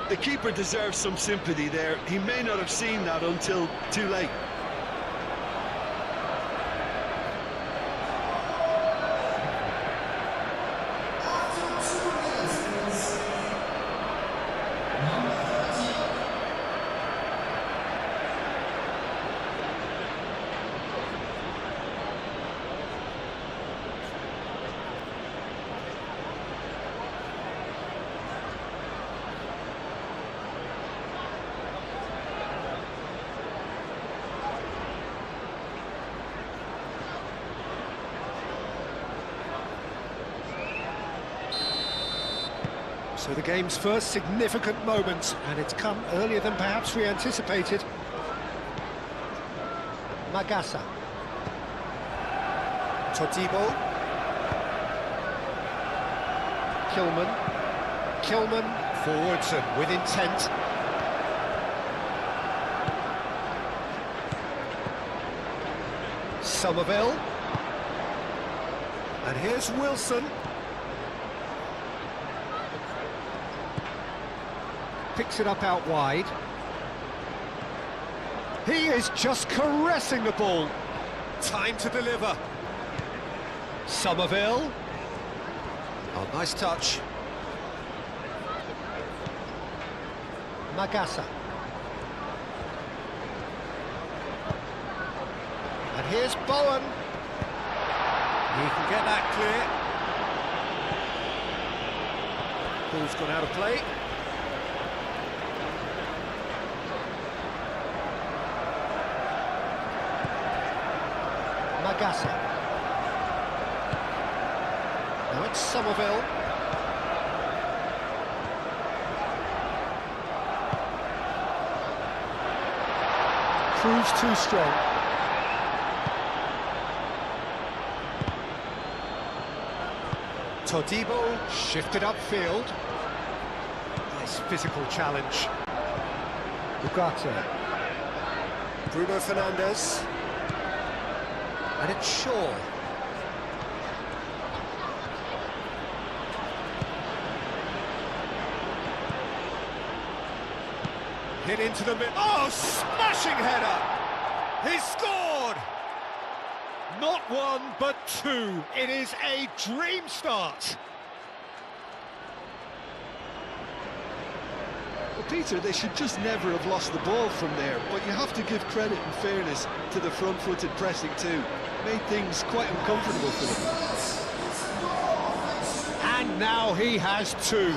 The keeper deserves some sympathy there. He may not have seen that until too late. So the game's first significant moment, and it's come earlier than perhaps we anticipated. Magasa. Todibo. Kilman forwards and with intent. Somerville. And here's Wilson. Picks it up out wide. He is just caressing the ball. Time to deliver. Somerville. Oh, nice touch. Magasa. And here's Bowen. He can get that clear. Ball's gone out of play. Magasa. Now it's Somerville. Proves too strong. Todibo shifted upfield. Nice physical challenge. Ugarte. Bruno Fernandes. And it's Shaw. Hit into the mid. Oh, smashing header! He scored! Not one, but two. It is a dream start. Well, Peter, they should just never have lost the ball from there, but you have to give credit and fairness to the front-footed pressing too. Made things quite uncomfortable for them. And now he has two.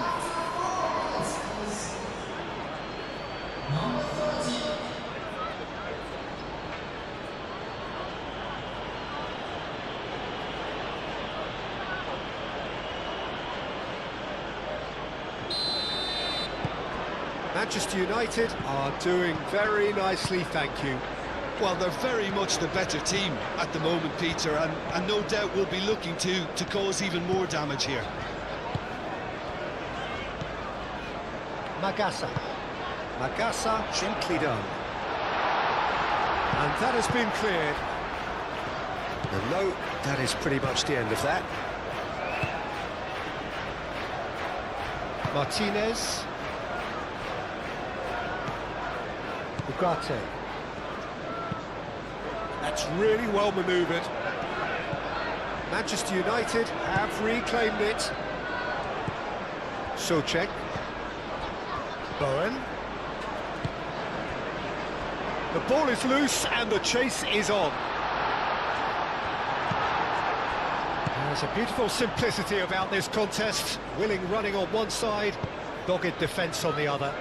Manchester United are doing very nicely, thank you. Well, they're very much the better team at the moment, Peter, and no doubt will be looking to cause even more damage here. Magasa. Magasa, gently done. And that has been cleared. And no, that is pretty much the end of that. Martinez. Ugarte. That's really well manoeuvred. Manchester United have reclaimed it. Souček. Bowen. The ball is loose and the chase is on. There's a beautiful simplicity about this contest. Willing running on one side, dogged defence on the other.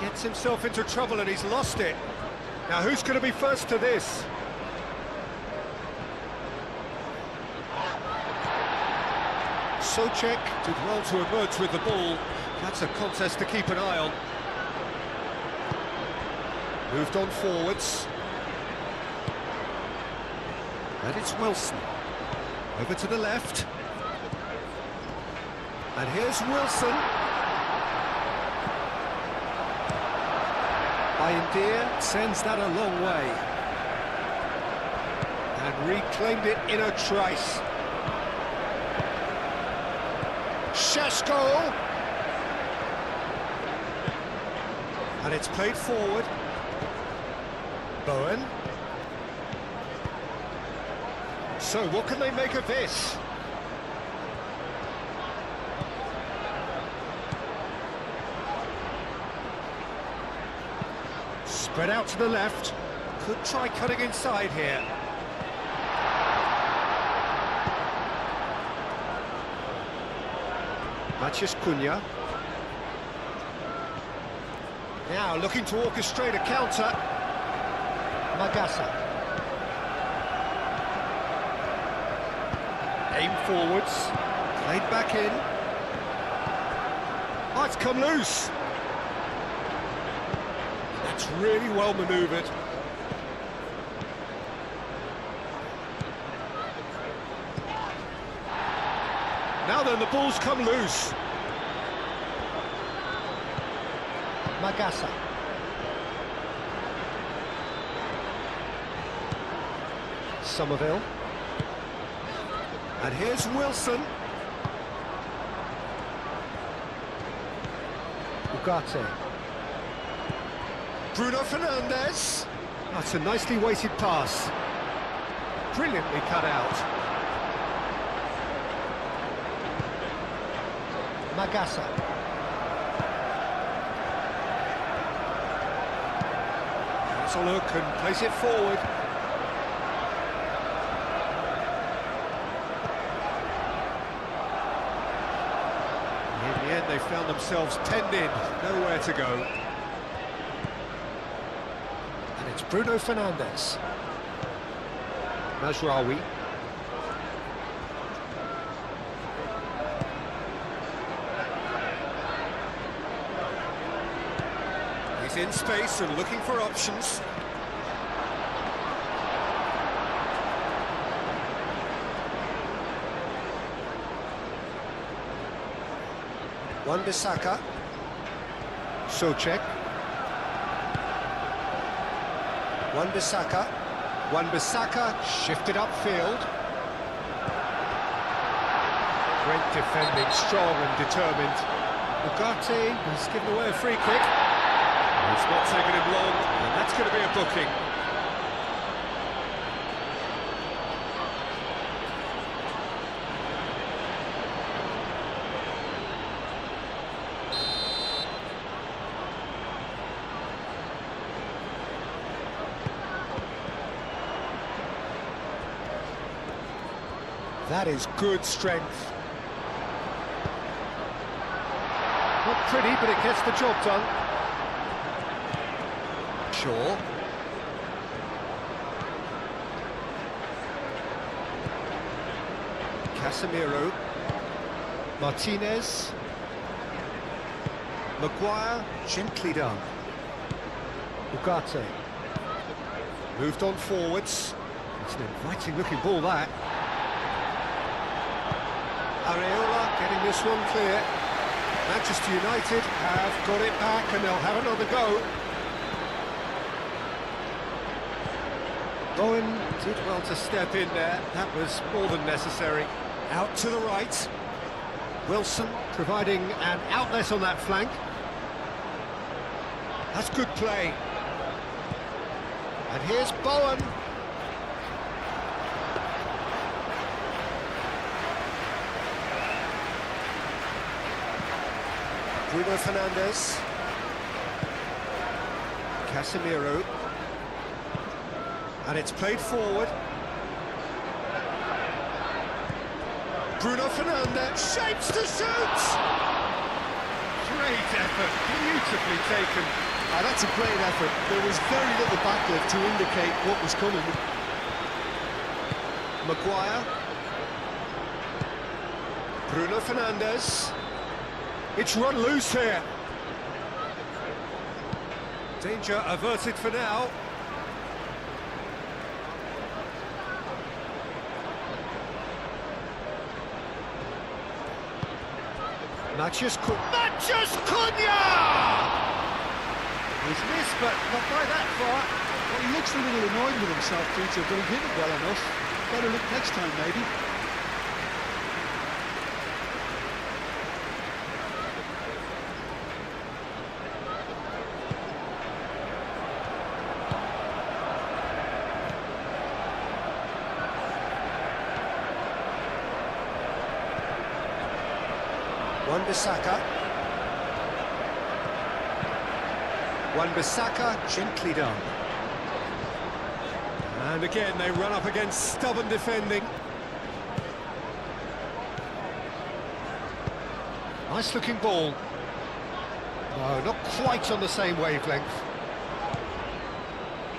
Gets himself into trouble and he's lost it. Now who's going to be first to this? Souček did well to emerge with the ball. That's a contest to keep an eye on. Moved on forwards. And it's Wilson. Over to the left. And here's Wilson. India sends that a long way. And reclaimed it in a trice. Šeško. And it's played forward. Bowen. So what can they make of this? Spread out to the left. Could try cutting inside here. Maciej Cunha. Now looking to orchestrate a counter. Magasa. Aim forwards. Played back in. Oh, it's come loose. That's really well manoeuvred. Now then, the ball's come loose. Magasa. Somerville. And here's Wilson. Ugarte. Bruno Fernandes. That's a nicely weighted pass. Brilliantly cut out. Magasa. That's a look and plays it forward. In the end, they found themselves penned in, nowhere to go. And it's Bruno Fernandes. Mazraoui. He's in space and looking for options. Wan-Bissaka. Souček. Wan-Bissaka. Wan-Bissaka shifted upfield. Great defending, strong and determined. Ugarte has given away a free kick. It's not taken him long, and that's going to be a booking. That is good strength. Not pretty, but it gets the job done. Shaw. Casemiro. Martinez. Maguire, gently done. Ugarte. Moved on forwards. It's an inviting looking ball, that. Areola getting this one clear. Manchester United have got it back and they'll have another go. Bowen did well to step in there. That was more than necessary. Out to the right. Wilson providing an outlet on that flank. That's good play. And here's Bowen. Bruno Fernandes. Casemiro. And it's played forward. Bruno Fernandes shapes to shoot! Great effort, beautifully taken. That's a great effort. There was very little backlift to indicate what was coming. Maguire. Bruno Fernandes. It's run loose here. Danger averted for now. Maciej Cunha! He's missed, but not by that far. Well, he looks a little annoyed with himself, Peter, but he hit it well enough. Better look next time, maybe. Wan-Bissaka. Wan-Bissaka, gently done. And again, they run up against stubborn defending. Nice-looking ball. No, not quite on the same wavelength.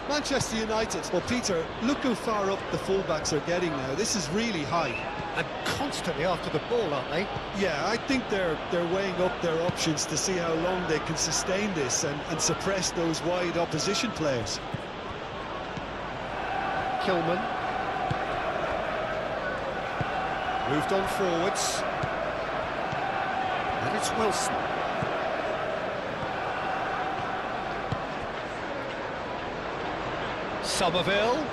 Manchester United. Well, Peter, look how far up the fullbacks are getting now. This is really high. And constantly after the ball, aren't they? Yeah, I think they're weighing up their options to see how long they can sustain this and suppress those wide opposition players. Kilman. Moved on forwards. And it's Wilson. Somerville.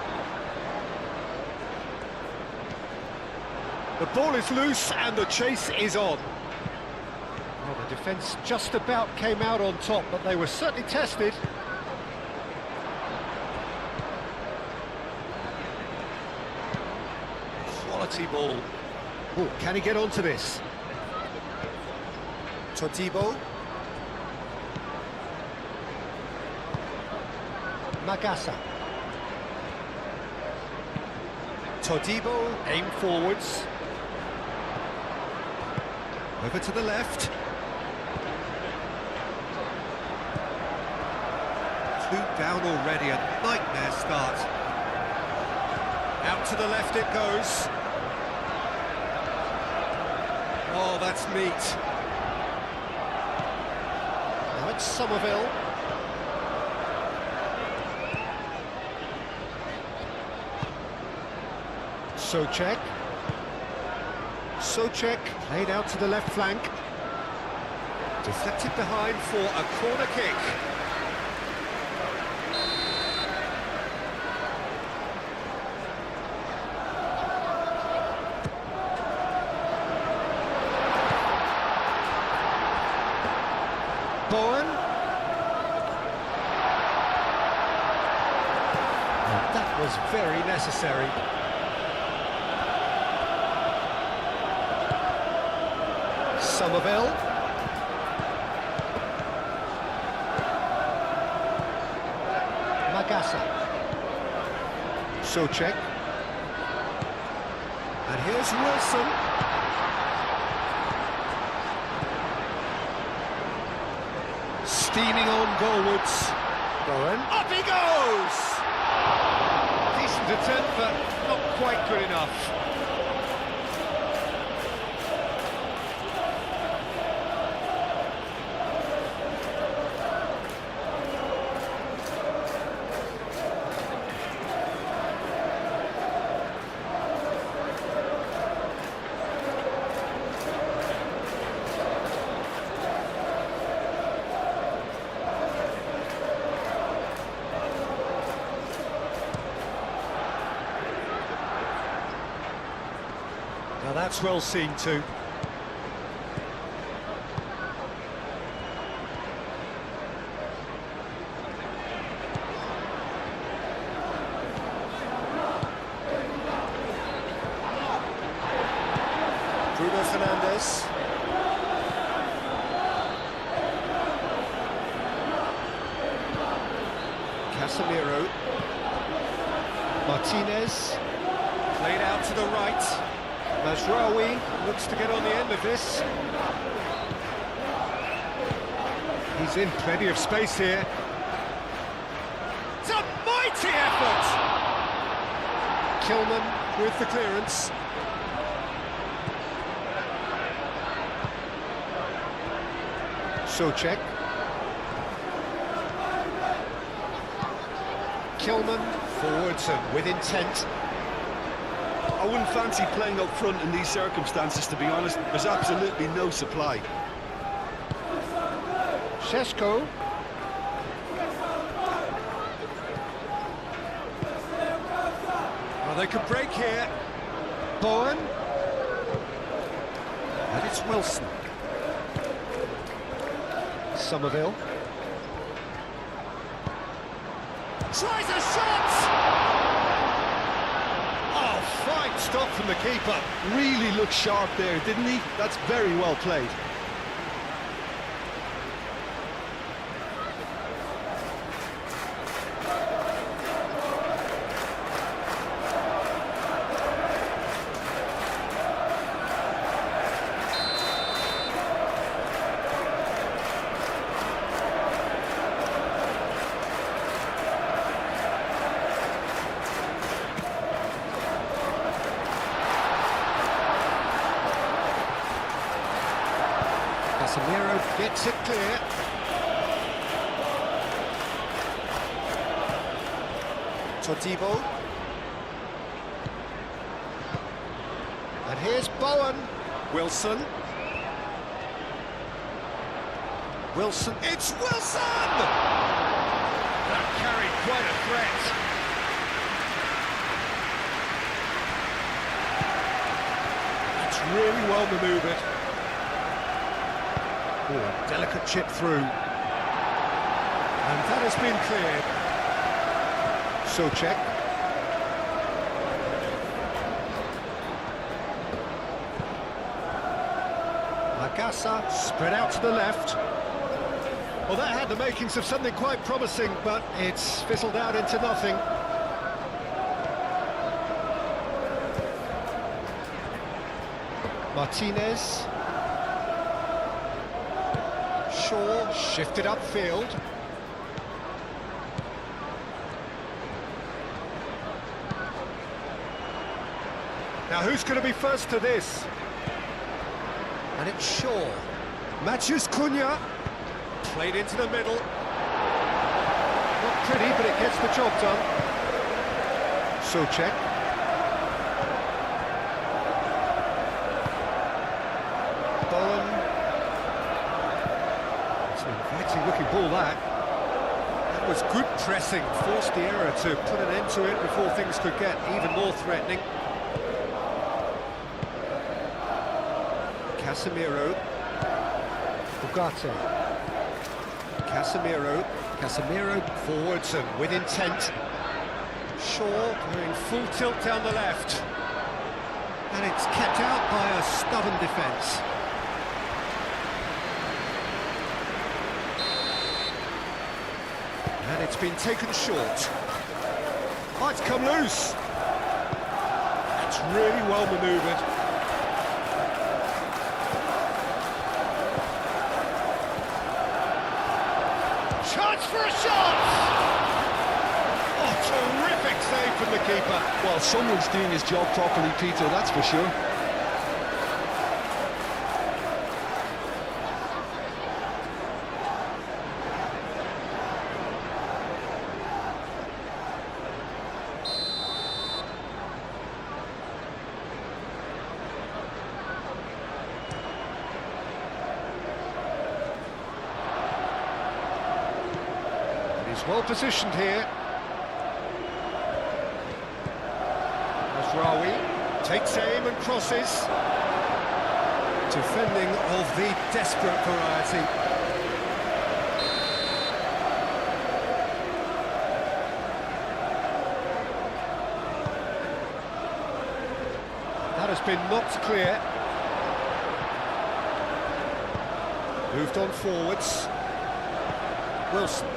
The ball is loose and the chase is on. Well, the defence just about came out on top, but they were certainly tested. Quality ball. Ooh, can he get onto this? Todibo. Magasa. Todibo, aim forwards. Over to the left. Two down already, a nightmare start. Out to the left it goes. Oh, that's neat. Now it's Somerville. Souček played out to the left flank. Deflected behind for a corner kick. Bowen. And that was very necessary. Somerville. Magasa. Souček. And here's Wilson. Steaming on goalwards. Bowen. Up he goes! Decent attempt, but not quite good enough. Now that's well seen too. Bruno Fernandes. Casemiro. Martinez. Played out to the right. Mazraoui looks to get on the end of this. He's in plenty of space here. It's a mighty effort! Kilman with the clearance. Souček. Kilman forwards and with intent. I wouldn't fancy playing up front in these circumstances, to be honest. There's absolutely no supply. Šeško. Well, they could break here. Bowen. And it's Wilson. Somerville. Tries a shot! Fine stop from the keeper. Really looked sharp there, didn't he? That's very well played. Casemiro gets it clear. Todibo. And here's Bowen. Wilson. Wilson. It's Wilson! That carried quite a threat. It's really well manoeuvred. Oh, delicate chip through. And that has been cleared. Souček. Magasa spread out to the left. Well, that had the makings of something quite promising, but it's fizzled out into nothing. Martinez. Shaw shifted upfield. Now who's going to be first to this? And it's Shaw. Matheus Cunha. Played into the middle. Not pretty, but it gets the job done. Souček. Bowen. It's an inviting looking ball, that. That was good pressing, forced the error to put an end to it before things could get even more threatening. Casemiro. Ugarte. Casemiro forwards and with intent. Shaw going full tilt down the left. And it's kept out by a stubborn defence. And it's been taken short. Oh, it's come loose. It's really well manoeuvred. Chance for a shot! Oh, terrific save from the keeper. Well, someone's doing his job properly, Peter, that's for sure. He's well positioned here. Rawi takes aim and crosses. Defending of the desperate variety. That has been knocked clear. Moved on forwards. Wilson.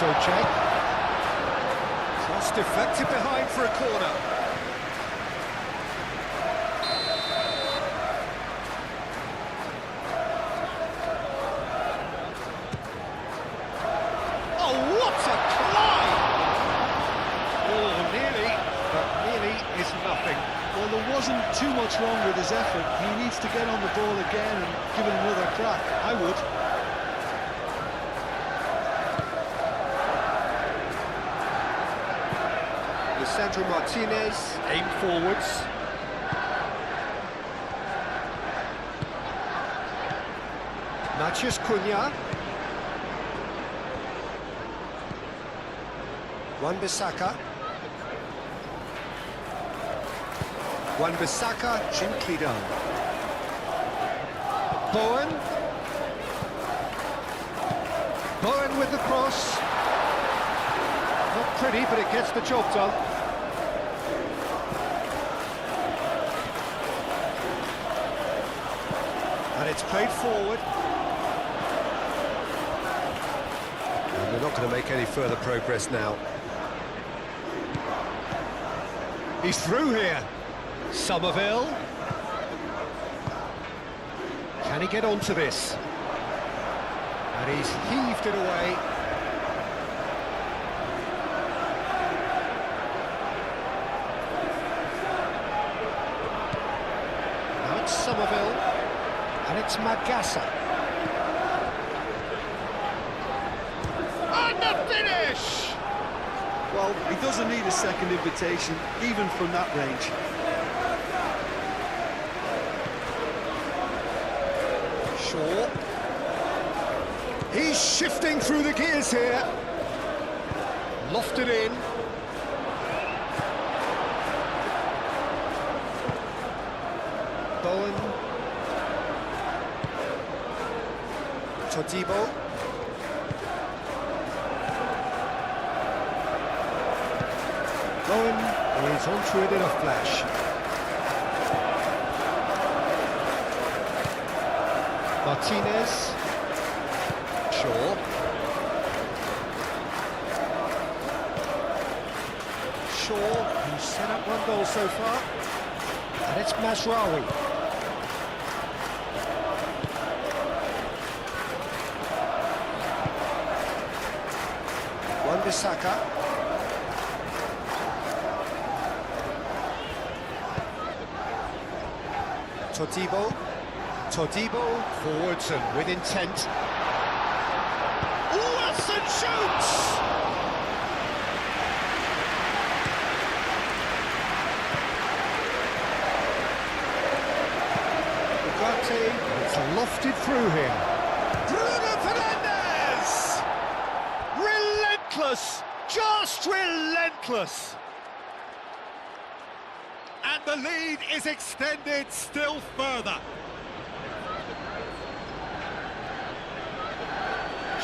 Souček. Cross deflected behind for a corner. Oh, what a climb! Oh, nearly, but nearly is nothing. Well, there wasn't too much wrong with his effort. He needs to get on the ball again and give it another crack. I would. Sandro Martinez, aim forwards. Matheus Cunha. Wan-Bissaka. Wan-Bissaka, gently done. Bowen. Bowen with the cross. Not pretty, but it gets the job done. And it's played forward. And they're not going to make any further progress now. He's through here. Somerville. Can he get onto this? And he's heaved it away. it's Magassa. And the finish! Well, he doesn't need a second invitation, even from that range. Shaw. He's shifting through the gears here. Lofted in. Bowen. Todibo. Bowen is onto it in a flash. Martinez. Shaw. Shaw, who's set up one goal so far. And it's Mazraoui. Wan-Bissaka. Todibo forwards and with intent. Wilson shoots! Ugarte, it's lofted through here. Bruno Fernandes! Relentless! Just relentless! And the lead is extended still further.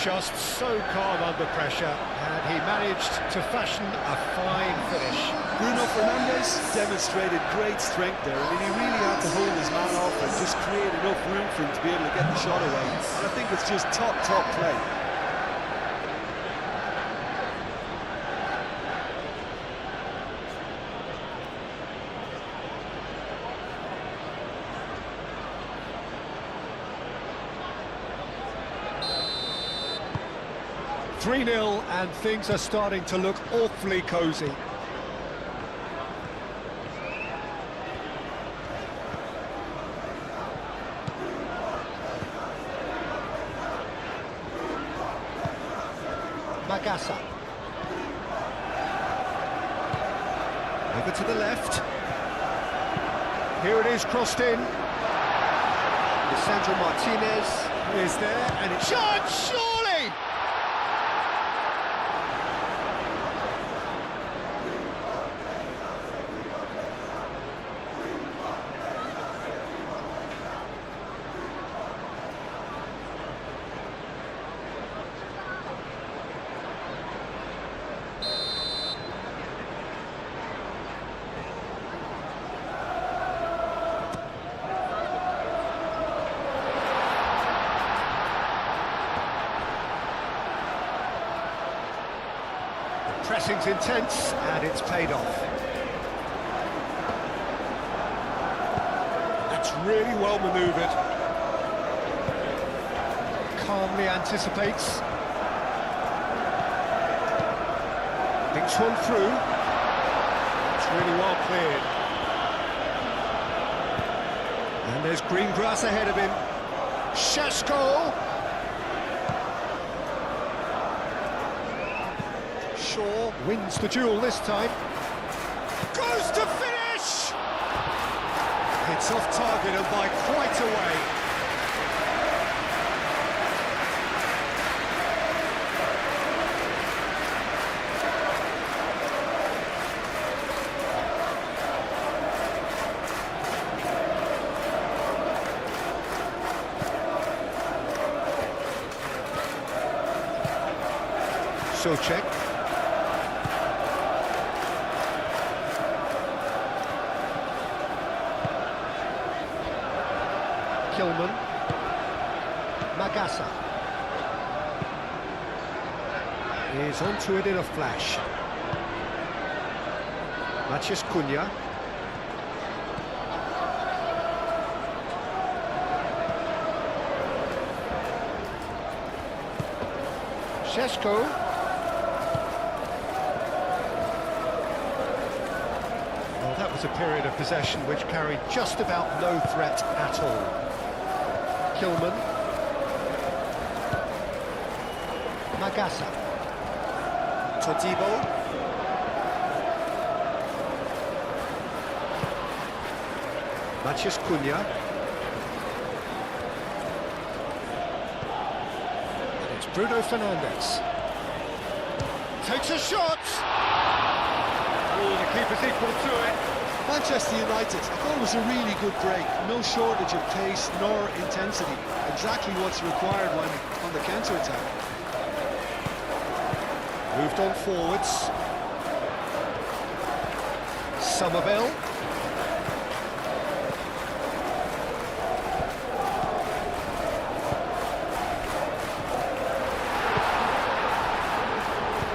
Just so calm under pressure, and he managed to fashion a fine finish. Bruno Fernandes demonstrated great strength there. I mean, he really had to hold his man off and just create enough room for him to be able to get the shot away. And I think it's just top play. (3-0) and things are starting to look awfully cosy. Magassa. Over to the left. Here it is, crossed in. Lisandro Martinez is there, and it's shot, surely! Pressing's intense, and it's paid off. That's really well manoeuvred. Calmly anticipates. Thinks one through. It's really well cleared. And there's green grass ahead of him. Šeško. Shaw wins the duel this time. Goes to finish! It's off target and by quite a way. Souček. Kilman. Magassa is onto it in a flash. Matheus Cunha. Šeško. Well, that was a period of possession which carried just about no threat at all. Kilman. Magasa. Todibo. Matheus Cunha. And it's Bruno Fernandes. Takes a shot! Oh, the keeper's equal to it. Manchester United, I thought it was a really good break. No shortage of pace nor intensity. Exactly what's required when on the counter-attack. Moved on forwards. Somerville.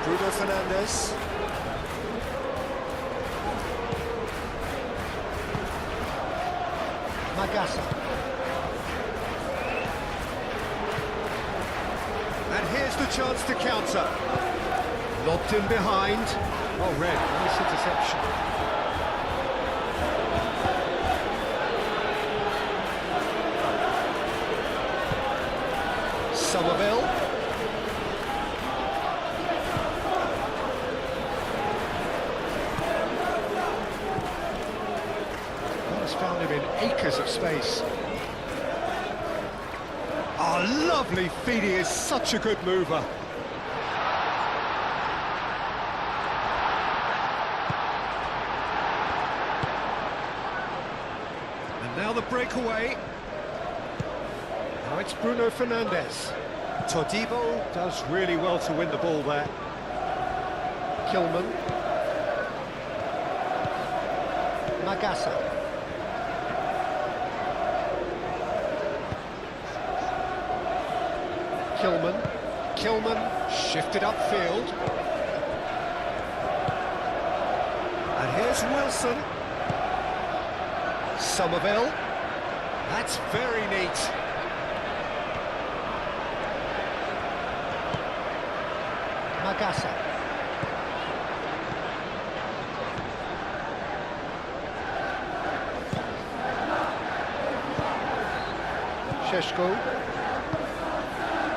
Bruno Fernandes. Magasa. And here's the chance to counter. Lobbed in behind. Oh, red. Nice interception. Somerville. He's found him in acres of space. Oh, lovely feed. He is such a good mover. And now the breakaway. Now it's Bruno Fernandes. Todibo does really well to win the ball there. Kilman. Magasa. Kilman shifted upfield. And here's Wilson. Somerville. That's very neat. Magasa. Šeško.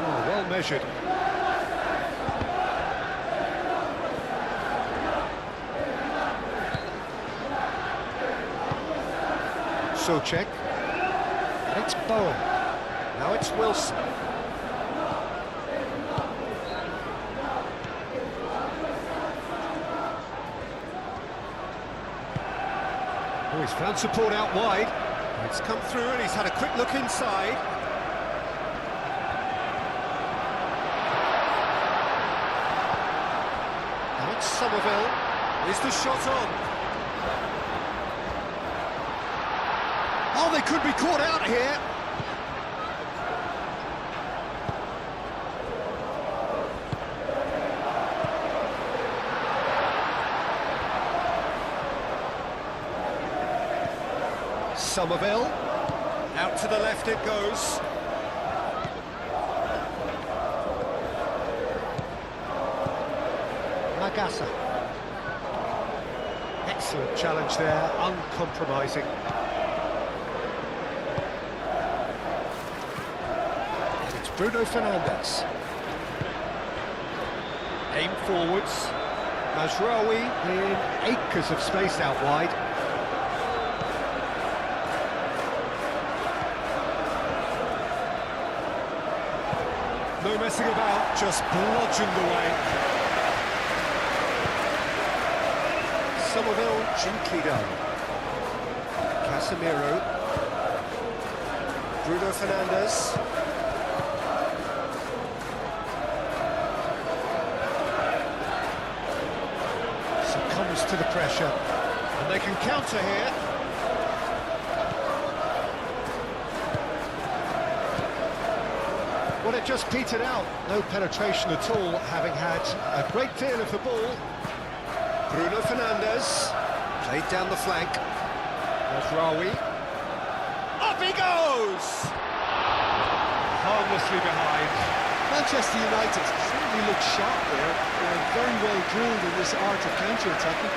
Oh, well measured. Souček. It's Bowen. Now it's Wilson. Oh, he's found support out wide. It's come through and he's had a quick look inside. Now it's Somerville. Is the shot on? Oh, they could be caught out here. Somerville, out to the left it goes. Magasa. Excellent challenge there, uncompromising. And it's Bruno Fernandes. Aim forwards. Mazraoui in acres of space out wide. No messing about, just bludgeoned away. Somerville gently done. Casemiro. Bruno Fernandes. Succumbs to the pressure. And they can counter here. Well, it just petered out. No penetration at all, having had a great deal of the ball. Bruno Fernandes, played down the flank. Mazraoui. Up he goes! Harmlessly behind. Manchester United certainly look sharp there. They're very well drilled in this art of counter-attacking.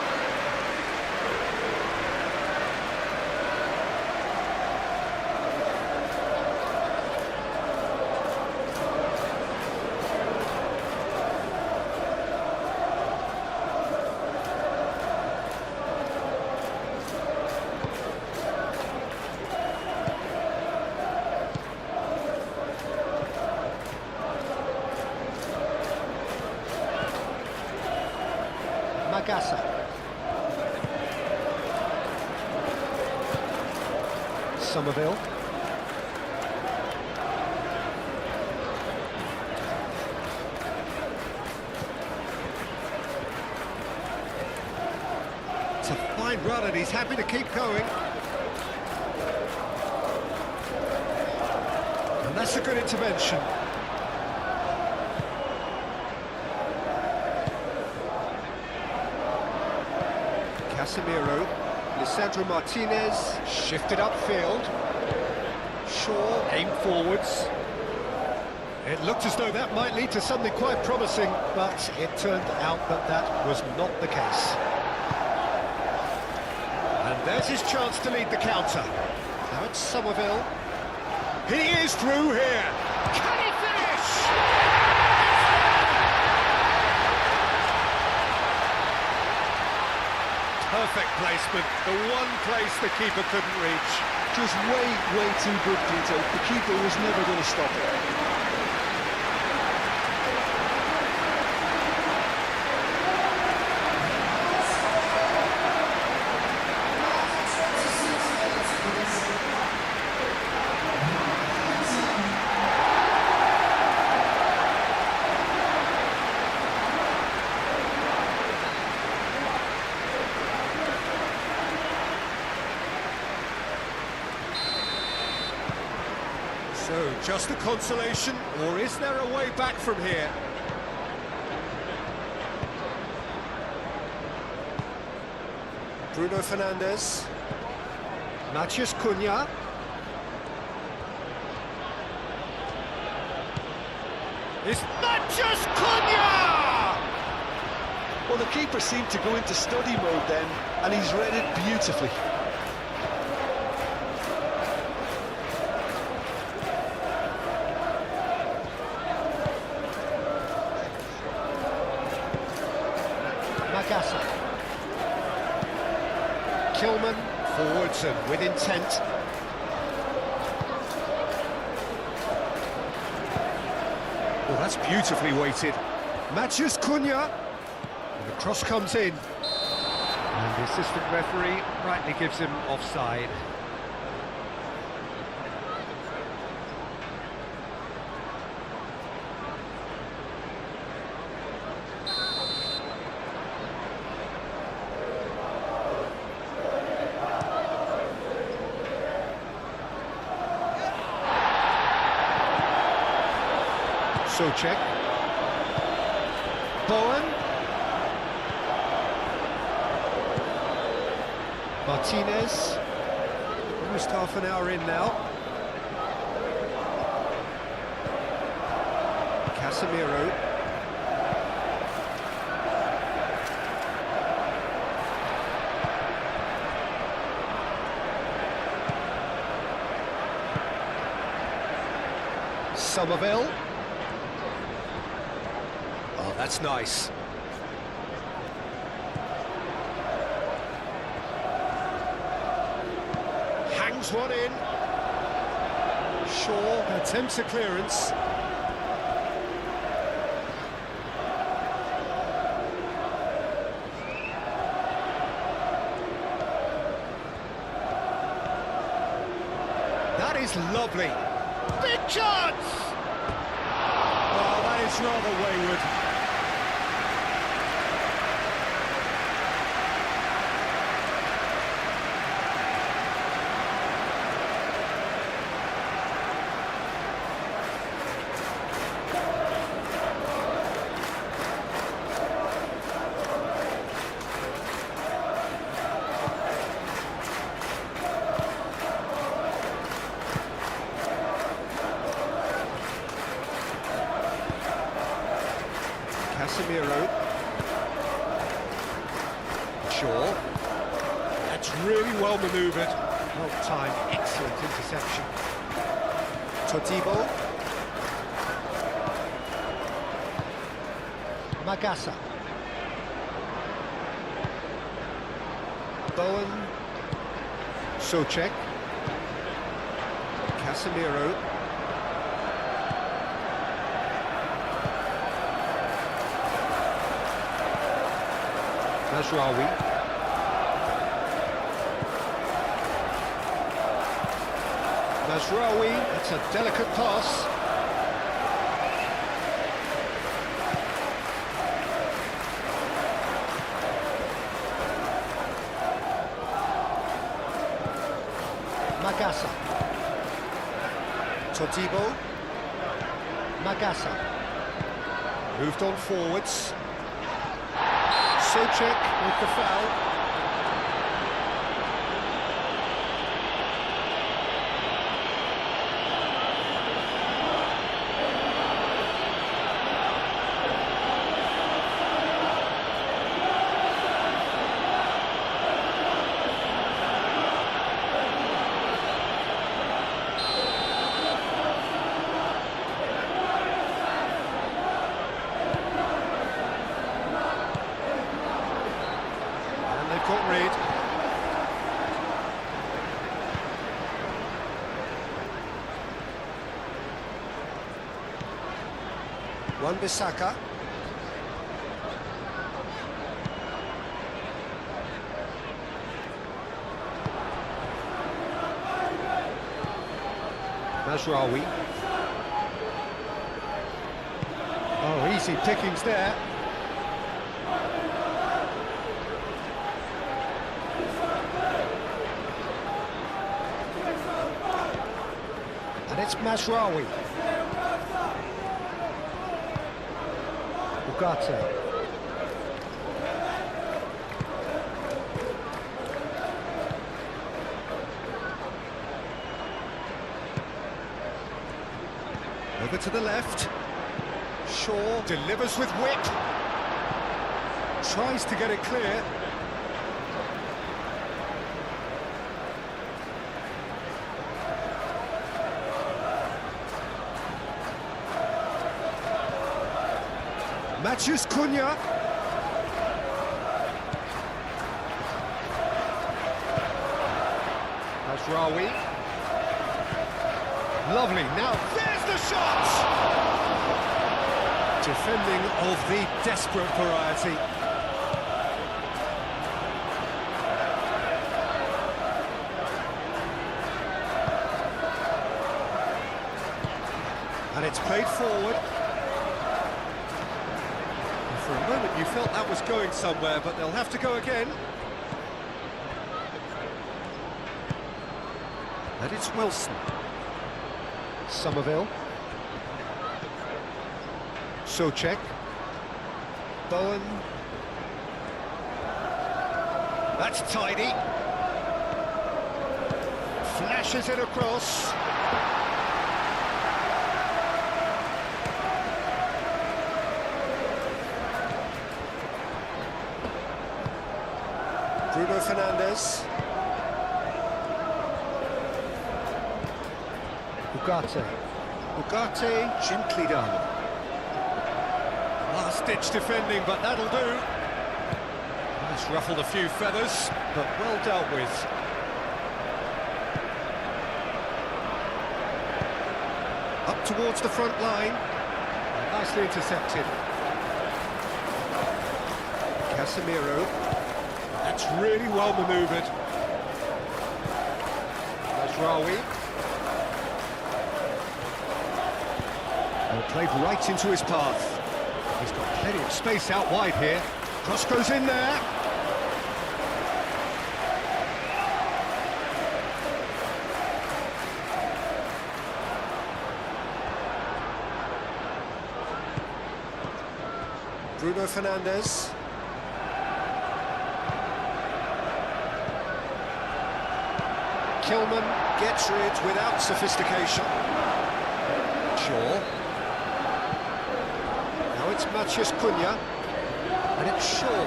Magassa. Somerville. It's a fine run and he's happy to keep going. And that's a good intervention. Casemiro, Lisandro Martinez, shifted upfield. Shaw, aimed forwards. It looked as though that might lead to something quite promising, but it turned out that that was not the case. And there's his chance to lead the counter. Now it's Somerville. He is through here. Can he finish? Perfect placement, the one place the keeper couldn't reach. Just way too good, Vito. The keeper was never going to stop it. So, just a consolation, or is there a way back from here? Bruno Fernandes. Matheus Cunha. It's Matheus Cunha! Well, the keeper seemed to go into study mode then, and he's read it beautifully. Magassa. Kilman, forwards and with intent. Well, that's beautifully weighted. Matheus Cunha. And the cross comes in. And the assistant referee rightly gives him offside. Souček. Bowen. Martinez. Almost half an hour in now. Casemiro. Somerville. Oh, that's nice. Hangs one in. Shaw attempts a clearance. That is lovely. Big chance! Oh, that is rather wayward. Casemiro. Shaw. That's really well manoeuvred. Well timed, excellent interception. Todibo. Magassa. Bowen. Souček. Casemiro. Mazraoui. Mazraoui, that's a delicate pass. Magassa. Todibo. Magassa. Moved on forwards. Souček with the foul. Got rid. Wan-Bissaka. Mazraoui. Oh, easy pickings there. It's Mazraoui. Ugarte. Over to the left. Shaw delivers with wit. Tries to get it clear. Matthews Cunha. Mazraoui. Lovely, now there's the shot! Defending of the desperate variety. And it's played forward. For a moment you felt that was going somewhere, but they'll have to go again. And it's Wilson. Somerville. Souček. Bowen. That's tidy. Flashes it across. Bruno Fernandes. Ugarte. Ugarte, gently done. Last-ditch defending, but that'll do. It's ruffled a few feathers, but well dealt with. Up towards the front line. Nicely intercepted. Casemiro. That's really well manoeuvred. Mazraoui. Played right into his path. He's got plenty of space out wide here. Cross goes in there. Bruno Fernandes. Kilman gets rid without sophistication. Shaw. Now it's Matthews Cunha. And it's Shaw.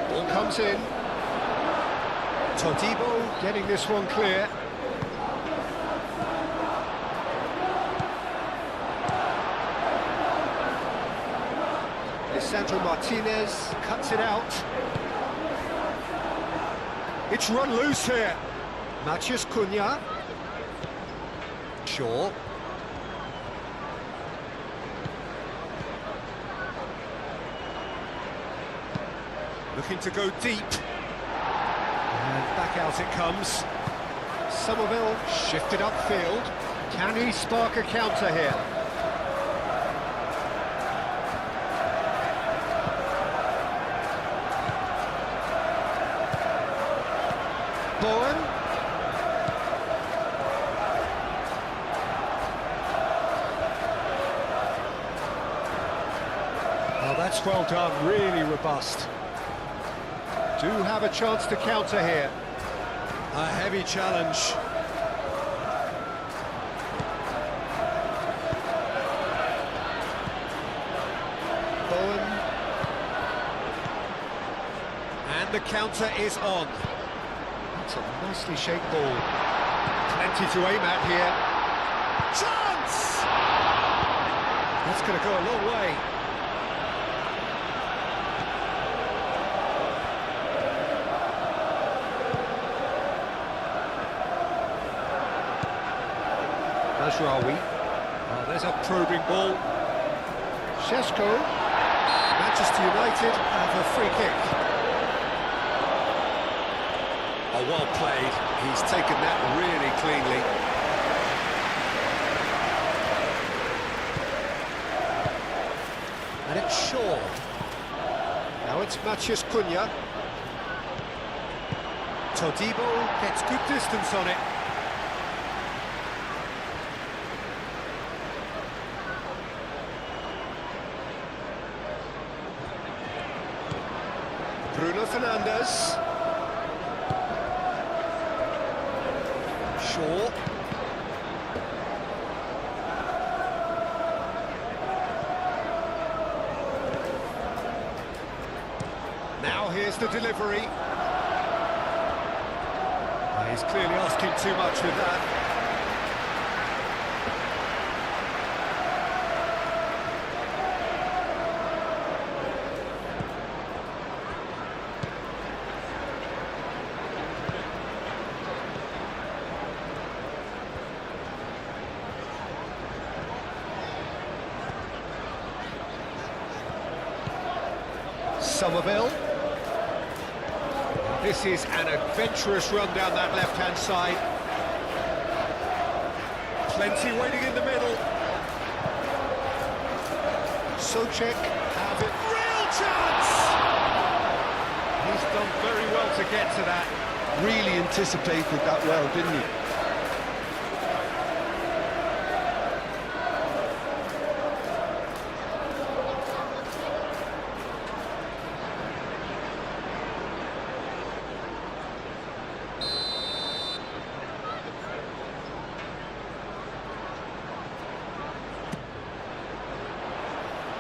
Ball comes in. Todibo getting this one clear. Lisandro Martinez cuts it out. It's run loose here. Matthews Cunha. Shaw. Looking to go deep. And back out it comes. Somerville shifted upfield. Can he spark a counter here? Bowen. Oh, that's well done, really robust. Do have a chance to counter here. A heavy challenge. Bowen. And the counter is on. That's a nicely shaped ball. Plenty to aim at here. Chance! That's going to go a long way. Mazraoui. Oh, there's a probing ball. Šeško. Manchester United have a free kick. Oh, well played. He's taken that really cleanly. And it's Shaw. Now it's Matheus Cunha. Todibo gets good distance on it. Bruno Fernandes. Shaw. Now here's the delivery. He's clearly asking too much with that. Somerville. This is an adventurous run down that left-hand side. Plenty waiting in the middle. Souček have it. Real chance! He's done very well to get to that. Really anticipated that well, didn't he?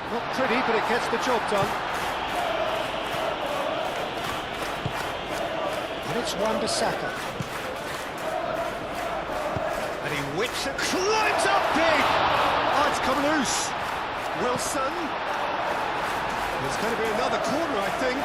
Not pretty, but it gets the job done. And it's Wan-Bissaka. And he whips it, climbs up big! Oh, it's come loose. Wilson. There's going to be another corner, I think.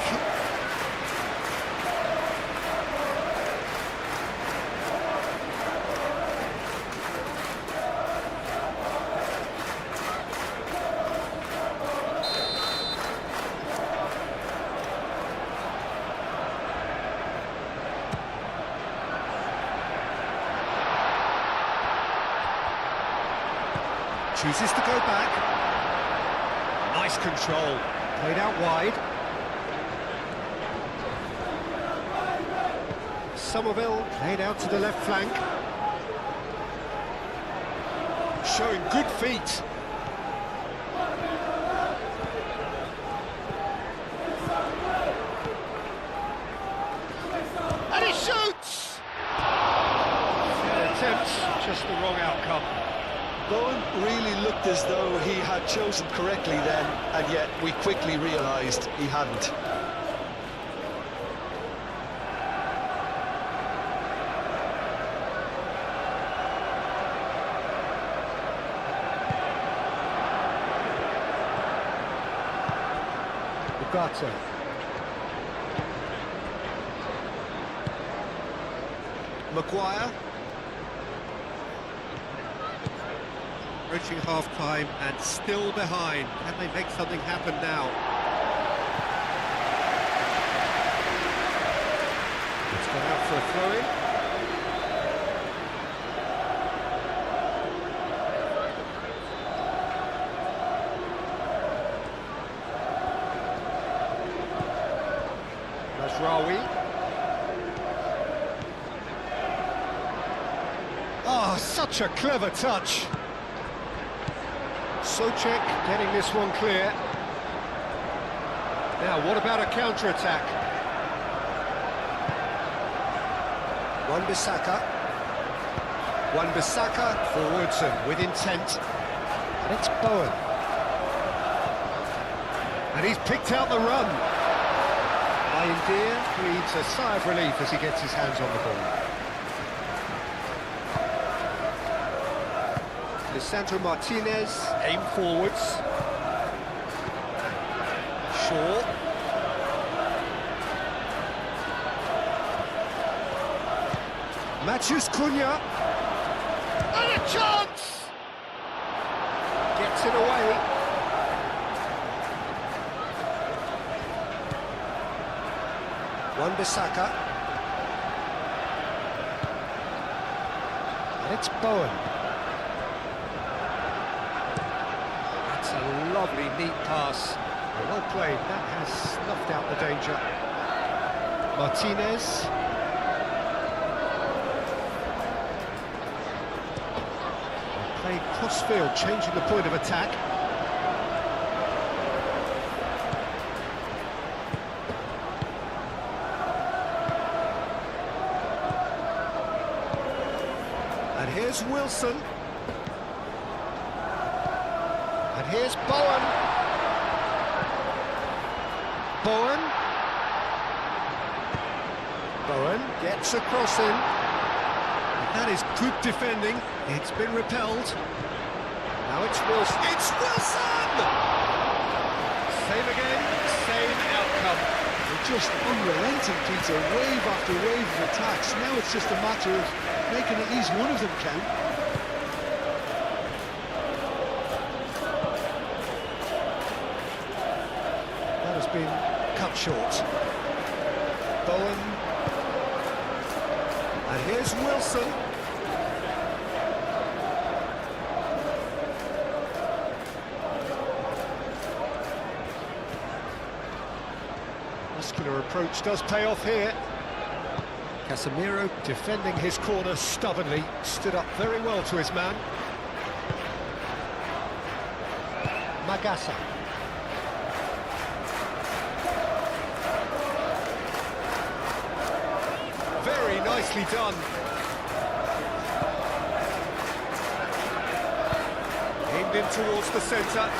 Chooses to go back. Nice control. Played out wide. Somerville played out to the left flank. Showing good feet. And he shoots! Attempts, just the wrong outcome. Bowen really looked as though he had chosen correctly then, and yet we quickly realised he hadn't. Ugarte. Maguire. Reaching half-time and still behind. Can they make something happen now? It's gone out for a throw-in. Mazraoui. Oh, such a clever touch. Souček getting this one clear. Now, what about a counter-attack? Wan-Bissaka. Wan-Bissaka forwards and with intent. And it's Bowen. And he's picked out the run. Bayindir breathes a sigh of relief as he gets his hands on the ball. Lisandro Martinez, aim forwards. Shaw. Matheus Cunha. And a chance! Gets it away. Wan-Bissaka. And it's Bowen. That's a lovely, neat pass. Well played, that has snuffed out the danger. Martinez. Played cross-field, changing the point of attack. And here's Wilson. And here's Bowen. Bowen gets a cross in. And that is good defending. It's been repelled. Now it's Wilson. It's Wilson! Same again, same outcome. They're just unrelenting, Peter. Wave after wave of attacks. Now it's just a matter of making at least one of them count. That has been cut short. Bowen. And here's Wilson. Muscular approach does pay off here. Casemiro defending his corner stubbornly, stood up very well to his man. Magasa. Very nicely done. Aimed in towards the centre.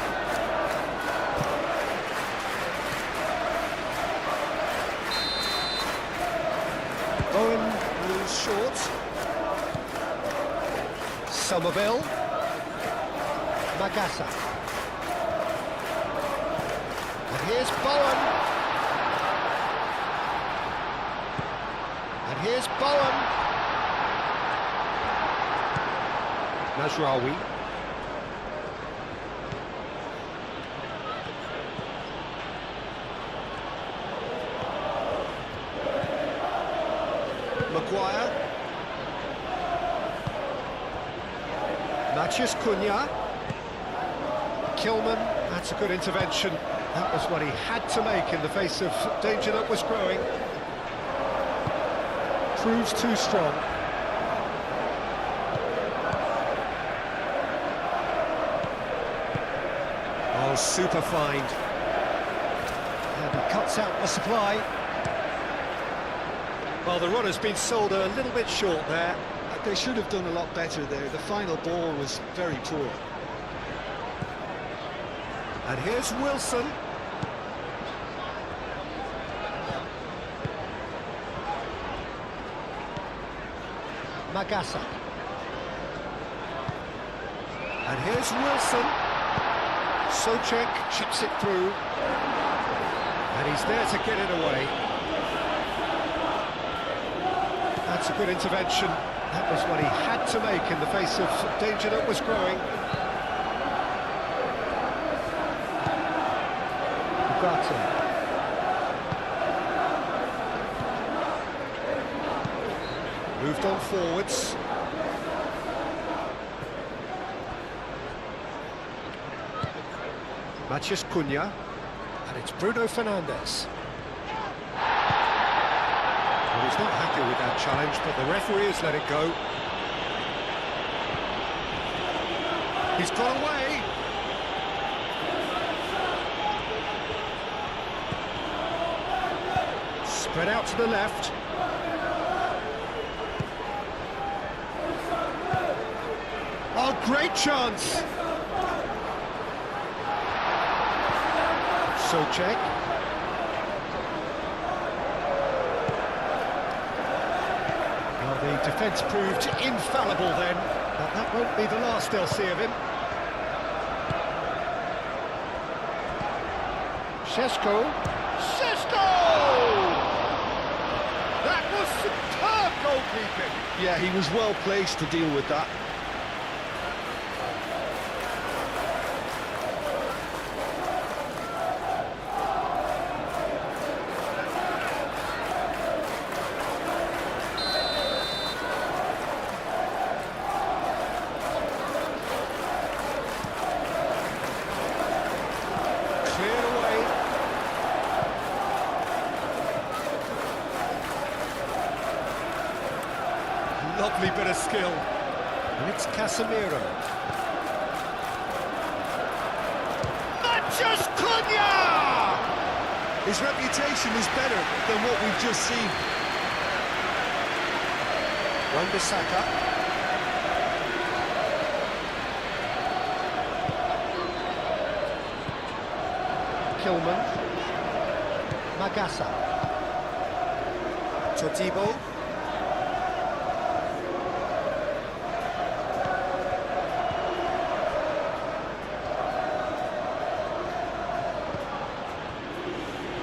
Bowen moves short. Somerville. Magasa. And here's Bowen. And here's Bowen. Mazraoui. Maguire. Matheus Cunha. Kilman, that's a good intervention. That was what he had to make in the face of danger that was growing. Proves too strong. Oh, super find. And he cuts out the supply. Well, the run has been sold a little bit short there. They should have done a lot better there. The final ball was very poor. And here's Wilson. Magasa. And here's Wilson. Souček chips it through. And he's there to get it away. That's a good intervention. That was what he had to make in the face of danger that was growing. Ugarte. moved on forwards. Matheus Cunha, and it's Bruno Fernandes. Well, he's not happy with that challenge, but the referee has let it go. He's got away. Spread out to the left. Oh, great chance! Socek. Well, the defence proved infallible then, but that won't be the last they'll see of him. Šeško. That was superb goalkeeping! Yeah, he was well placed to deal with that. Lovely bit of skill. And it's Casemiro. Matheus Cunha! His reputation is better than what we've just seen. Wan-Bissaka. Kilman. Magassa. Todibo.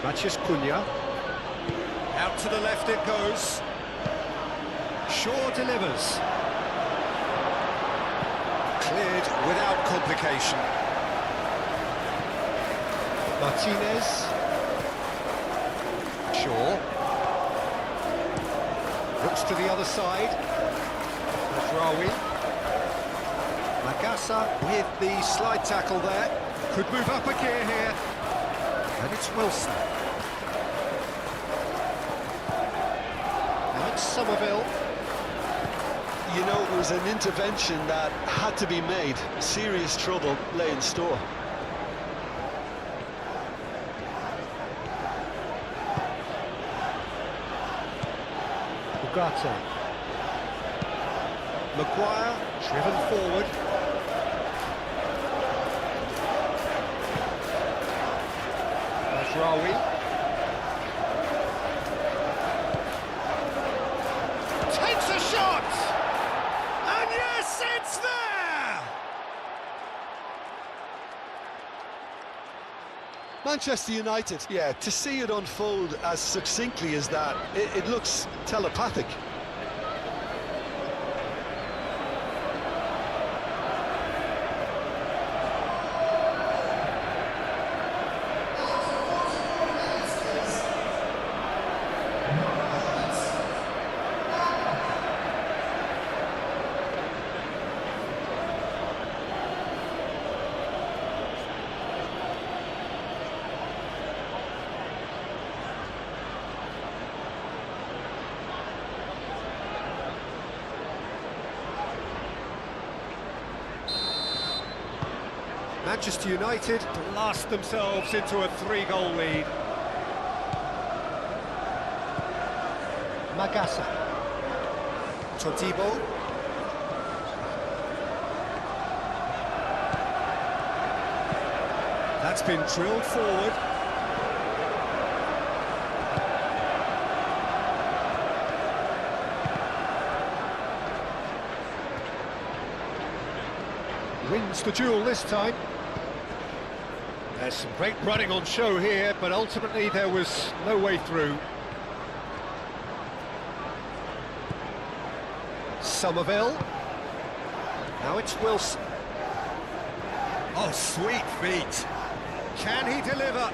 Matheus Cunha. Out to the left it goes. Shaw delivers. Cleared without complication. Martinez. Shaw. Looks to the other side. Mazraoui. Magassa with the slide tackle there. Could move up a gear here. And it's Wilson. Now it's Somerville. You know, it was an intervention that had to be made. Serious trouble lay in store. Ugarte. Maguire, driven forward. Mazraoui. Takes a shot! And yes, it's there! Manchester United, yeah, to see it unfold as succinctly as that, it looks telepathic. Manchester United blast themselves into a 3-goal lead. Magassa. Todibo. That's been drilled forward. Wins the duel this time. There's some great running on show here, but ultimately there was no way through. Somerville. Now it's Wilson. Oh, sweet feet. Can he deliver?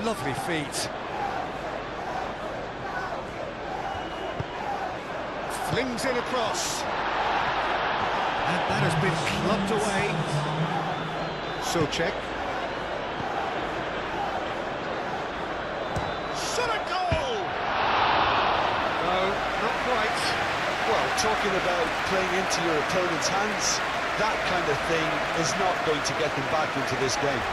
Lovely feet. Flings in across. And that has been clubbed away. Souček. Shot a goal! No, not quite. Well, talking about playing into your opponent's hands, that kind of thing is not going to get them back into this game.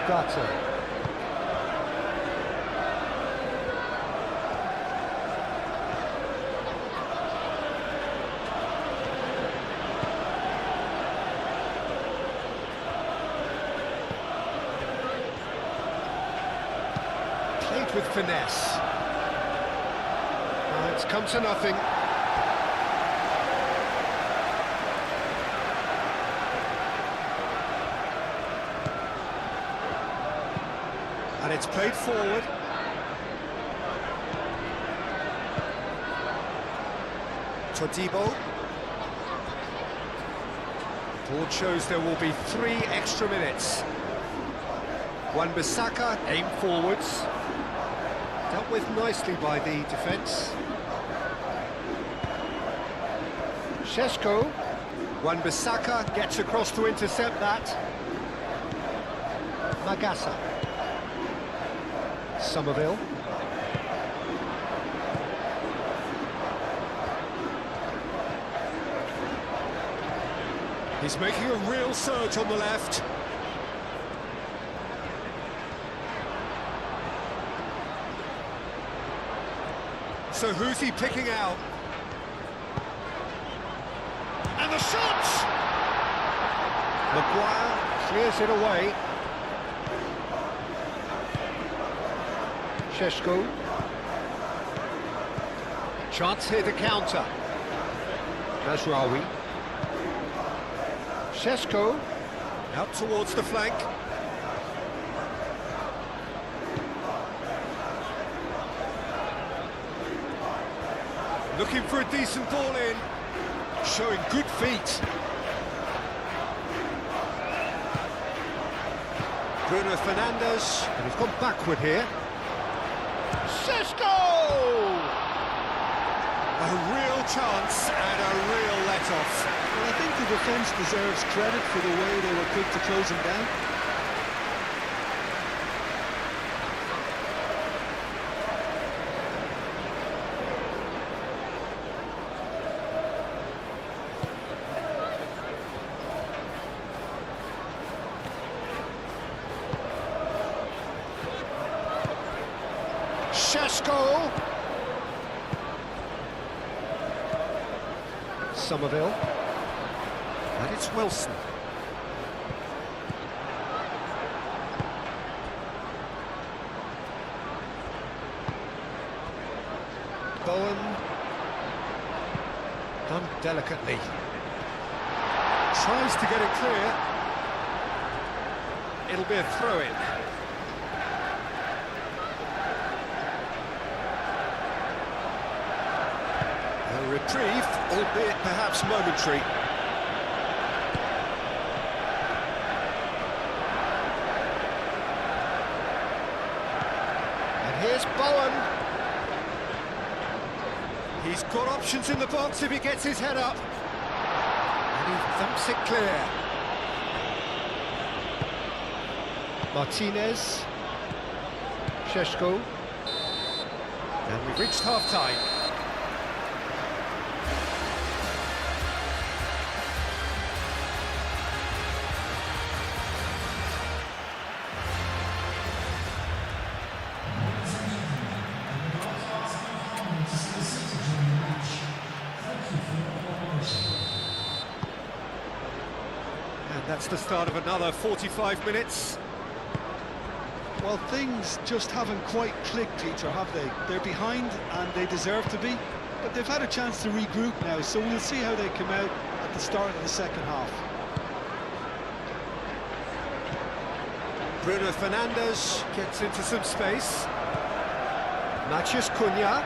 Gata. Played with finesse. It's come to nothing. And it's played forward. Todibo. Board shows there will be 3 extra minutes. Wan-Bissaka aim forwards. Dealt with nicely by the defence. Šeško. Wan-Bissaka gets across to intercept that. Magasa. Somerville. He's making a real surge on the left. So who's he picking out? And the shot! Maguire clears it away. Šeško. Chance here to counter. Mazraoui. Šeško. Out towards the flank. Looking for a decent ball in. Showing good feet. Bruno Fernandes. And he's gone backward here. Šeško! A real chance and a real let-off. Well, I think the defence deserves credit for the way they were quick to close him down. Šeško. Somerville. And it's Wilson. Bowen. Done delicately. Tries to get it clear. It'll be a throw-in. A reprieve, albeit perhaps momentary. And here's Bowen. He's got options in the box if he gets his head up. And he thumps it clear. Martinez. Šeško. And we've reached half-time. And that's the start of another 45 minutes. Well, things just haven't quite clicked, Peter, have they? They're behind, and they deserve to be, but they've had a chance to regroup now, so we'll see how they come out at the start of the second half. Bruno Fernandes gets into some space. Matheus Cunha.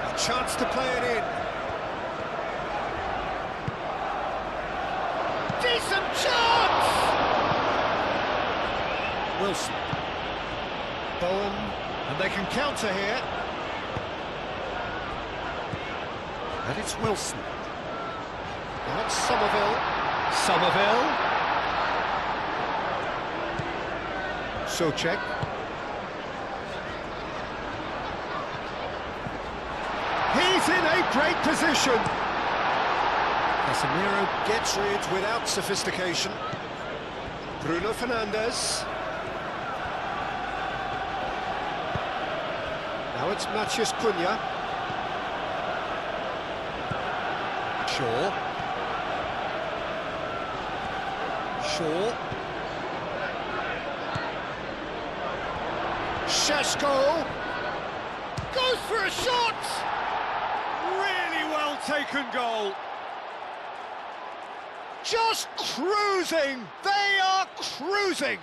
A chance to play it in. Decent chance! Wilson. Bowen, and they can counter here. And it's Wilson. Now it's Somerville. Somerville. Souček. He's in a great position. Casemiro gets rid without sophistication. Bruno Fernandes. Now it's Matheus Cunha. Shaw. Šeško goes for a shot! Really well taken goal. Just cruising! They are cruising!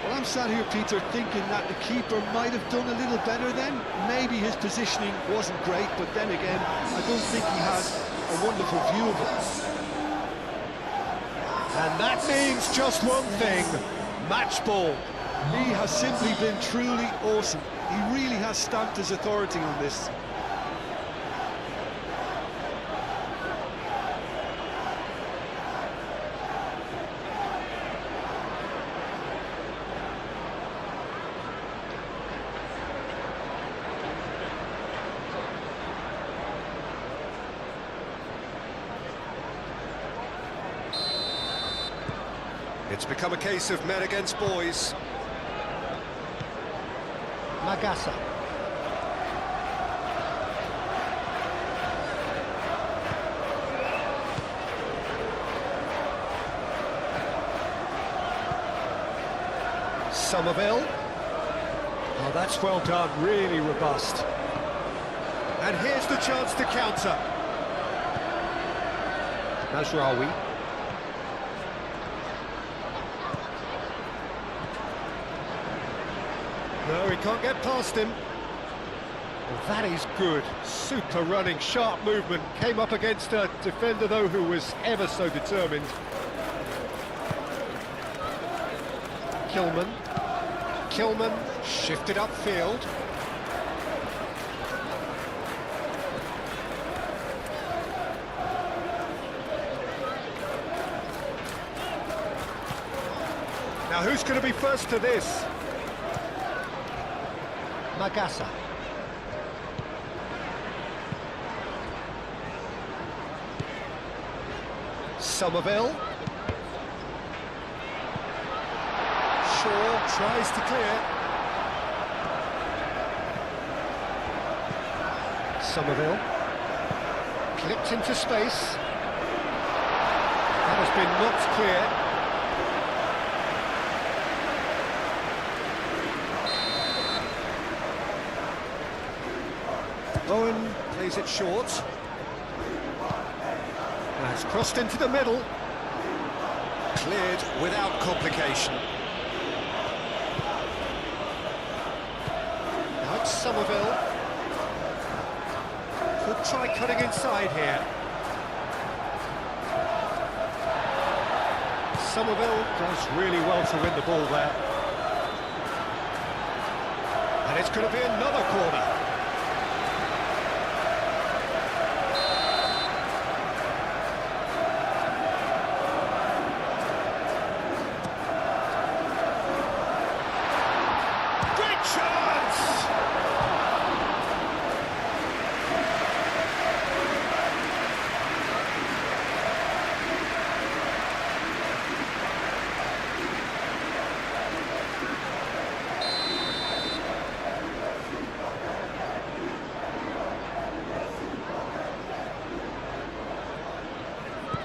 Well, I'm sat here, Peter, thinking that the keeper might have done a little better then. Maybe his positioning wasn't great, but then again, I don't think he had a wonderful view of it. And that means just one thing, match ball. He has simply been truly awesome. He really has stamped his authority on this. It's become a case of men against boys. Magasa. Somerville. Oh, that's well done, really robust. And here's the chance to counter. Nasraoui. No, he can't get past him. Well, that is good. Super running, sharp movement. Came up against a defender, though, who was ever so determined. Kilman shifted upfield. Now, who's going to be first to this? Magasa. Somerville. Shaw tries to clear. Somerville. Clipped into space. That has been knocked clear. Bowen plays it short. That's crossed into the middle. Cleared without complication. Now it's Somerville. Could try cutting inside here. Somerville does really well to win the ball there. And it's going to be another corner.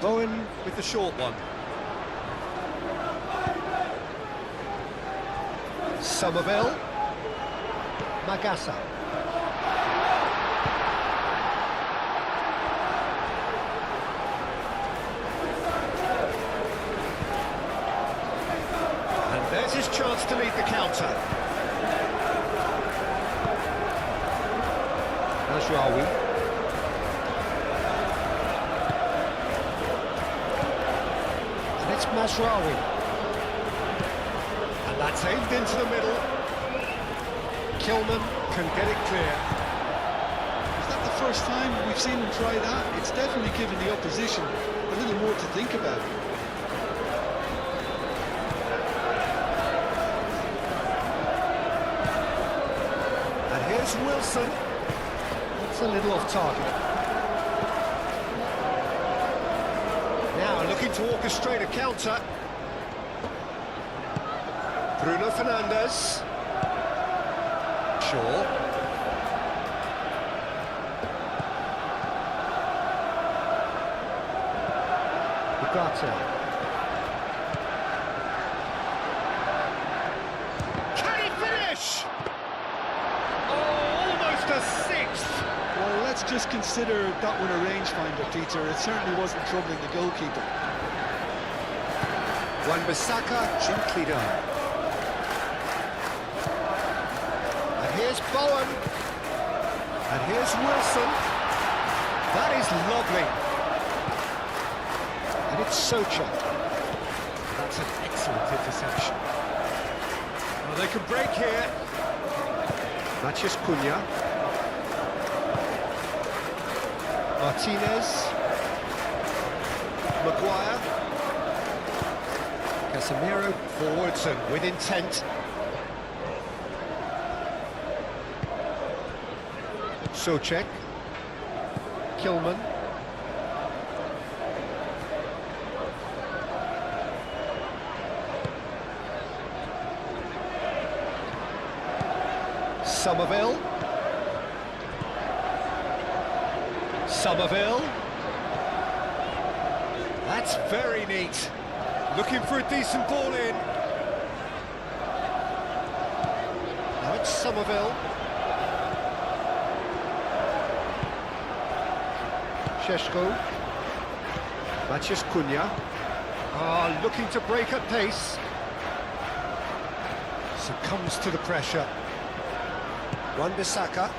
Bowen with the short one. Somerville. Magasa. counter. Mazraoui. And it's Mazraoui. And that's aimed into the middle. Kilman can get it clear. Is that the first time we've seen him try that? It's definitely given the opposition a little more to think about. And here's Wilson. That's a little off target. Now looking to orchestrate a counter. Bruno Fernandes. Shaw. Ugarte. Can he finish? Oh, almost a sixth. Well, let's just consider that one a rangefinder, Peter. It certainly wasn't troubling the goalkeeper. Wan-Bissaka gently done. And here's Bowen. And here's Wilson. That is lovely. And it's Socha. That's an excellent interception. Well, they can break here. Matheus Cunha. Martinez. Maguire. Casemiro forwards and with intent. Souček. Kilman. Somerville. Somerville. That's very neat. Looking for a decent ball in. Now it's Somerville. Šeško. Matheus Cunha. Looking to break at pace. Succumbs to the pressure. Wan-Bissaka.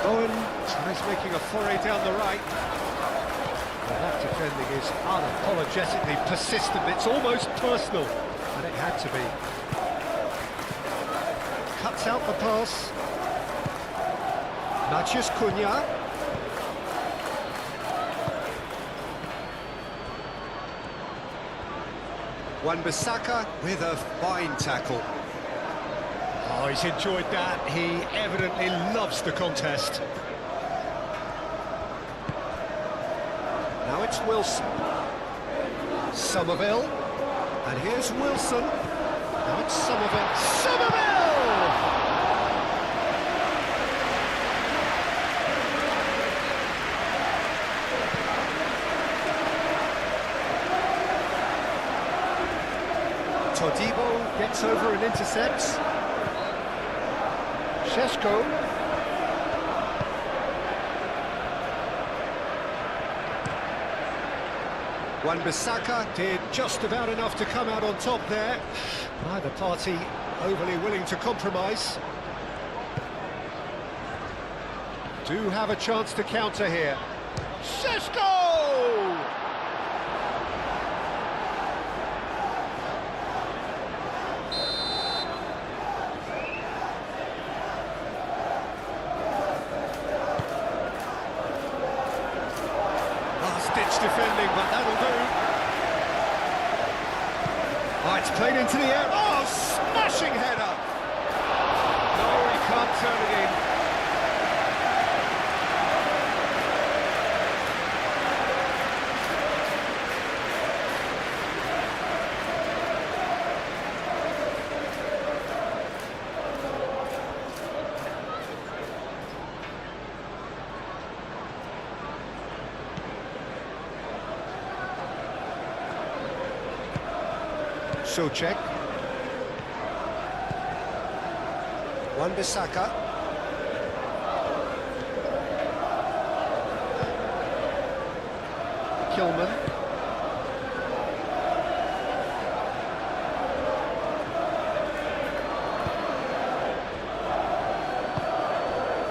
Bowen tries making a foray down the right. Well, that defending is unapologetically persistent. It's almost personal, and it had to be. Cuts out the pass. Matheus Cunha. Wan-Bissaka with a fine tackle. Oh, he's enjoyed that. He evidently loves the contest. Now it's Wilson. Somerville. And here's Wilson. Now it's Somerville. Somerville! Todibo gets over and intercepts. Šeško. Wan-Bissaka did just about enough to come out on top there. Neither party overly willing to compromise. Do have a chance to counter here. Šeško! Defending, but that'll do. Oh, it's played into the air. Oh, smashing header. No, he can't turn it in. Souček. Wan-Bissaka. Kilman.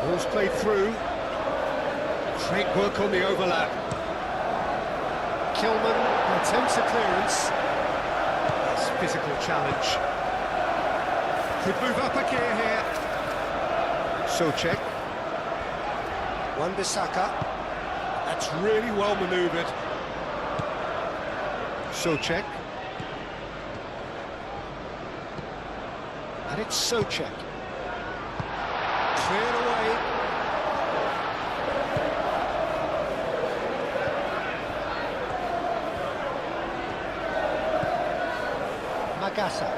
Ball's played through. Great work on the overlap. Kilman attempts a clearance. That's a physical challenge. Could move up a gear here. Souček. Wan-Bissaka. That's really well manoeuvred. Souček. And it's Souček. Cleared away. Magasa.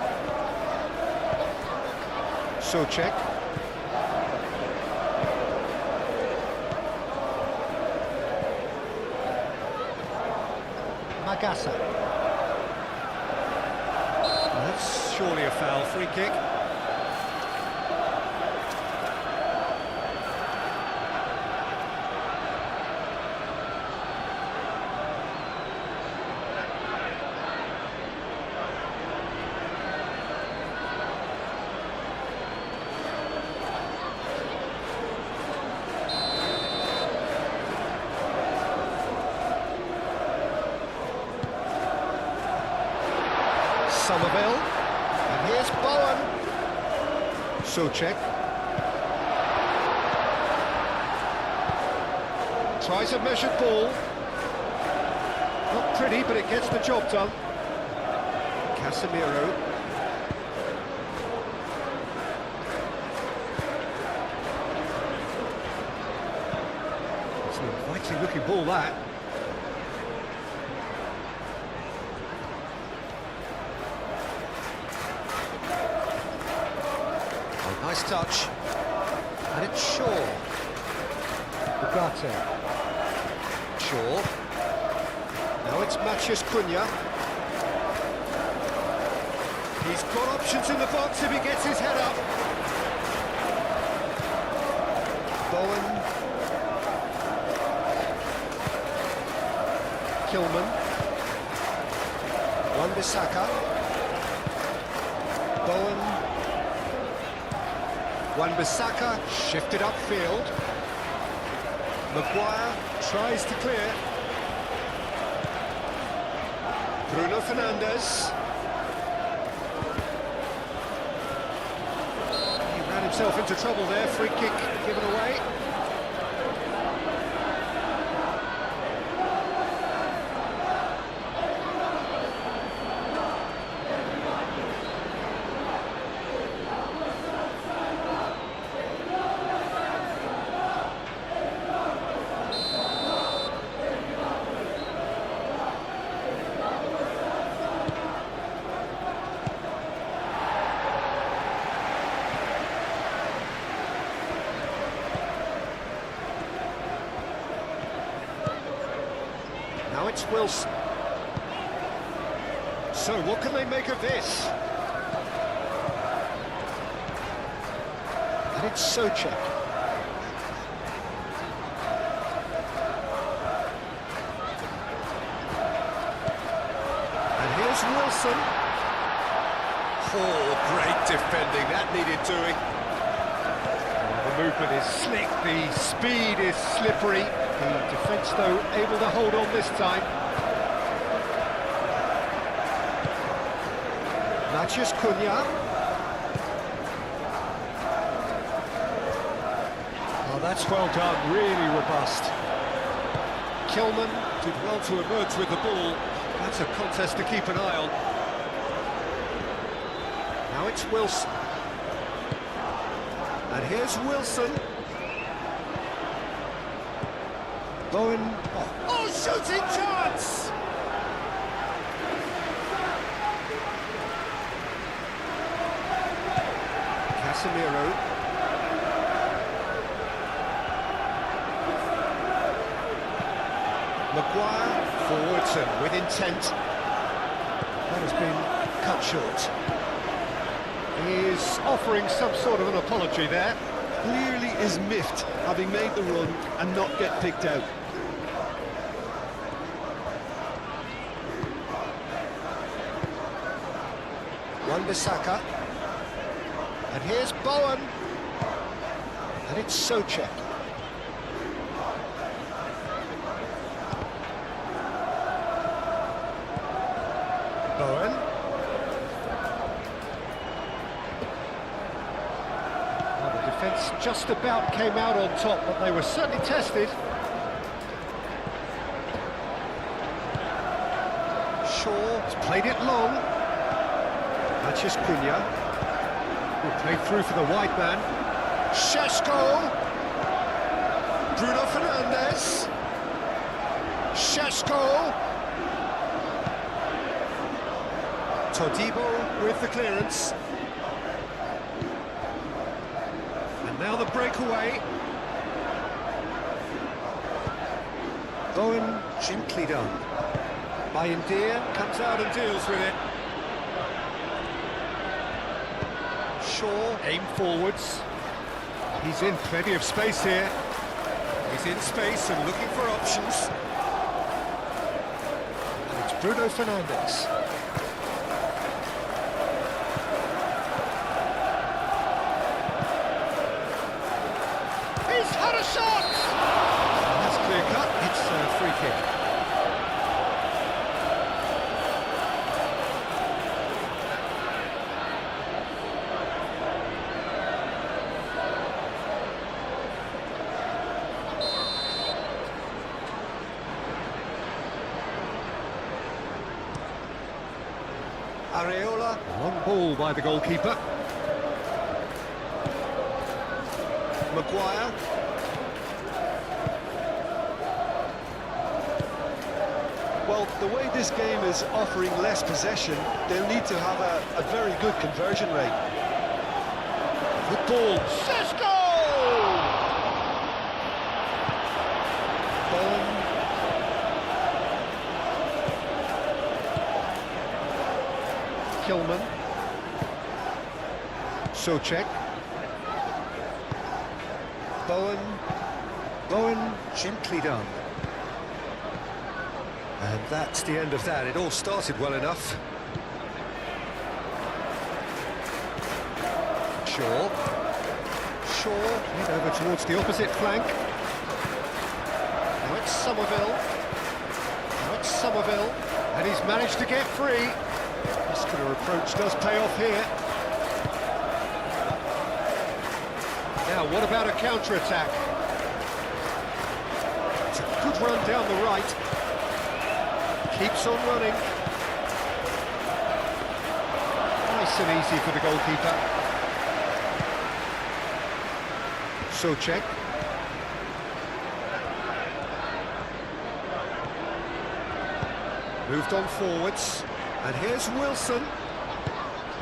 Souček. Magasa. That's surely a foul, free kick. Somerville, and here's Bowen. Souček. Tries a measured ball. Not pretty, but it gets the job done. Casemiro. It's an inviting looking ball, that. Nice touch. And it's Shaw. Ugarte. Shaw. Now it's Matheus Cunha. He's got options in the box if he gets his head up. Bowen. Kilman. Wan-Bissaka. Bowen. Wan-Bissaka shifted upfield. Maguire tries to clear. Bruno Fernandes. He ran himself into trouble there. Free kick given away. Now it's Wilson. So what can they make of this? And it's Souček. And here's Wilson. Oh, great defending, that needed doing. The movement is slick, the speed is slippery. The defence, though, able to hold on this time. Matheus Cunha. Oh, that's well done, really robust. Kilman did well to emerge with the ball. That's a contest to keep an eye on. Now it's Wilson. And here's Wilson. Bowen. Oh, shooting chance! Casemiro. Maguire forwards and with intent. That has been cut short. He is offering some sort of an apology there. Clearly is miffed, having made the run and not get picked out. Wan-Bissaka. And here's Bowen. And it's Souček. Bowen. Well, the defence just about came out on top, but they were certainly tested. Shaw has played it long. Mathias Cunha will play through for the wide man. Šeško. Bruno Fernandes. Šeško. Todibo with the clearance. And now the breakaway. Bowen gently done. Bayindir comes out and deals with it. Shaw, aim forwards. He's in plenty of space here. He's in space and looking for options. And it's Bruno Fernandes. He's had a shot! And that's clear cut. It's a free kick. Areola, long ball by the goalkeeper. Maguire. Well, the way this game is offering less possession, they'll need to have a very good conversion rate. Good ball. Šeško! Bowen. Kilman. Souček. Bowen. Bowen gently done. And that's the end of that. It all started well enough. Shaw. Shaw. Head over towards the opposite flank. Now it's Somerville. Now it's Somerville. And he's managed to get free. Muscular approach does pay off here. Now, what about a counter-attack? It's a good run down the right. Keeps on running. Nice and easy for the goalkeeper. Souček. Moved on forwards. And here's Wilson.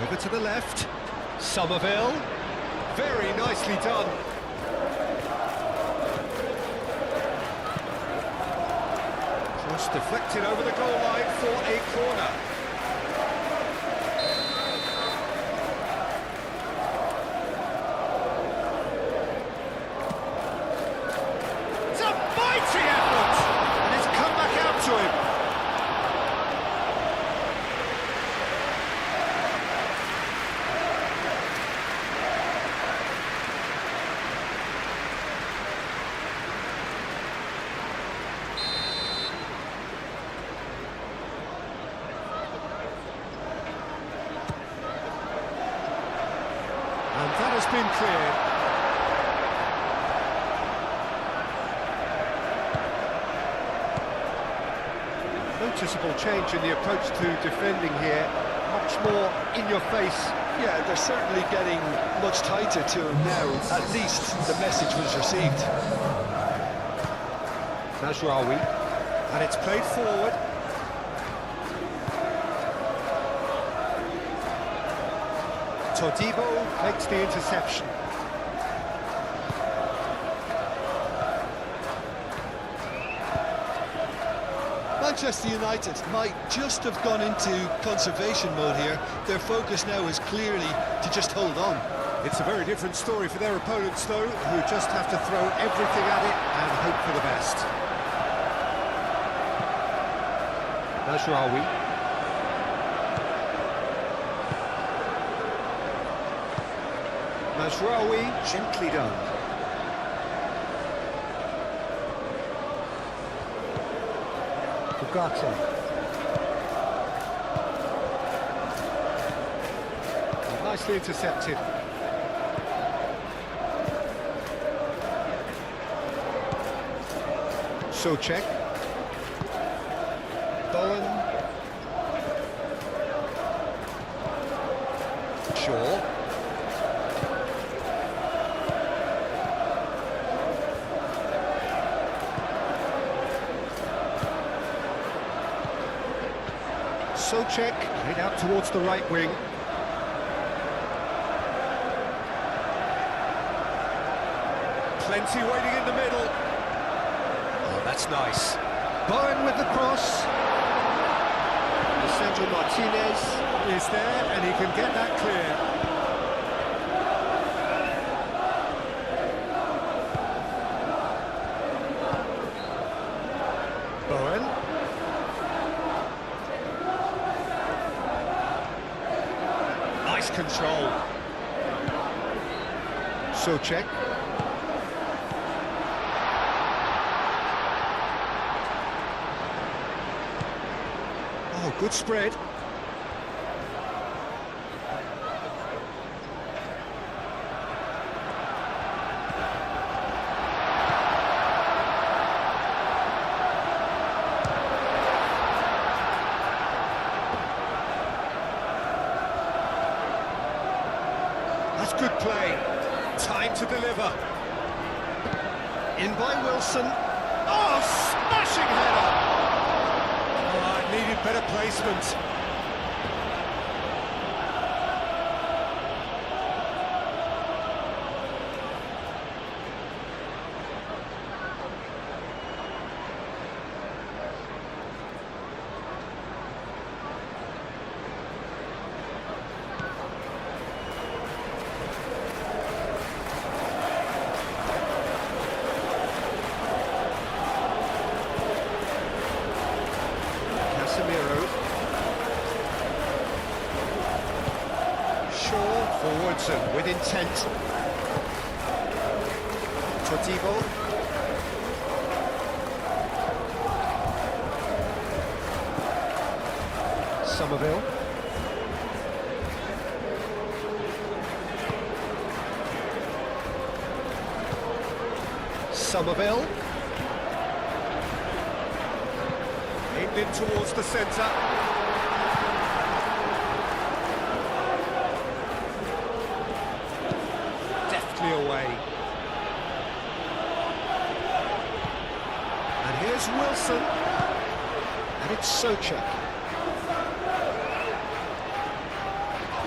Over to the left. Somerville. Very nicely done. Cross deflected over the goal line for a corner. It's a mighty effort! And it's come back out to him. And that has been cleared. Noticeable change in the approach to defending here. Much more in your face. Yeah, they're certainly getting much tighter to him now. At least the message was received. Najraoui. And it's played forward. Todibo makes the interception. Manchester United might just have gone into conservation mode here. Their focus now is clearly to just hold on. It's a very different story for their opponents, though, who just have to throw everything at it and hope for the best. Najraoui. Mazraoui, gently done. Ugarte. Nicely intercepted. Souček. Bowen. Shaw. Souček, played out towards the right wing. Plenty waiting in the middle. Oh, that's nice. Bowen with the cross. Lisandro Martinez is there, and he can get that clear. Bowen. Nice control. Souček. Oh, good spread. That's good play. Time to deliver. In by Wilson. Oh, smashing header! Needed better placement. Forwards and with intent. Totivo. Somerville. Somerville. Aimed in towards the centre. Away. And here's Wilson. And it's Souček.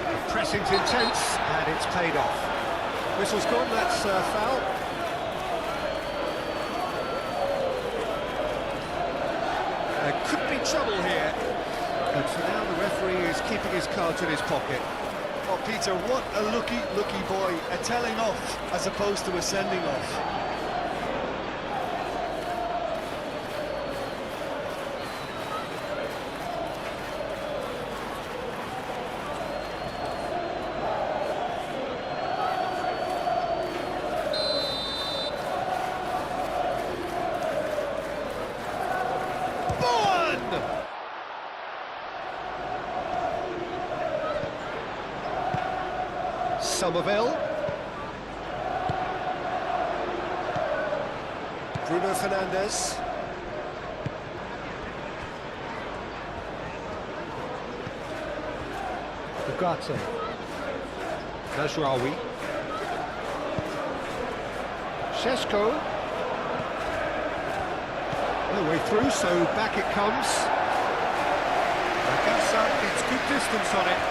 The pressing's intense, and it's paid off. Whistle's gone, that's foul. There could be trouble here. But for now, the referee is keeping his cards in his pocket. Oh, Peter, what a lucky boy. A telling off as opposed to a sending off. Somerville. Bruno Fernandes. Ugarte. Mazraoui. Šeško. All the way through, so back it comes. Agasa gets good distance on it.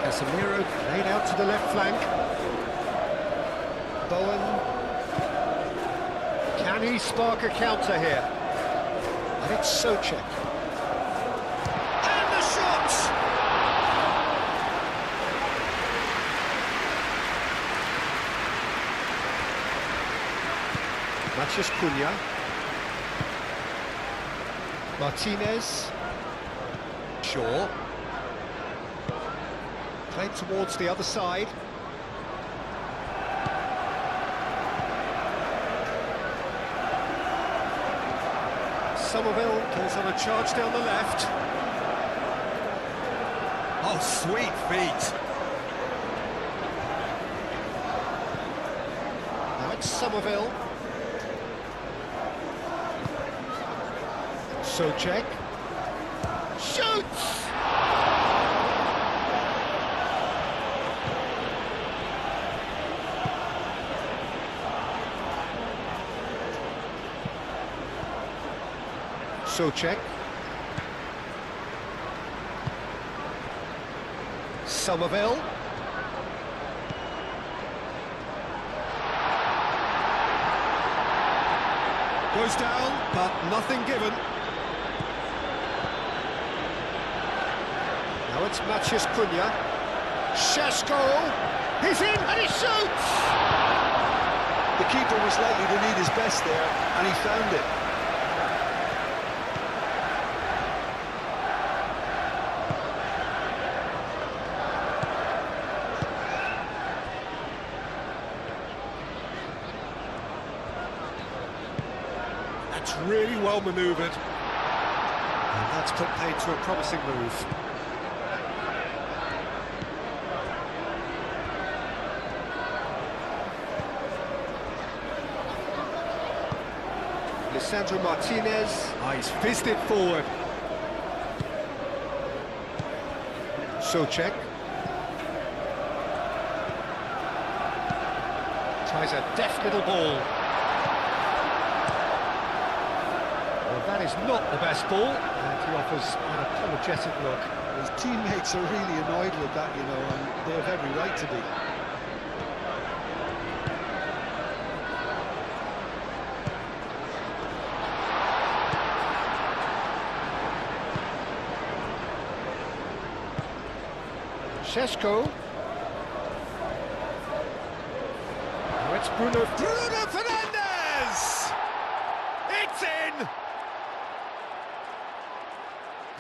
Casemiro laid out to the left flank. Bowen. Can he spark a counter here? And it's Souček. And the shot! Matheus Cunha. Martinez. Shaw. Played towards the other side. Somerville pulls on a charge down the left. Oh, sweet feet. Now it's Somerville. Socek. Shoots! Socek. Somerville. Goes down, but nothing given. Now it's Maciej Cunha. Šeško. He's in and he shoots! The keeper was likely to need his best there, and he found it. That's really well manoeuvred. And that's put paid to a promising move. Lisandro Martinez. Oh, he's fizzed it forward. Socek. Tries a deft little ball. Well, that is not the best ball, and he offers an apologetic look. His teammates are really annoyed with that, you know, and they have every right to be. Šeško. Now it's Bruno Fernandes! It's in!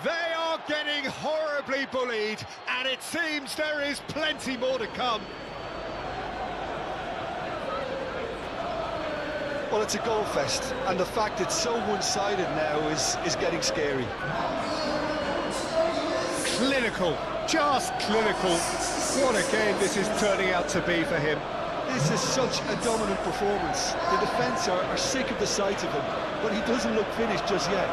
They are getting horribly bullied, and it seems there is plenty more to come. Well, it's a goal fest, and the fact it's so one-sided now is getting scary. Clinical, just clinical. What a game this is turning out to be for him. This is such a dominant performance. The defence are sick of the sight of him, but he doesn't look finished just yet.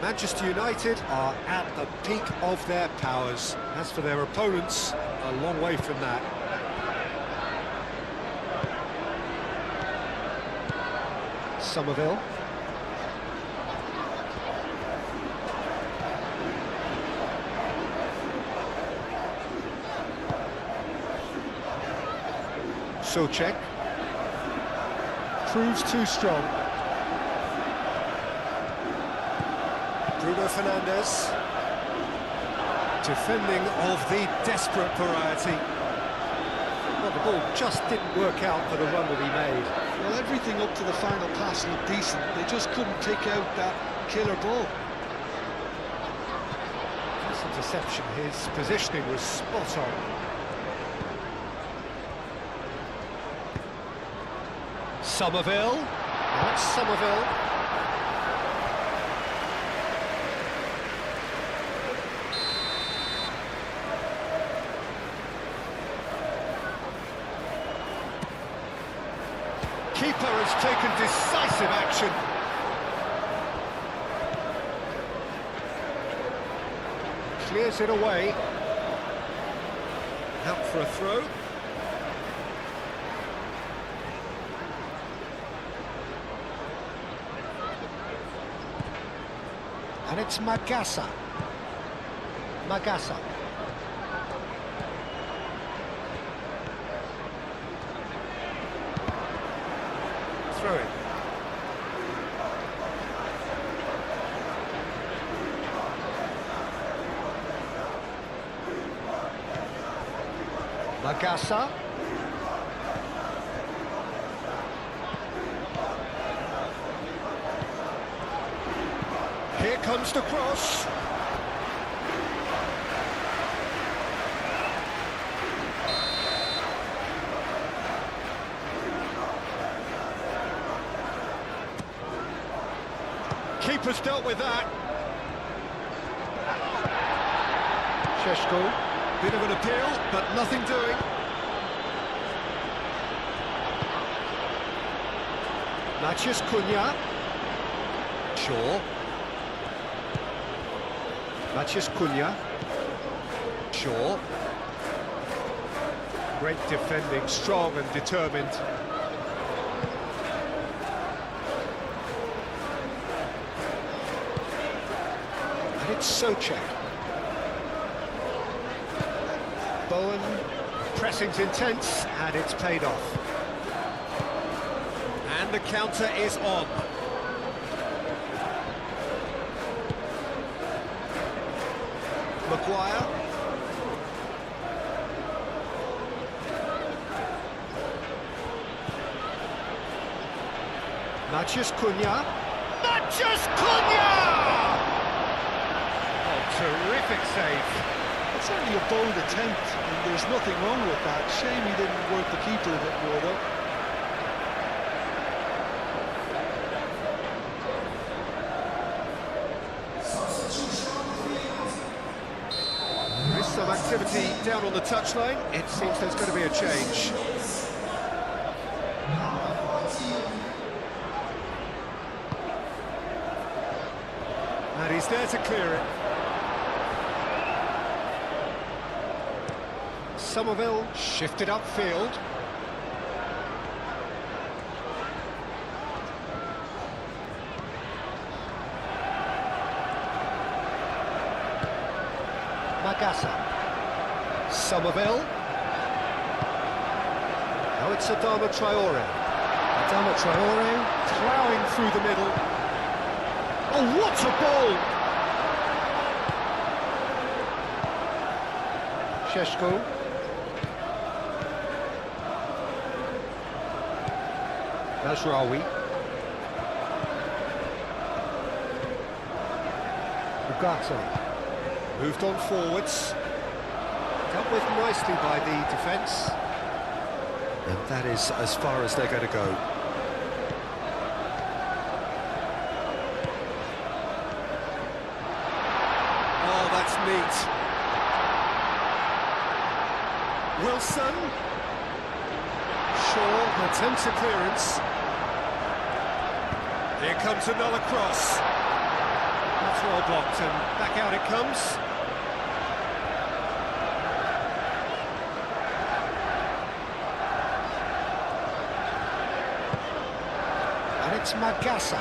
Manchester United are at the peak of their powers. As for their opponents, a long way from that. Somerville. Socek. Proves too strong. Bruno Fernandes, defending of the desperate variety. Well, the ball just didn't work out for the run that he made. Well, everything up to the final pass looked decent. They just couldn't pick out that killer ball. This interception, his positioning was spot on. Somerville. That's Somerville. Keeper has taken decisive action. Clears it away. Out for a throw. And it's Magassa. Magassa. Throw it. Magasa. Here comes the cross. Keeper's dealt with that. Sheshko, bit of an appeal, but nothing doing. Maciej Cunha. Shaw. Maciej Cunha. Shaw. Great defending, strong and determined. And it's Souček. Bowen, pressing's intense, and it's paid off. And the counter is on. Maguire. Maciej Cunha. Maciej Cunha! Oh, terrific save. It's only a bold attempt, and there's nothing wrong with that. Shame he didn't work the keeper a bit more, though. There is some activity down on the touchline. It seems there's going to be a change. And he's there to clear it. Somerville shifted upfield. Magasa. Somerville. Now it's Adama Traore. Adama Traore ploughing through the middle. Oh, what a ball! Sheshko. Mazraoui. Ugarte. Moved on forwards. Dealt with nicely by the defence. And that is as far as they're going to go. Oh, that's neat. Wilson. Shaw attempts a clearance. Here comes another cross. That's well blocked, and back out it comes. And it's Magasa.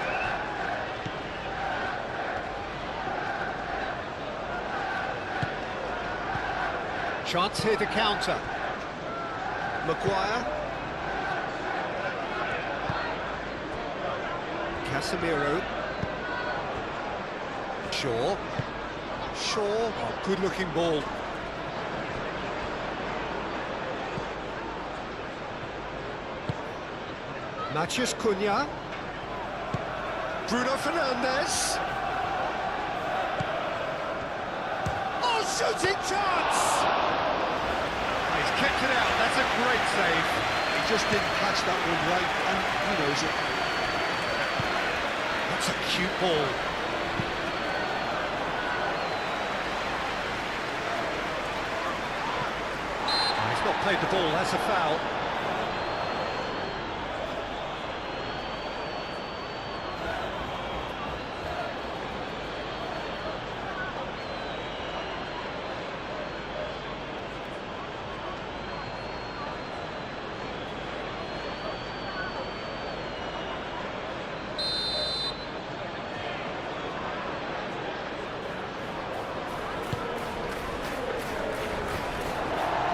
Chance here to counter. Maguire. Casemiro. Shaw. Oh, good-looking ball. Maciej Cunha. Bruno Fernandes. Oh, shooting chance! He's kept it out. That's a great save. He just didn't catch that one right, and he knows it. That's a cute ball. He's not played the ball, that's a foul.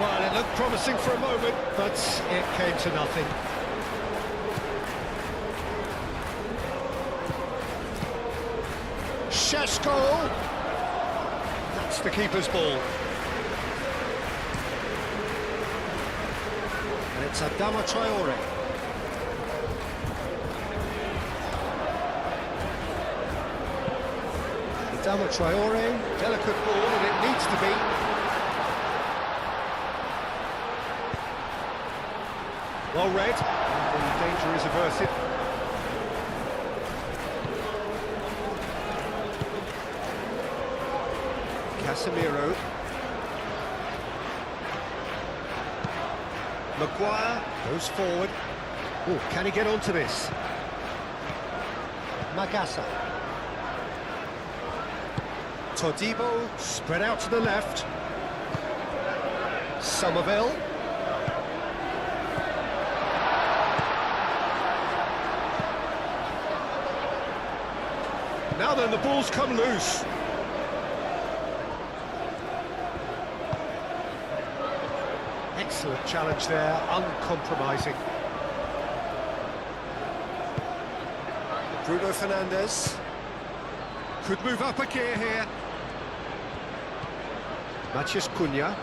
Well, it looked promising for a moment, but it came to nothing. Sheshko! That's the keeper's ball. And it's Adama Traore. Adama Traore, delicate ball, and it needs to be. Well read, and the danger is averted. Casemiro. Maguire goes forward. Oh, can he get onto this? Magassa. Todibo spread out to the left. Somerville. Now then, the ball's come loose. Excellent challenge there, uncompromising. Bruno Fernandes could move up a gear here. Matheus Cunha.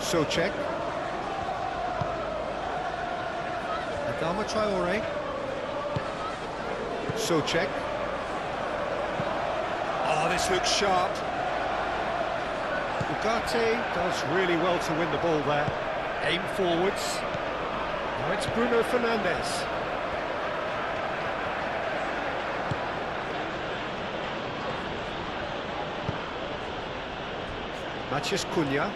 Souček. Adama Traore. Souček. Oh, this looks sharp. Ugarte does really well to win the ball there. Aim forwards. Now it's Bruno Fernandes. Matheus Cunha.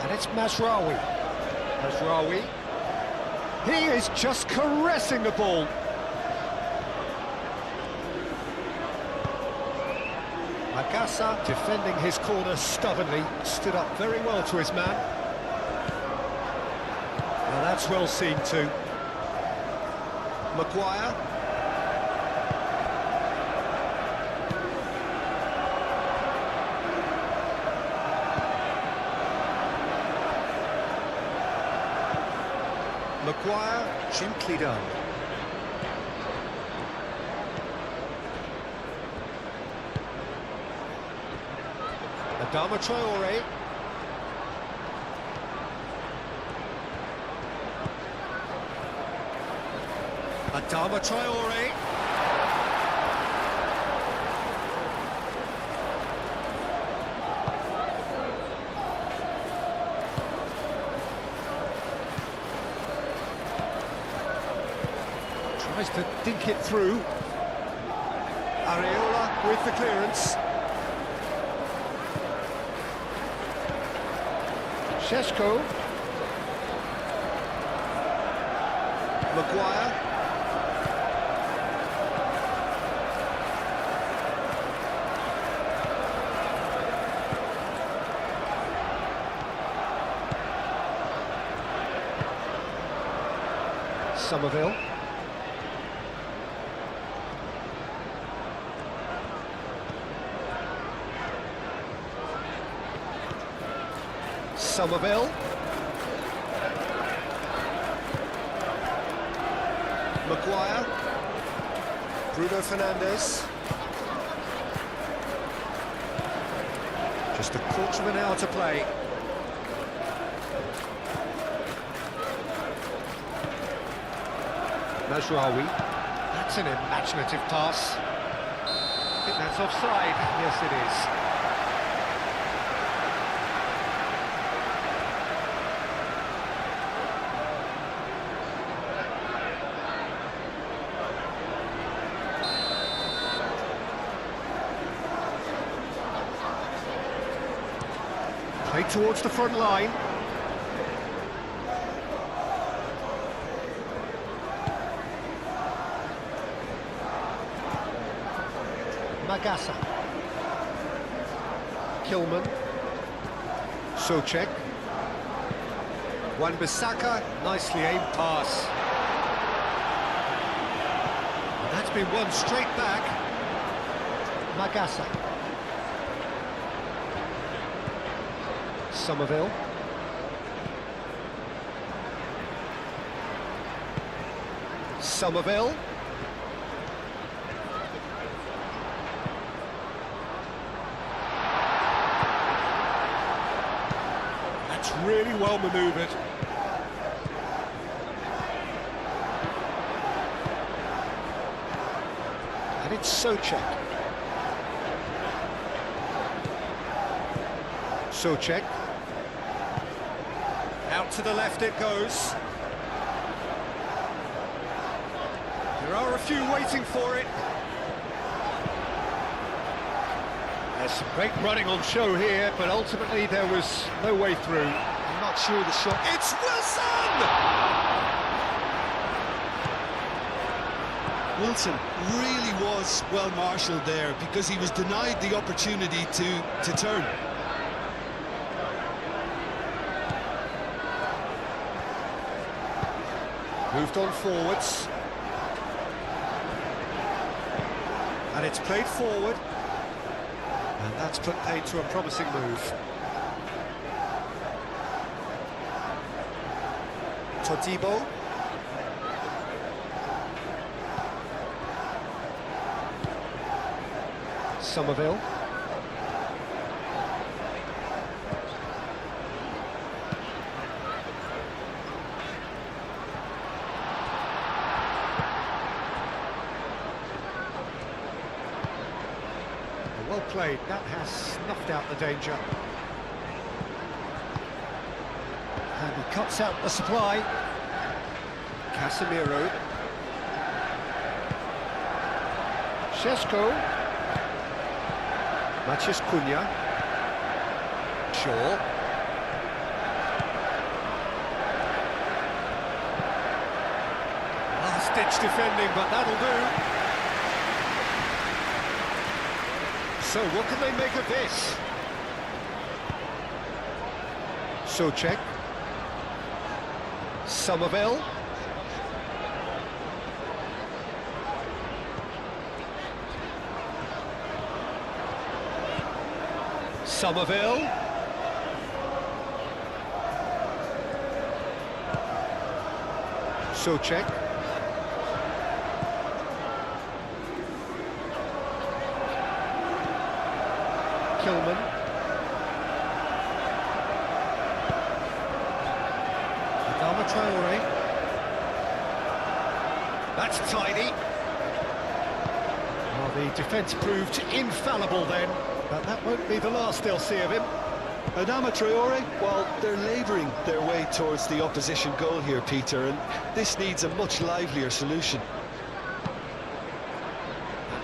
And it's Mazraoui. Mazraoui. He is just caressing the ball. Magassa defending his corner stubbornly, stood up very well to his man. Well, that's well seen too. Maguire. Maguire, gently done. Adama Traore. Adama Traore. Tries to dink it through. Areola with the clearance. Šeško. Maguire. Somerville. Somerville. Maguire. Bruno Fernandes. Just a quarter of an hour to play. Mazraoui. That's an imaginative pass. I think that's offside. Yes, it is. Played towards the front line. Magassa. Kilman. Souček. Wan-Bissaka, nicely aimed pass. And that's been won straight back. Magassa. Somerville. Somerville. That's really well manoeuvred. And it's Souček. Souček. Out to the left it goes. There are a few waiting for it. There's some great running on show here, but ultimately there was no way through. I'm not sure the shot... It's Wilson! Wilson really was well marshalled there because he was denied the opportunity to turn. Moved on forwards. And it's played forward. And that's put paid to a promising move. Todibo. Somerville. Well played, that has snuffed out the danger. And he cuts out the supply. Casemiro. Šeško. Maciej Cunha. Shaw. Last-ditch defending, but that'll do. So what can they make of this? Souček. Somerville. Somerville. Souček. Kilman. Traore. That's tidy. Well, the defence proved infallible then, but that won't be the last they'll see of him. Adama Traore, well, they're labouring their way towards the opposition goal here, Peter, and this needs a much livelier solution.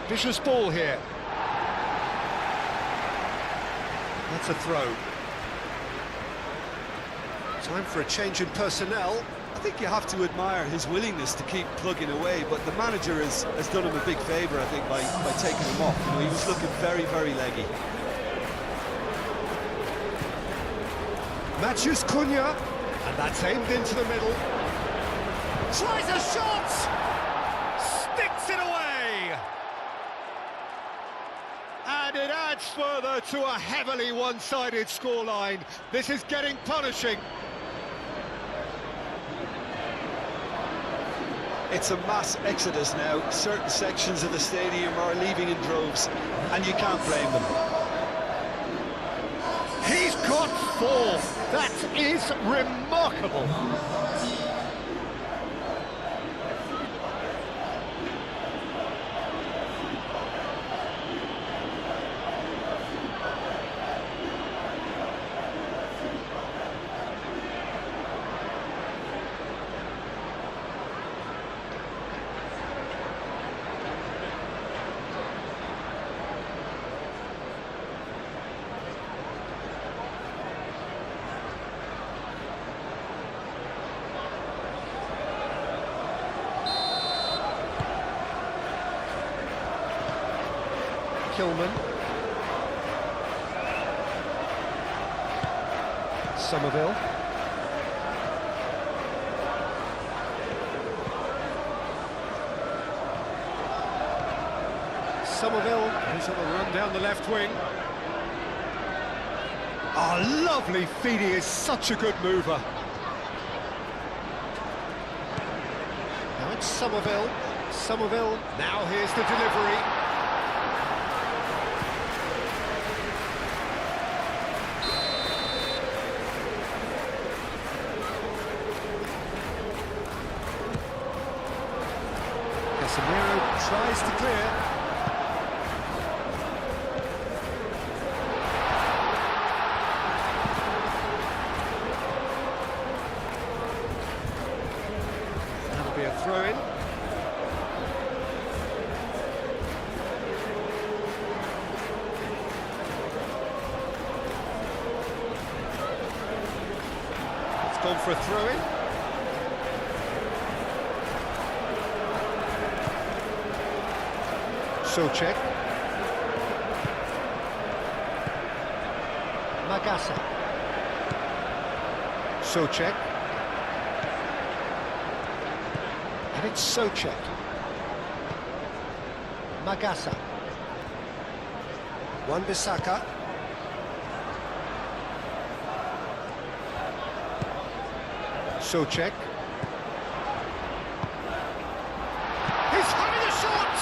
Vicious ball here. That's a throw. Time for a change in personnel. I think you have to admire his willingness to keep plugging away, but the manager has done him a big favour, I think, by taking him off. You know, he was looking very, very leggy. Maciej Cunha, and that's aimed into the middle. Tries a shot! Sticks it away! And it adds further to a heavily one-sided scoreline. This is getting punishing. It's a mass exodus now. Certain sections of the stadium are leaving in droves, and you can't blame them. He's got 4. That is remarkable. Kilman. Somerville. Somerville is on a run down the left wing. Oh, lovely feed, he is such a good mover. Now it's Somerville. Somerville, now here's the delivery. Casemiro tries to clear. That'll be a throw-in. It's gone for a throw-in. Souček. Magasa. Souček. And it's Souček. Magasa. Wan-Bissaka. Souček. He's having a shot!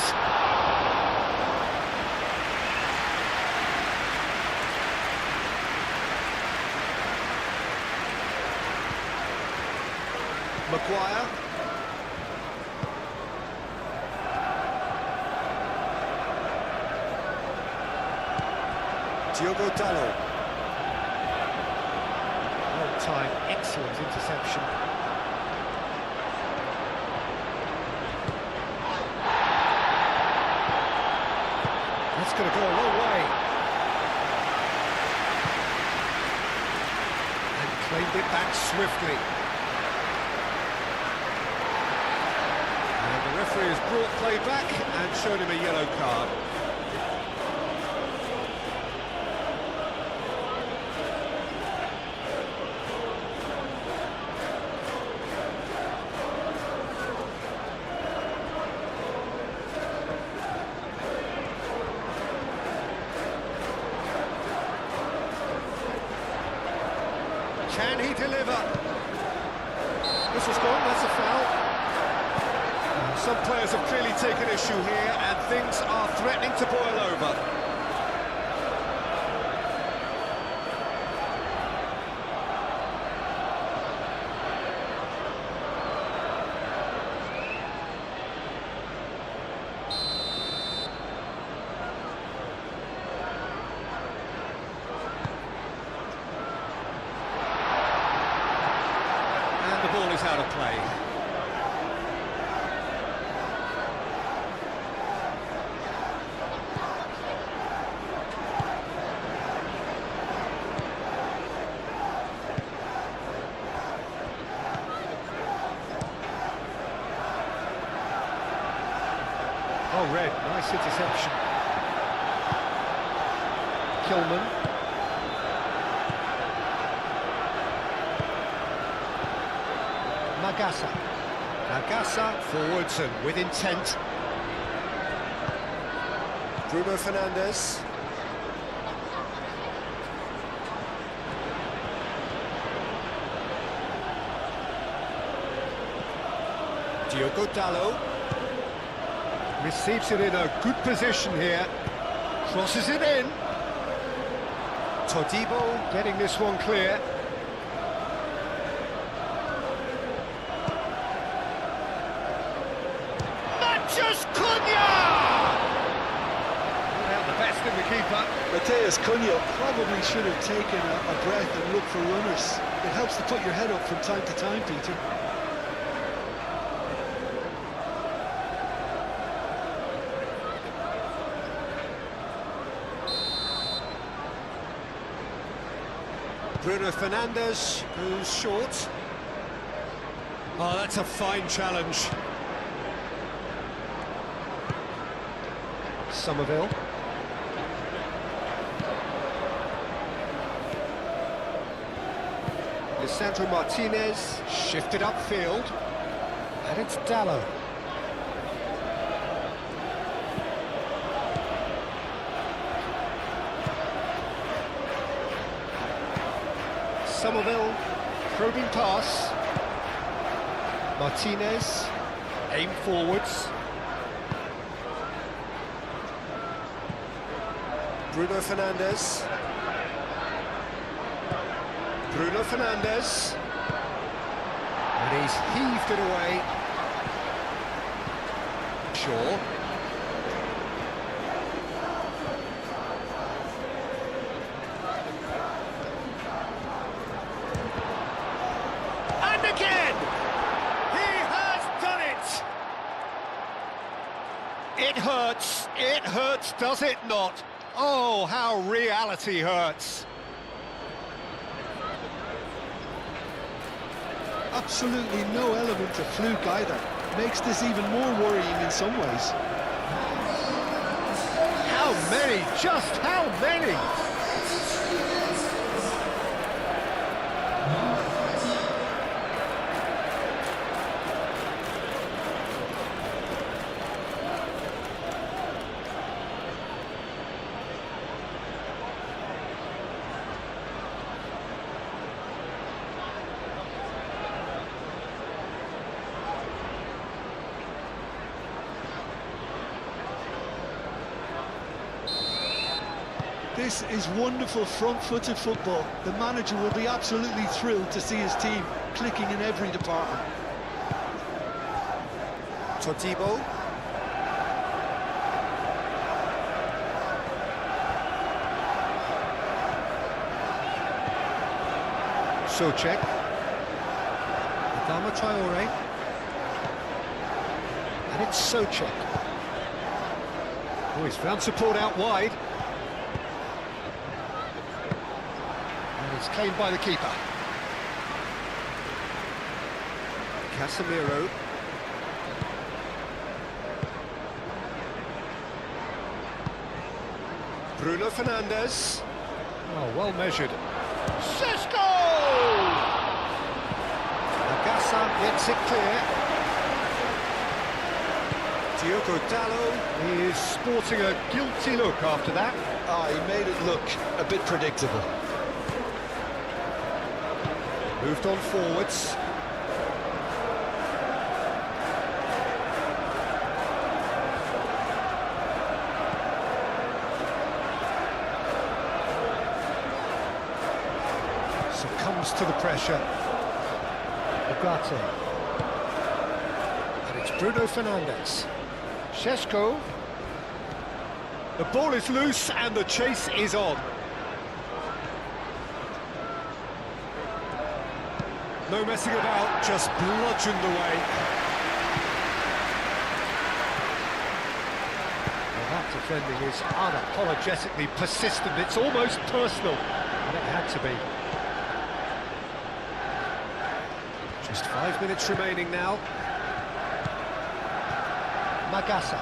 Maguire. Diogo Dalot. Well timed, excellent interception. That's going to go a long way. And claimed it back swiftly. And the referee has brought play back and showed him a yellow card. Can he deliver? This was gone, that's a foul. Some players have clearly taken issue here and things are threatening to boil over. The ball is out of play. Oh, red, nice interception. Kilman. Magasa. Magasa forwards and with intent. Bruno Fernandes. Diogo Dalot. Receives it in a good position here. Crosses it in. Todibo getting this one clear. The keeper. Matheus Cunha probably should have taken a breath and looked for runners. It helps to put your head up from time to time, Peter. Bruno Fernandes goes short. Oh, that's a fine challenge. Somerville. Lisandro Martinez shifted upfield, and it's Dalot. Somerville, probing pass. Martinez, aim forwards. Bruno Fernandes. Bruno Fernandes. And he's heaved it away. Shaw. And again! He has done it! It hurts, does it not? Oh, how reality hurts. Absolutely no element of fluke either. Makes this even more worrying in some ways. How many? Just how many? This is wonderful front-footed football. The manager will be absolutely thrilled to see his team clicking in every department. Todibo. Souček. Adama Traore. And it's Souček. Oh, he's found support out wide. It's claimed by the keeper. Casemiro. Bruno Fernandes. Oh, well measured. Šeško! Nagasa gets it clear. Diogo Dalot. He is sporting a guilty look after that. He made it look a bit predictable. Moved on forwards. Succumbs to the pressure. Ugarte. And it's Bruno Fernandes. Šeško. The ball is loose and the chase is on. No messing about, just bludgeoned away. Well, that defending is unapologetically persistent. It's almost personal, and it had to be. Just 5 minutes remaining now. Magasa.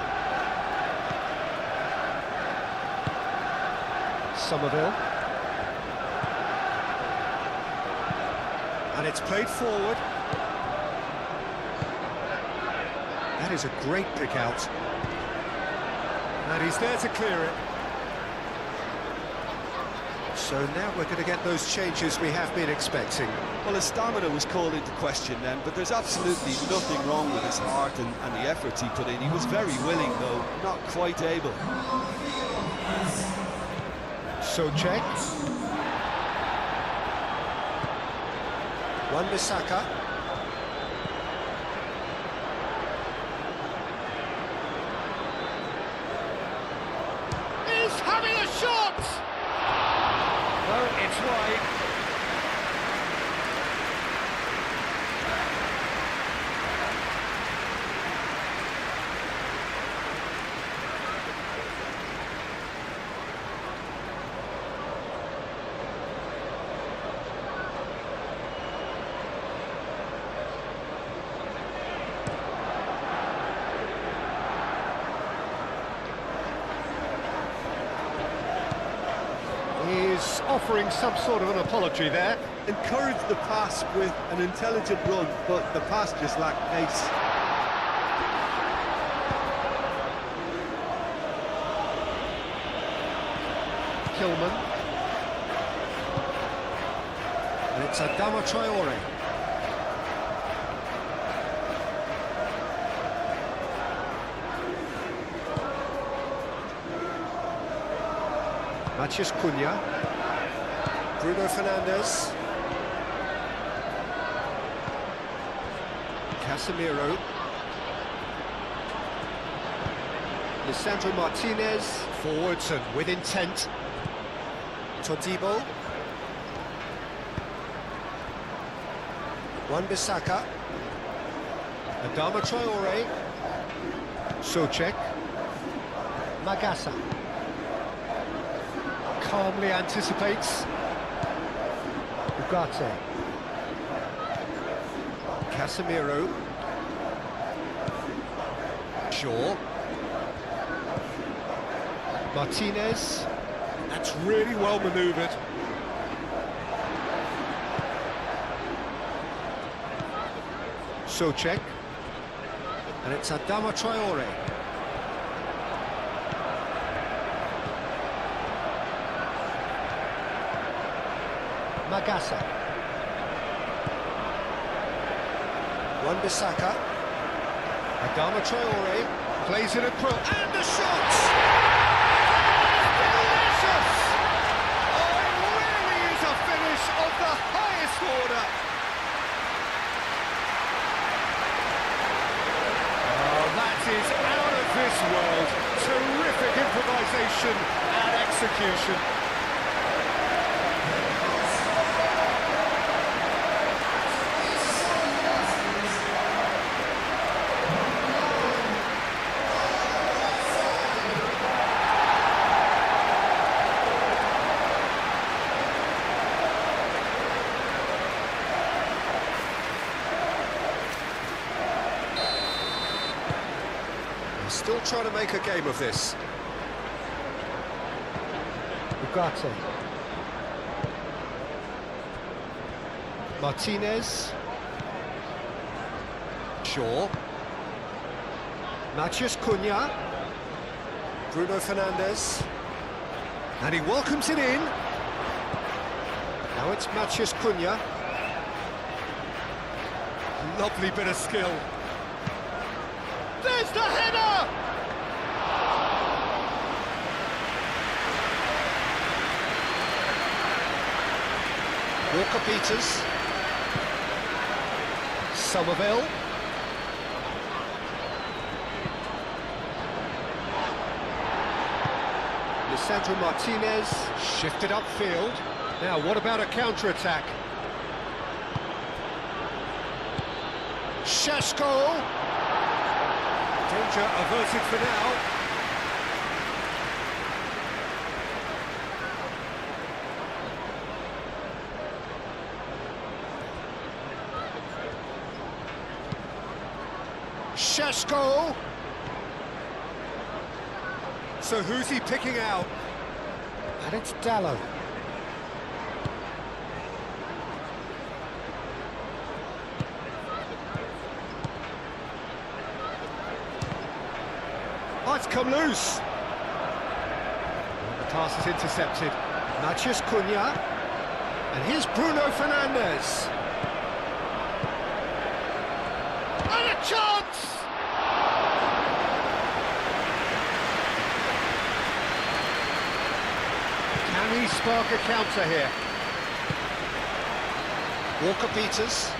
Somerville. And it's played forward. That is a great pick out. And he's there to clear it. So now we're going to get those changes we have been expecting. Well, his stamina was called into question then, but there's absolutely nothing wrong with his heart and the efforts he put in. He was very willing, though, not quite able. Souček. Wan-Bissaka. He's having a shot! Well, it's wide. He's offering some sort of an apology there. Encouraged the pass with an intelligent run, but the pass just lacked pace. Kilman. And it's Adama Traore. Matheus Cunha. Bruno Fernandes. Casemiro. Lisandro Martinez. Forwards and with intent. Todibo. Wan-Bissaka. Adama Traore. Soucek. Magasa. Calmly anticipates. Ugarte. Casemiro. Shaw. Martinez. That's really well manoeuvred. Soucek. And it's Adama Traore. Magasa. Wan-Bissaka. Adama Traore plays it across, and the shot! Delicious! Oh, it really is a finish of the highest order. Oh, that is out of this world. Terrific improvisation and execution. Still trying to make a game of this. Ugarte. Martinez. Shaw. Matheus Cunha. Bruno Fernandes. And he welcomes it in. Now it's Matheus Cunha. Lovely bit of skill. There's the header! Walker-Peters. Somerville. Lisandro Martinez shifted upfield. Now, what about a counter-attack? Šeško. Danger averted for now. Šeško. So who's he picking out? And it's Dallo. Oh, it's come loose. The pass is intercepted. Matheus Cunha. And here's Bruno Fernandes. And a chance! Can he spark a counter here? Walker-Peters.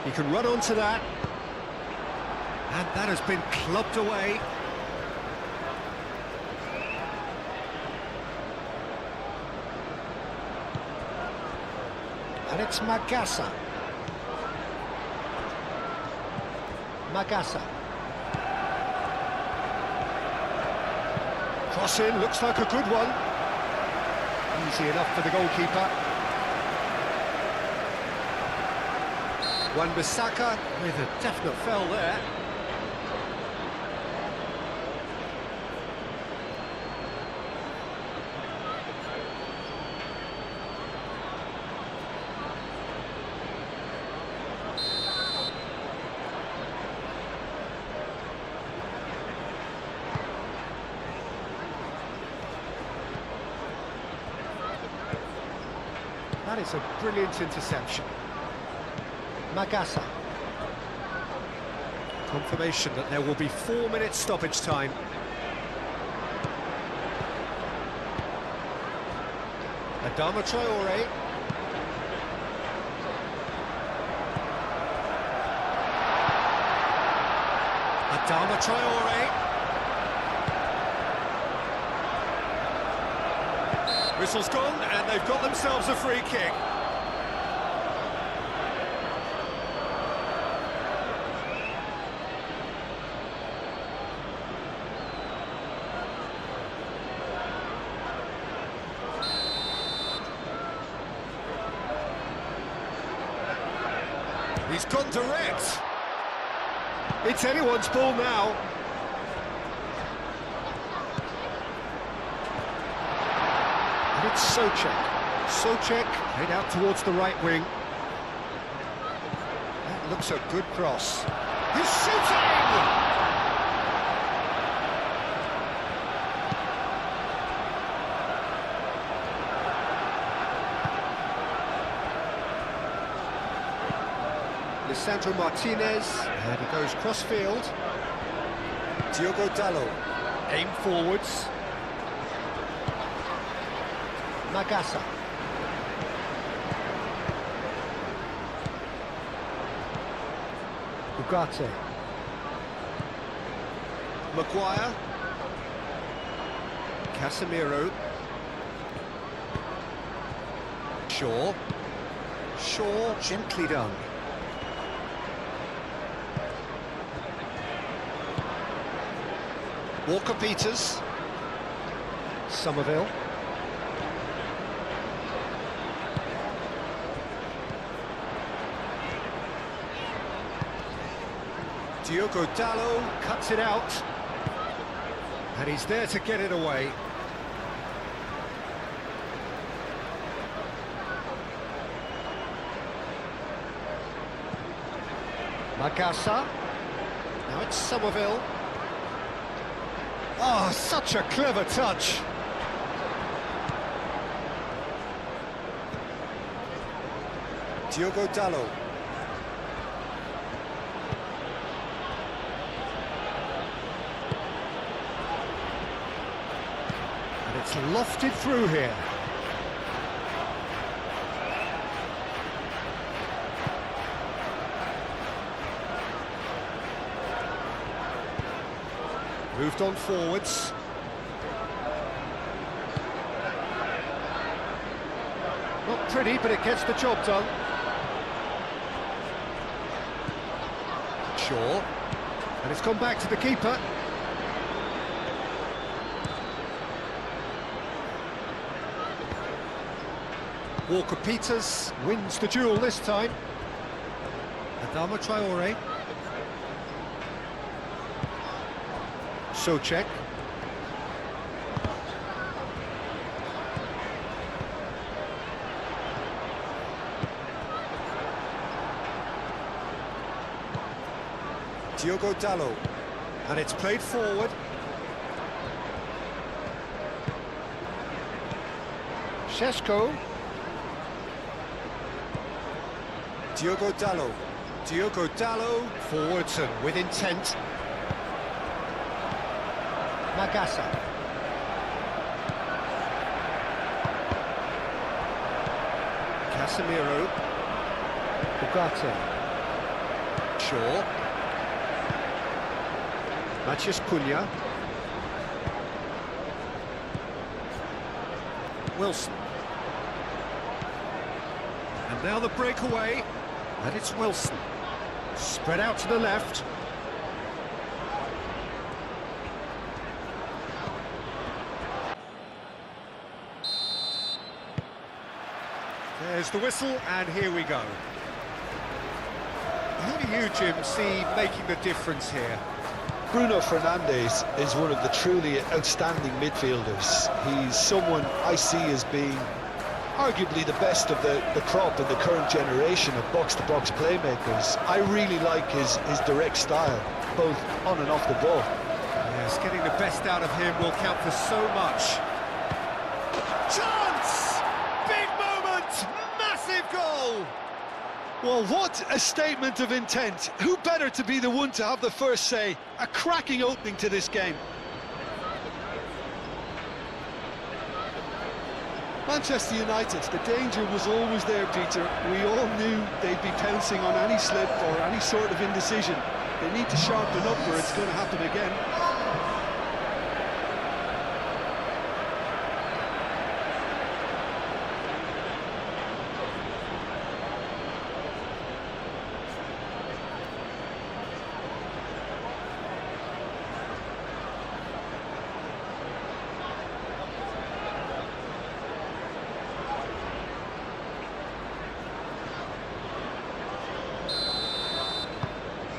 He can run onto that. And that has been clubbed away. And it's Magasa. Magasa. Cross in, looks like a good one. Easy enough for the goalkeeper. Wan-Bissaka with a definite foul there. That is a brilliant interception. Magasa. Confirmation that there will be 4 minutes stoppage time. Adama Traore. Adama Traore. Whistle's gone, and they've got themselves a free kick. He's gone direct. It's anyone's ball now. And it's Souček. Souček head out towards the right wing. That looks a good cross. He's shooting! Lisandro Martinez, and he goes cross-field. Diogo Dalot, aim forwards. Magasa. Ugarte. Maguire. Casemiro. Shaw, gently done. Walker-Peters. Somerville. Diogo Dalot cuts it out. And he's there to get it away. Magasa. Now it's Somerville. Oh, such a clever touch. Diogo Dalot. And it's lofted through here. Moved on forwards. Not pretty, but it gets the job done. Shaw. And it's gone back to the keeper. Walker-Peters wins the duel this time. Adama Traore. Souček. Diogo Dalot. And it's played forward. Šeško. Diogo Dalot. Diogo Dalot forwards and with intent. Magasa. Casemiro. Ugarte. Shaw. Matheus Cunha. Wilson. And now the breakaway. And it's Wilson. Spread out to the left. There's the whistle, and here we go. Who do you, Jim, see making the difference here? Bruno Fernandes is one of the truly outstanding midfielders. He's someone I see as being arguably the best of the crop in the current generation of box-to-box playmakers. I really like his direct style, both on and off the ball. Yes, getting the best out of him will count for so much. Chance! Big moment! Well, what a statement of intent. Who better to be the one to have the first say? A cracking opening to this game. Manchester United, the danger was always there, Peter. We all knew they'd be pouncing on any slip or any sort of indecision. They need to sharpen up or it's going to happen again.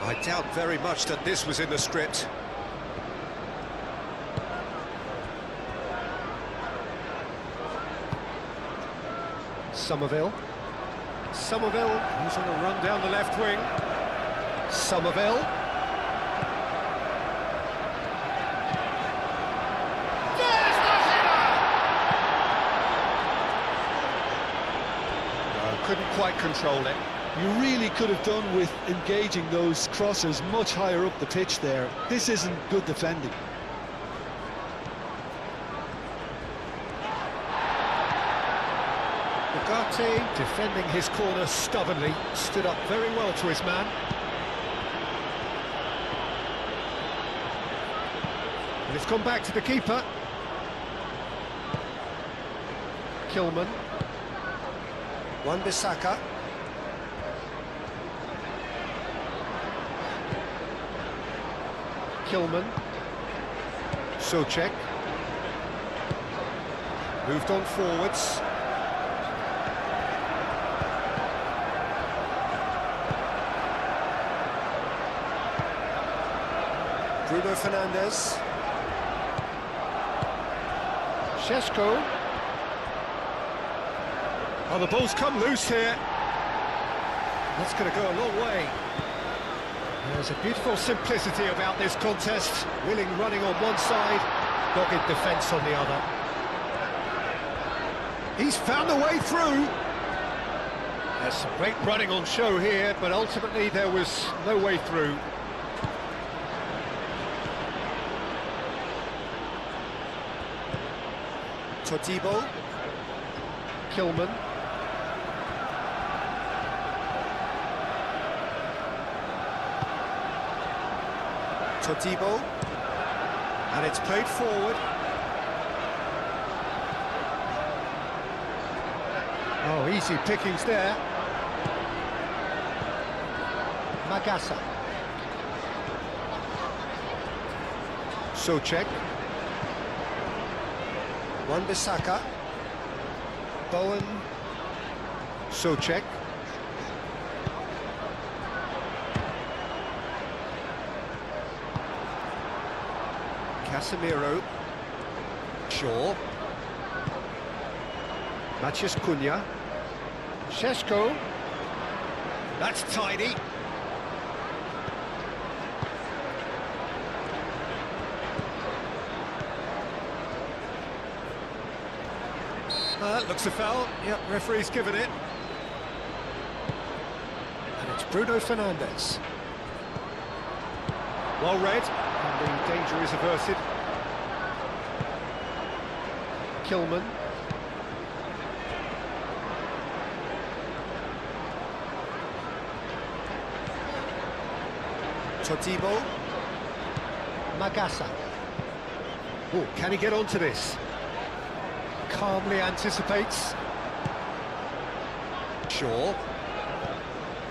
I doubt very much that this was in the script. Somerville. Somerville, who's on a run down the left wing. Somerville. There's the header! No, couldn't quite control it. You really could have done with engaging those crossers much higher up the pitch there. This isn't good defending. Bugatti, defending his corner stubbornly, stood up very well to his man. And it's gone back to the keeper. Kilman. Wan-Bissaka. Kilman. Souček. Moved on forwards. Bruno Fernandes. Šeško. Oh, the ball's come loose here. That's going to go a long way. There's a beautiful simplicity about this contest. Willing running on one side, dogged defence on the other. He's found a way through. There's some great running on show here, but ultimately there was no way through. Todibo. Kilman. Todibo, and it's played forward. Oh, easy pickings there. Magasa. Souček. Wan-Bissaka. Bowen. Souček. Casemiro. Shaw. Matheus Cunha. Šeško. That's tidy. That looks a foul. Yep, referee's given it. And it's Bruno Fernandes. Well read, and the danger is averted. Kilman. Todibo. Magasa. Oh, can he get onto this? Calmly anticipates. Shaw.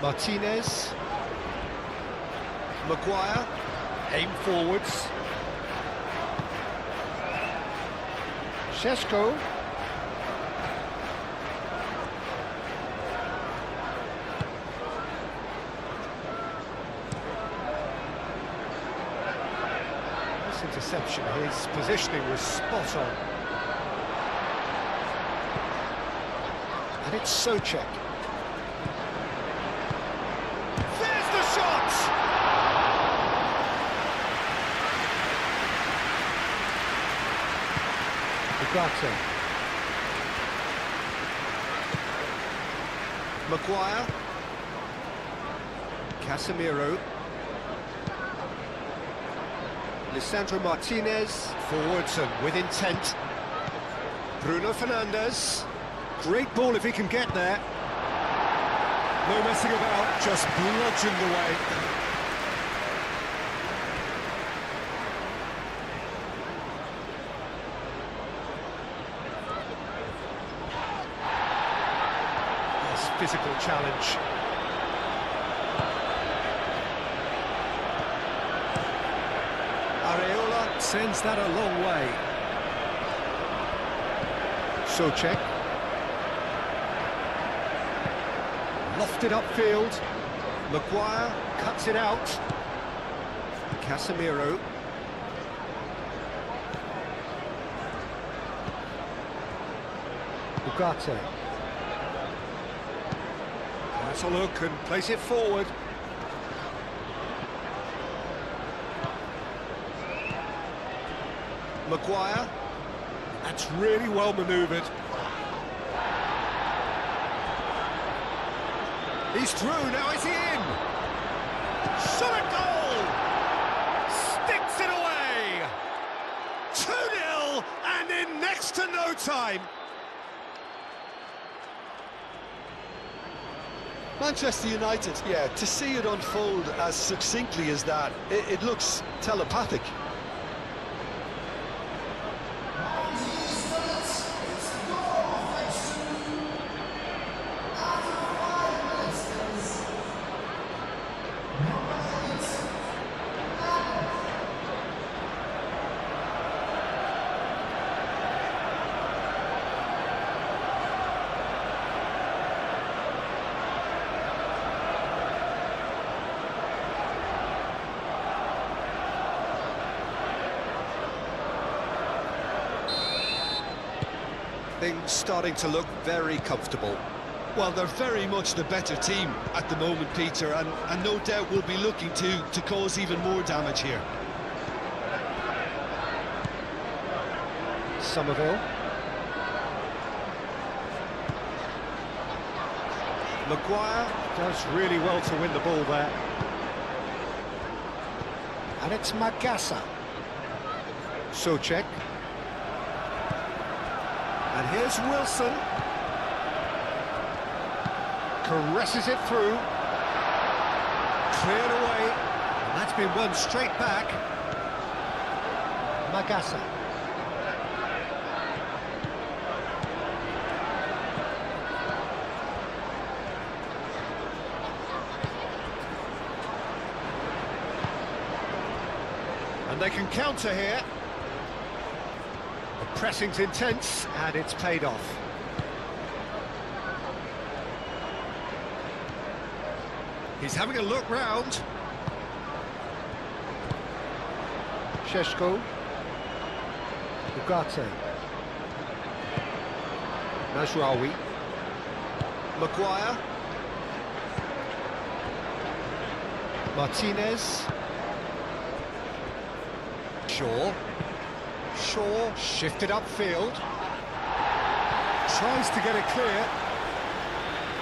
Martinez. Maguire. Aim forwards. Šeško. This interception, his positioning was spot on. And it's Souček. There's the shot! Bugatti. Maguire. Casemiro. Lisandro Martinez, forwards and with intent. Bruno Fernandes. Great ball if he can get there. No messing about, just bludgeoned away. Yes, physical challenge. Areola sends that a long way. Souček. Lofted upfield. Maguire cuts it out. Casemiro. Ugarte. That's a look and place it forward. Maguire. That's really well manoeuvred. He's through, now is he in? Shot a goal! Sticks it away! 2-0 and in next to no time. Manchester United, yeah, to see it unfold as succinctly as that, it looks telepathic. Things starting to look very comfortable. Well, they're very much the better team at the moment, Peter, and no doubt will be looking to cause even more damage here. Somerville. Maguire does really well to win the ball there. And it's Magassa. Souček. And here's Wilson. Caresses it through. Cleared away. And that's been won straight back. Magassa. And they can counter here. The pressing's intense, and it's paid off. He's having a look round. Šeško. Ugarte. Mazraoui. Maguire. Martinez. Shaw shifted upfield. Tries to get it clear.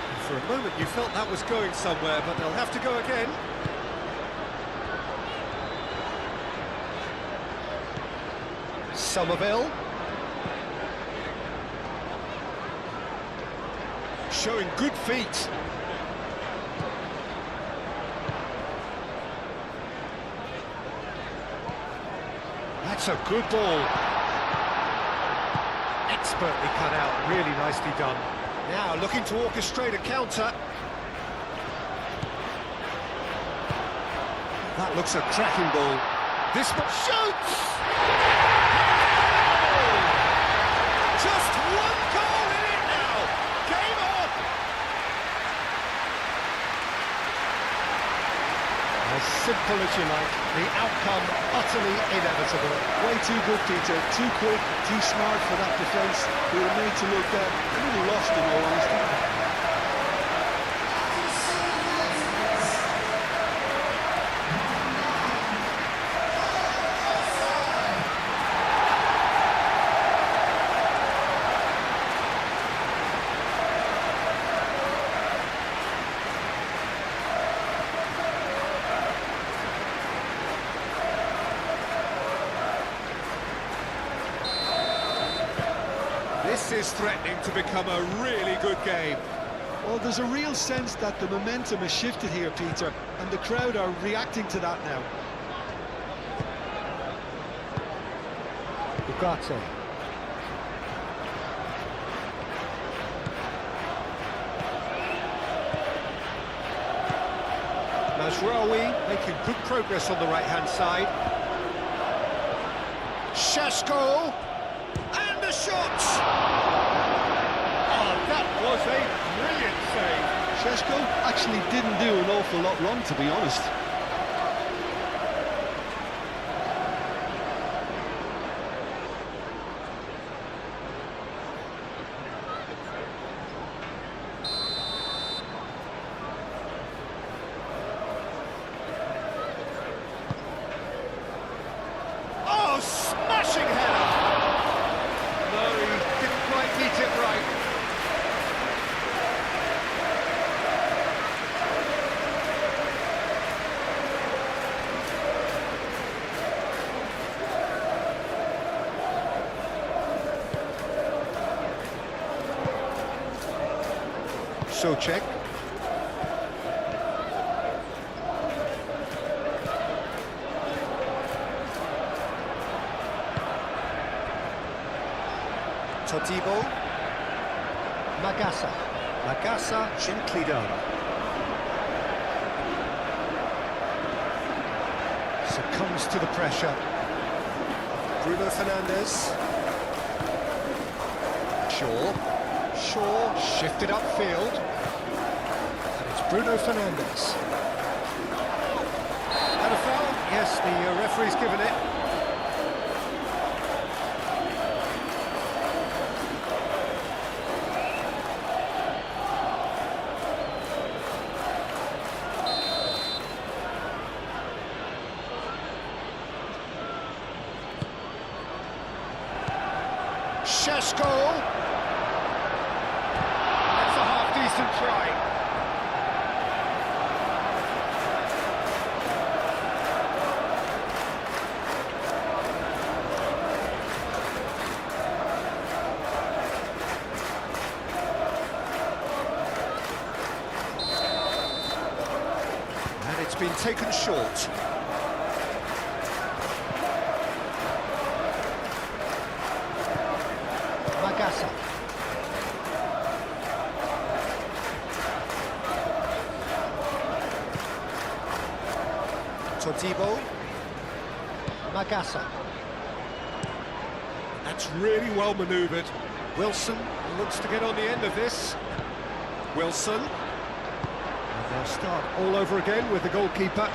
And for a moment you felt that was going somewhere, but they'll have to go again. Somerville. Showing good feet. That's a good ball. Expertly cut out, really nicely done. Now looking to orchestrate a counter. That looks a cracking ball. This one shoots! Just one goal in it now. Game on! As simple as you like, the outcome utterly inevitable. Way too good, Peter. Too quick, too smart for that defence. They were made to look a little lost in all honesty. This is threatening to become a really good game. Well, there's a real sense that the momentum has shifted here, Peter, and the crowd are reacting to that now. Ugarte. Mazraoui making good progress on the right-hand side. Šeško, and the shot! Oh, that was a brilliant save. Šeško actually didn't do an awful lot wrong, to be honest. Oh, smashing header! No, he didn't quite hit it right. Souček. Todibo. Magasa. Magasa gently done. Succumbs to the pressure. Bruno Fernandes. Shaw shifted upfield. And it's Bruno Fernandes. And a foul? Yes, the referee's given it. Šeško. That's a half-decent try. And it's been taken short. Magasa. Todibo. Magasa. That's really well manoeuvred. Wilson looks to get on the end of this. Wilson. And they'll start all over again with the goalkeeper.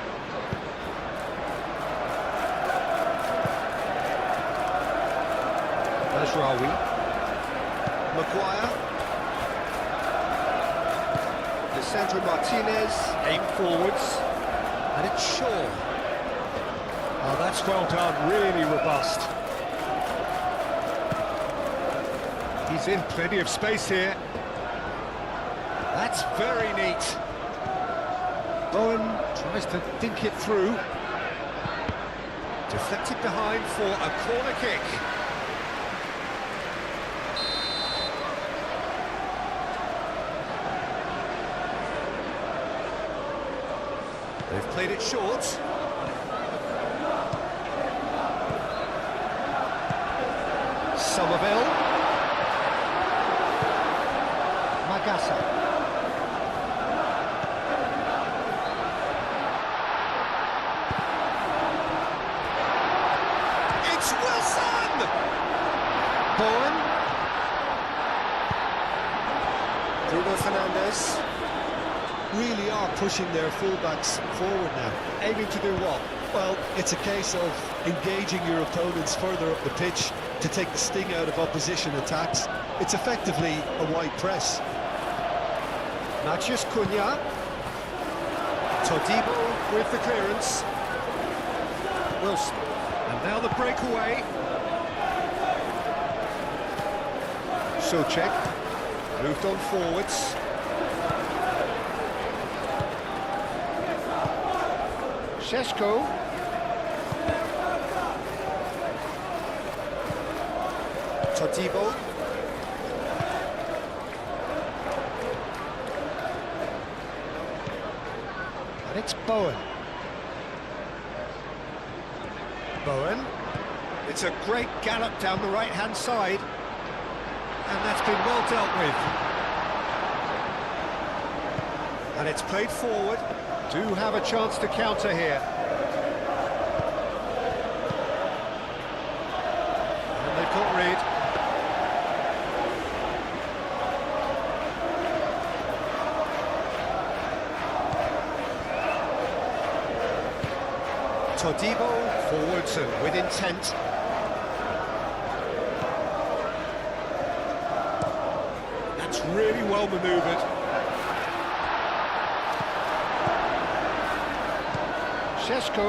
Mazraoui. Maguire. Lisandro Martinez, aim forwards, and it's Shaw. Oh, that's well done, really robust. He's in plenty of space here. That's very neat. Bowen tries to think it through. Deflected behind for a corner kick. They've played it short. Somerville. Magasa. It's Wilson! Bowen. Bruno Fernandes. Really are pushing their fullbacks forward now. Aiming to do what? Well, it's a case of engaging your opponents further up the pitch to take the sting out of opposition attacks. It's effectively a wide press. Matheus Cunha. Todibo with the clearance. Wilson. And now the breakaway. Souček. Moved on forwards. Šeško. Todibo. it's Bowen. Bowen. It's a great gallop down the right-hand side. And that's been well dealt with. And it's played forward. Do have a chance to counter here. And they've got rid. Todibo forwards and with intent. That's really well manoeuvred. Šeško.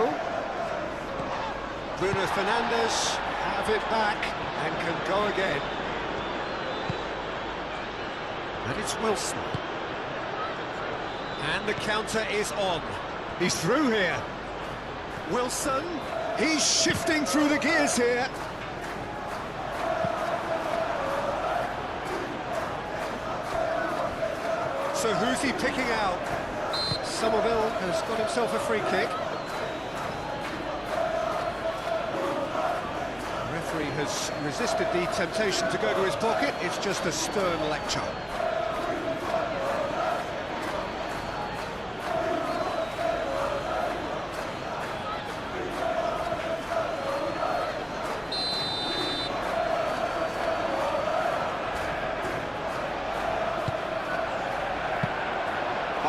Bruno Fernandes have it back and can go again. And it's Wilson. And the counter is on. He's through here. Wilson, he's shifting through the gears here. So who's he picking out? Somerville has got himself a free kick. The referee has resisted the temptation to go to his pocket. It's just a stern lecture.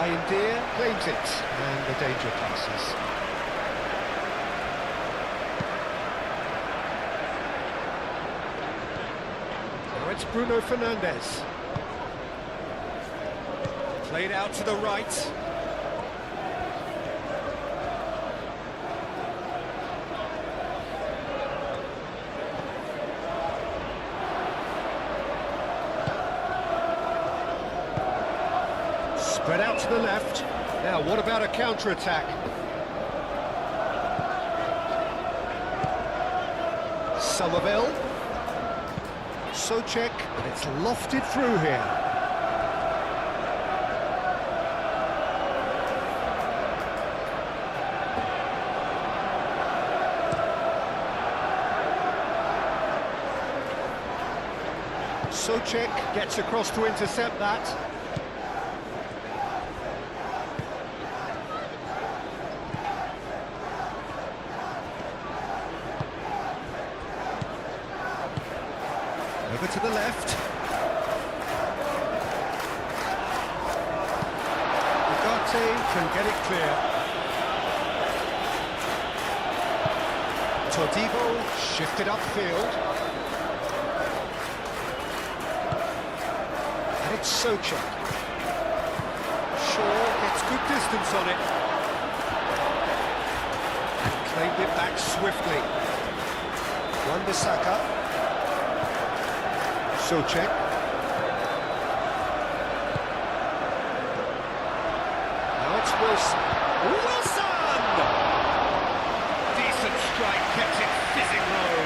India claims it, and the danger passes. Now it's Bruno Fernandes. Played out to the right. Spread out to the left. Now, what about a counter-attack? Somerville. Souček, and it's lofted through here. Souček gets across to intercept that. Over to the left. Ugarte can get it clear. Todibo shifted upfield. And it's Souček. Shaw gets good distance on it. And claimed it back swiftly. Wan-Bissaka. Souček. Now it's Wilson. Wilson! Decent strike, kept it fizzing low.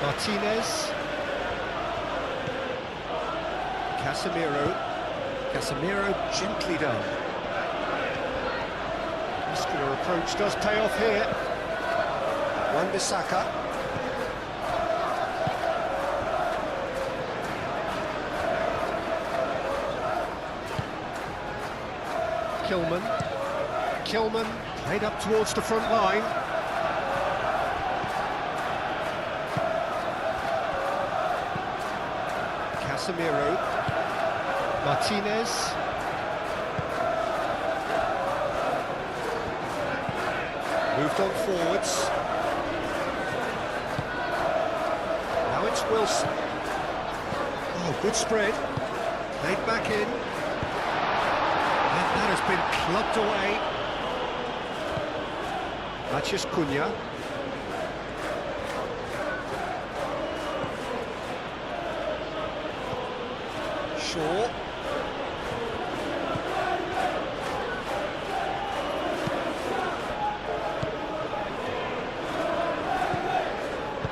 Martinez. Casemiro gently done. Muscular approach does pay off here. Wan-Bissaka. Kilman played up towards the front line. Casemiro. Martinez. Moved on forwards. Now it's Wilson. Oh, good spread. Played back in. And that has been clubbed away. Matheus Cunha. Shaw.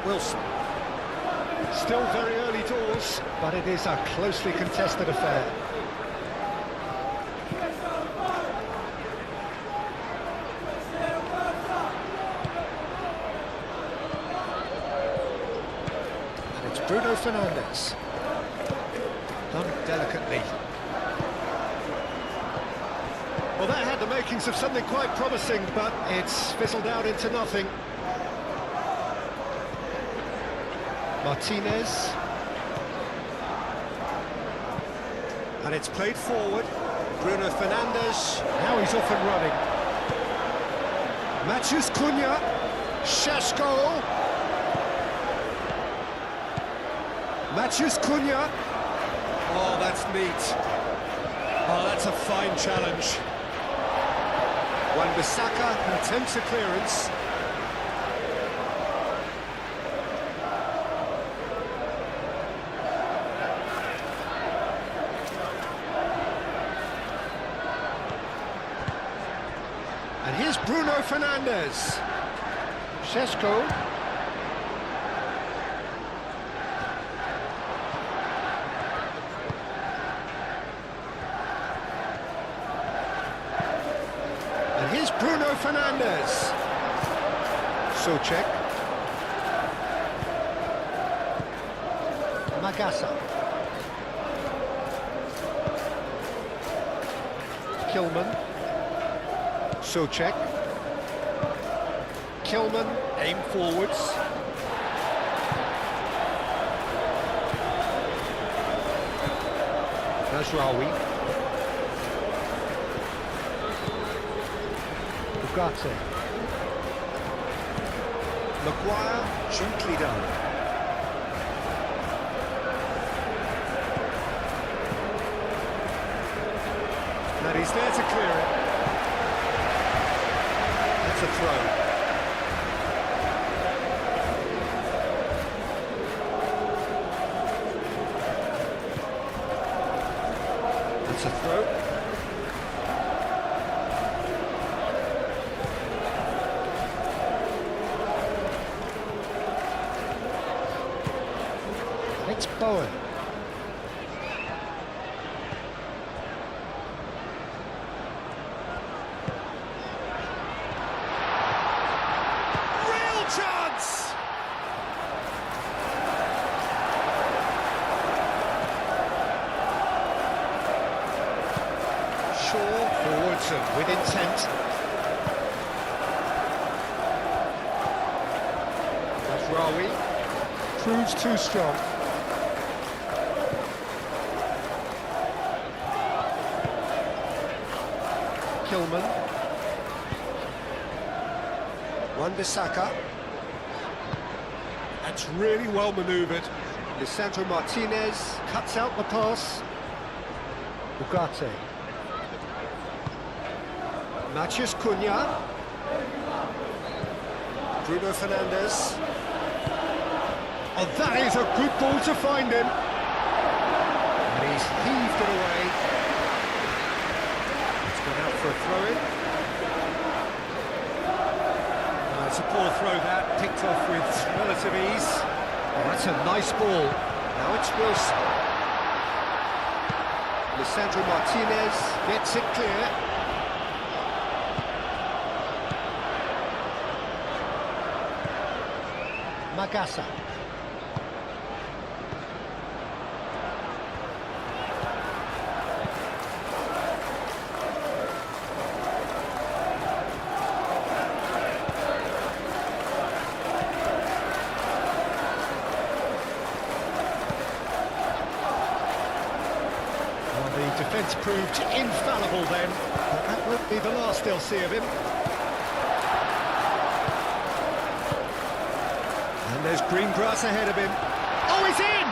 Wilson. Still very early doors, but it is a closely contested affair. And it's Bruno Fernandes. Done delicately. Well, that had the makings of something quite promising, but it's fizzled out into nothing. Martinez. And it's played forward. Bruno Fernandes. Now he's off and running. Matheus Cunha. Šeško. Matheus Cunha. Oh, that's neat. Oh, that's a fine challenge. Wan-Bissaka attempts a clearance. And here's Bruno Fernandes. Šeško. And here's Bruno Fernandes. Souček. Magasa. Kilman. Souček. Kilman, aim forwards. Mazraoui. Ugarte. Maguire, gently done. And he's there to clear it. That's a throw. That's a throw. It's Bowen. Real chance! Shaw forwards and with intent. Mazraoui proves too strong. Kilman. Wan-Bissaka. That's really well manoeuvred. Lisandro Martinez cuts out the pass. Ugarte. Matheus Cunha. Bruno Fernandes. Oh, that is a good ball to find him. And he's heaved it away. It's gone out for a throw-in. It's a poor throw that, picked off with relative ease. Oh, that's a nice ball. Now it's Wilson. Lisandro Martinez gets it clear. Magasa. The defence proved infallible then, but that won't be the last they'll see of him. And there's green grass ahead of him. Oh, he's in!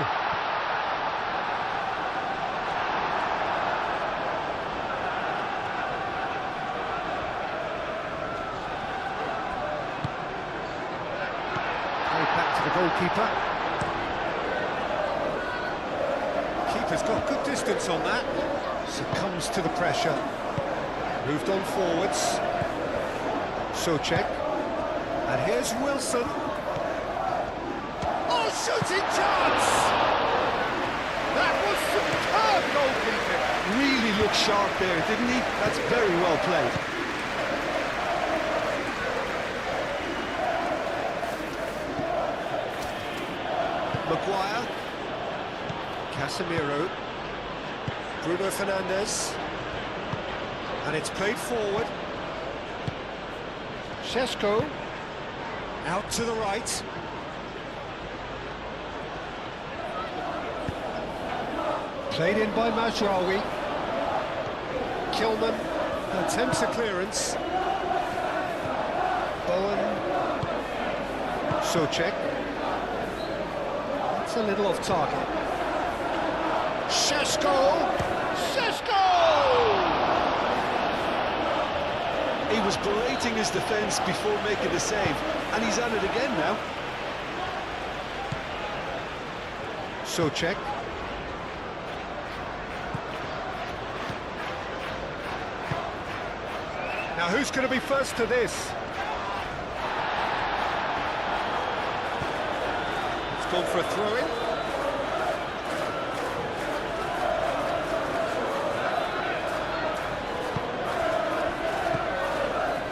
Played back to the goalkeeper. Keeper's got good distance on that. Succumbs to the pressure. Moved on forwards. Souček. And here's Wilson. Oh, potential shooting chance! That was superb goalkeeping! Really looked sharp there, didn't he? That's very well played. Maguire. Casemiro. Bruno Fernandes. And it's played forward. Šeško. Out to the right. Played in by Mazraoui. Kilman attempts a clearance. Bowen. Souček. That's a little off target. Šeško! He was berating his defence before making the save, and he's at it again now. Souček. Now who's going to be first to this? It's gone for a throw-in.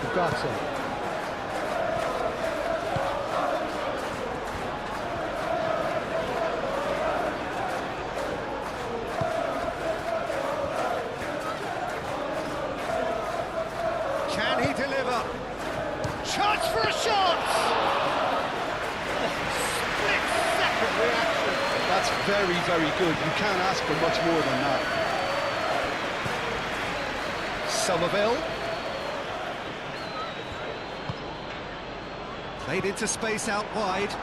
Ugarte. Can he deliver? Chance for a shot! Split-second reaction. That's very, very good. You can't ask for much more than that. Somerville. Played into space out wide.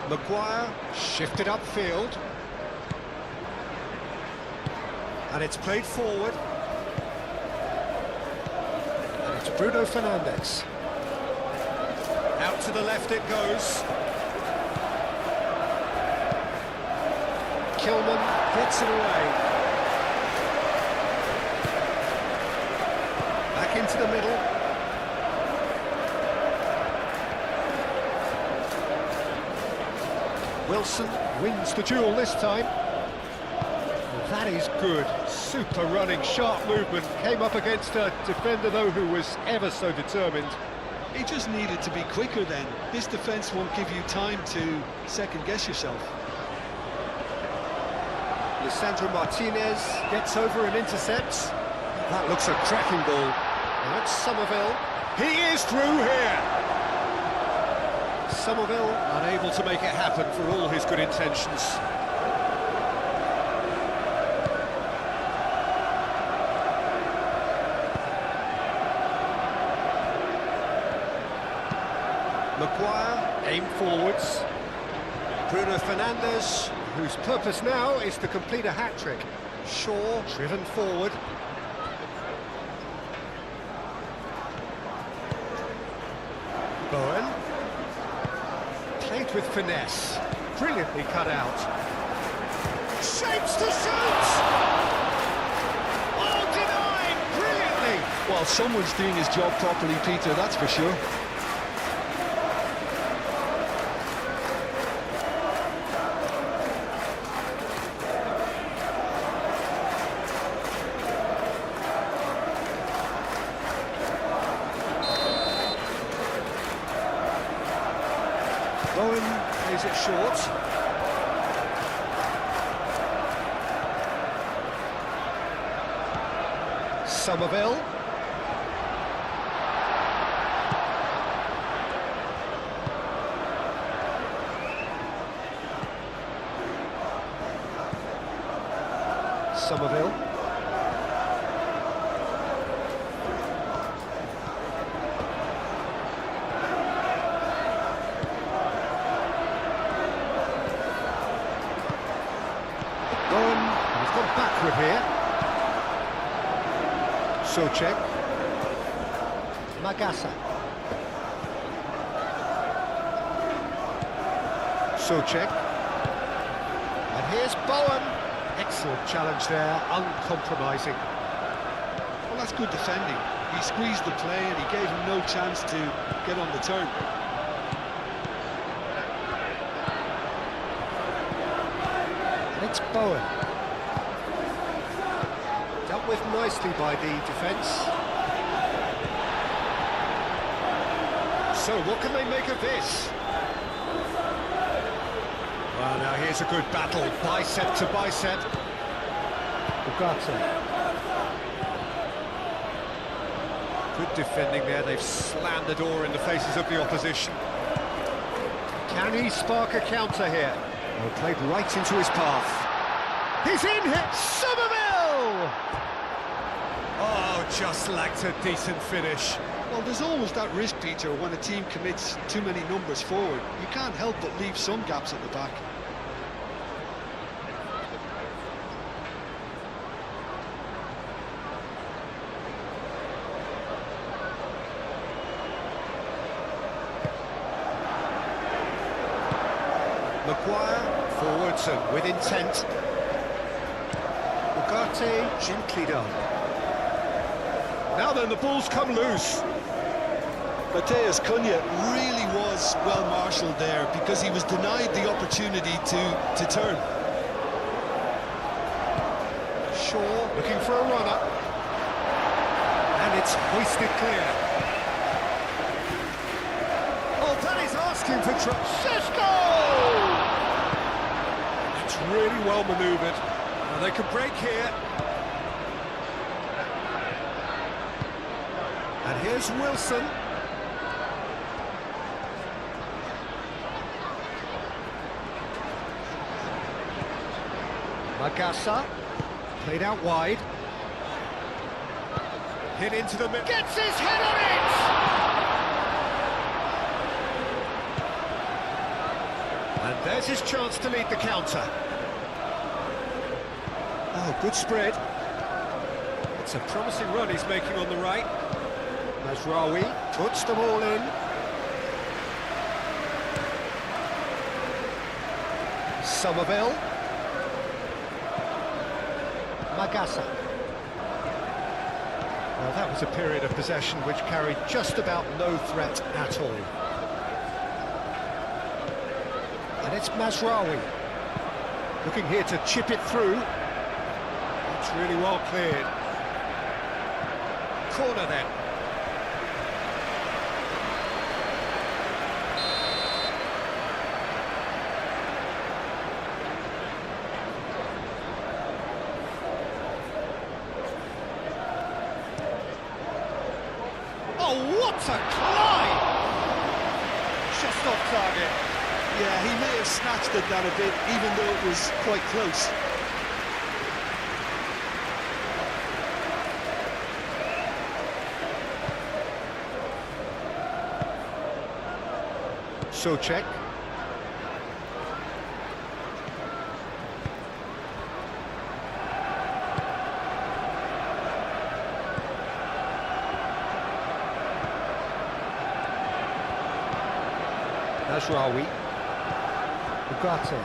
Maguire shifted upfield. And it's played forward. And it's Bruno Fernandes. Out to the left it goes. Kilman gets it away. Back into the middle. Wilson wins the duel this time. That is good. Super running, sharp movement. Came up against a defender, though, who was ever so determined. He just needed to be quicker then. This defence won't give you time to second-guess yourself. Lisandro Martinez gets over and intercepts. That looks a cracking ball. Now it's Somerville. He is through here. Somerville unable to make it happen for all his good intentions. Maguire, aim forwards. Bruno Fernandes, whose purpose now is to complete a hat-trick. Shaw, driven forward. Bowen. Played with finesse. Brilliantly cut out. Shapes to shoot! Oh, denied! Brilliantly! Well, someone's doing his job properly, Peter, that's for sure. Bowen plays it short. Somerville. Somerville. He's gone backward here. Souček. Magasa. Souček. And here's Bowen. Excellent challenge there, uncompromising. Well, that's good defending. He squeezed the play and he gave him no chance to get on the turn. It's Bowen. Dealt with nicely by the defence. So, what can they make of this? Well, now here's a good battle, bicep to bicep. Ugarte. Good defending there, they've slammed the door in the faces of the opposition. Can he spark a counter here? Well, played right into his path. He's in here! Somerville! Oh, just lacked a decent finish. Well, there's always that risk, Peter, when a team commits too many numbers forward. You can't help but leave some gaps at the back. Maguire, forwards and with intent. Ugarte, gently done. Now then, the ball's come loose. Matheus Cunha really was well marshalled there because he was denied the opportunity to turn. Shaw looking for a runner. And it's hoisted clear. Oh, that is asking for trouble. Šeško! It's really well manoeuvred. Now they could break here. And here's Wilson. Magassa, played out wide. Hit into the middle. Gets his head on it! And there's his chance to lead the counter. Oh, good spread. It's a promising run he's making on the right. Mazraoui puts them all in. Somerville. Magassa. Well, that was a period of possession which carried just about no threat at all. And it's Mazraoui. Looking here to chip it through. It's really well cleared. Corner then. Oh, what a climb! Just off target. Yeah, he may have snatched at that a bit, even though it was quite close. Souček. Mazraoui. Ugarte.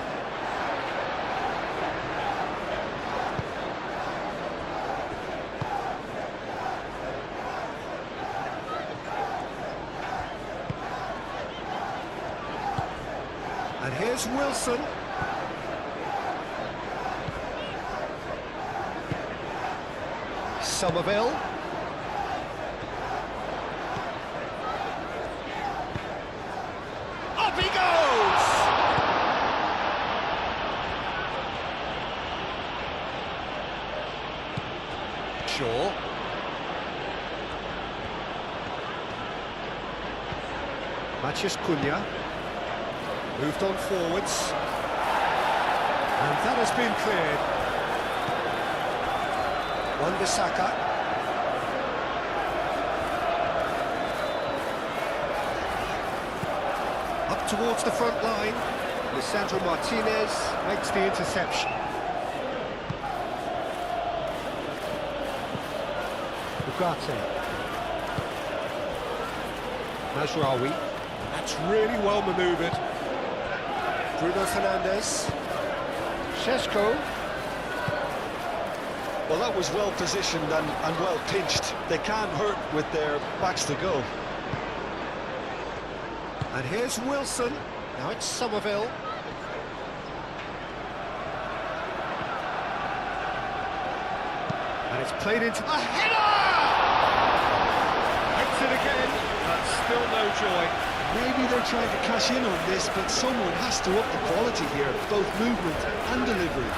And here's Wilson. Somerville. Up he goes! Shaw. Matheus Cunha. Moved on forwards. And that has been cleared. Wan-Bissaka. Up towards the front line. Lisandro Martinez makes the interception. Ugarte. Mazraoui. That's really well manoeuvred. Bruno Fernandes. Šeško. Well, that was well positioned and well pinched. They can't hurt with their backs to go. And here's Wilson. Now it's Somerville. It's played into a header! Hits it again, but still no joy. Maybe they're trying to cash in on this, but someone has to up the quality here, both movement and delivery.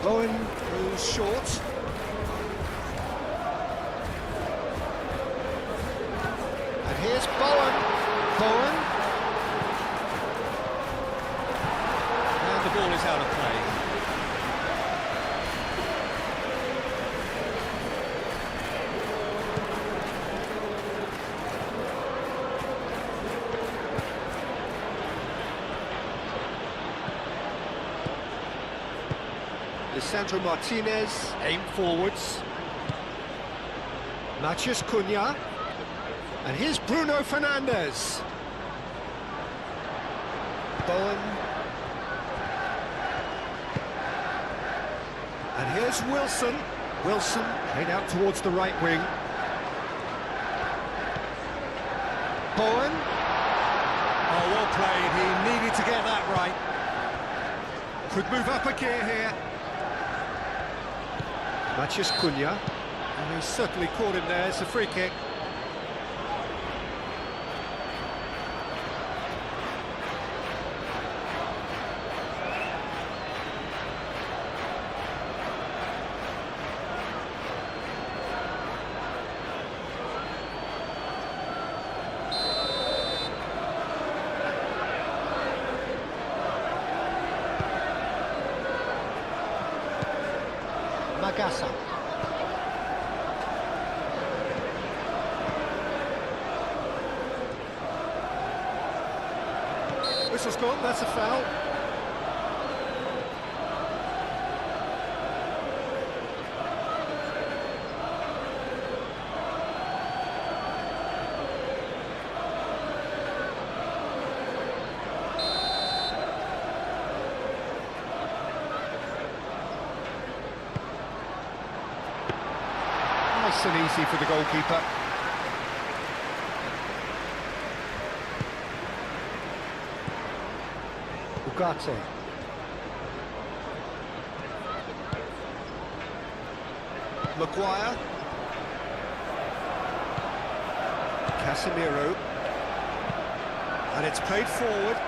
Bowen goes short. And here's Bowen. Bowen. And the ball is out of play. Lisandro Martinez, aim forwards. Matheus Cunha. And here's Bruno Fernandes. Bowen. And here's Wilson. Wilson played out towards the right wing. Bowen. Oh, well played. He needed to get that right. Could move up a gear here. Matheus Cunha, and he's certainly caught him there. It's a free kick. Magassa. Whistle's gone, that's a foul. Nice and easy for the goalkeeper. Ugarte. Maguire. Casemiro. And it's played forward.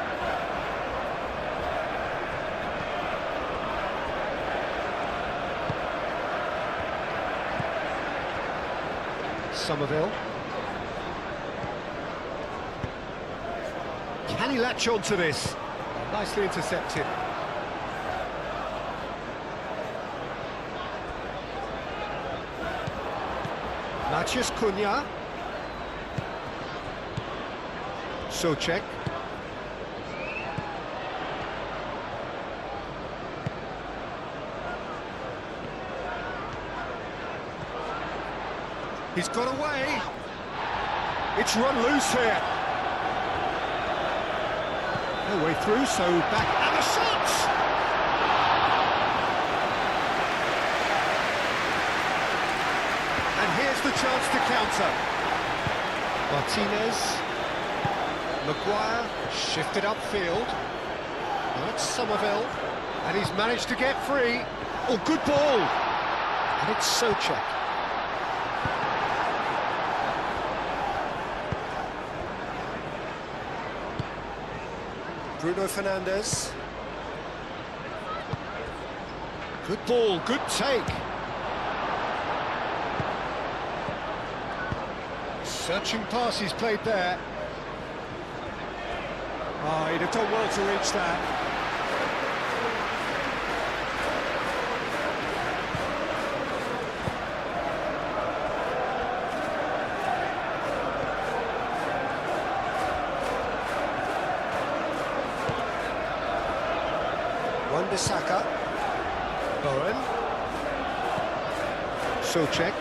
Somerville. Can he latch on to this? Nicely intercepted. Matheus Cunha. Souček. He's got away. It's run loose here. No way through, so back. And the shot! And here's the chance to counter. Martinez. Maguire shifted upfield. That's Somerville. And he's managed to get free. Oh, good ball. And it's Souček. Bruno Fernandes. Good ball, good take. Searching pass he's played there. Oh, he'd have done well to reach that. Wan-Bissaka. Bowen. Souček.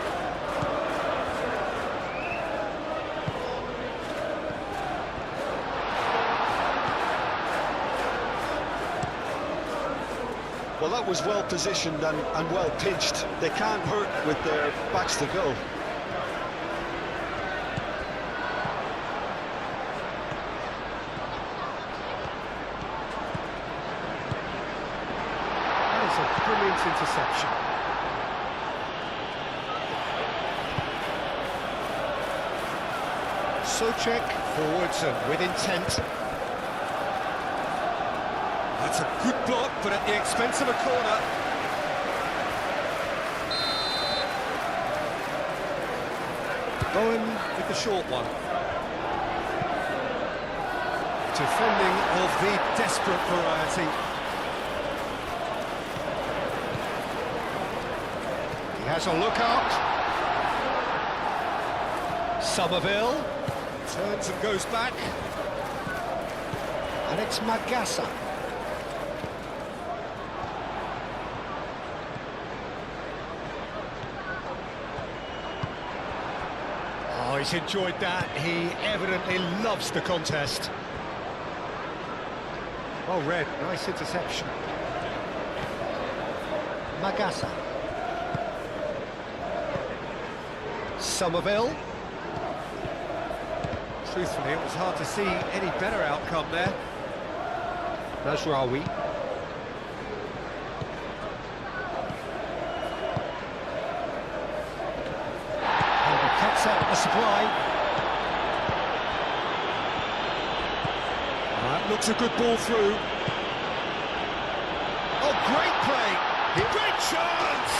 Well, that was well positioned and well pitched. They can't hurt with their backs to goal. Brilliant interception. Souček forwards and with intent. That's a good block, but at the expense of a corner. Bowen with the short one. Defending of the desperate variety. He has a look out. Somerville turns and goes back. And it's Magassa. Oh, he's enjoyed that. He evidently loves the contest. Well read, nice interception. Magassa. Somerville. Truthfully, it was hard to see any better outcome there. Nasraoui. And he cuts out the supply. That looks a good ball through. Oh, great play! Great chance!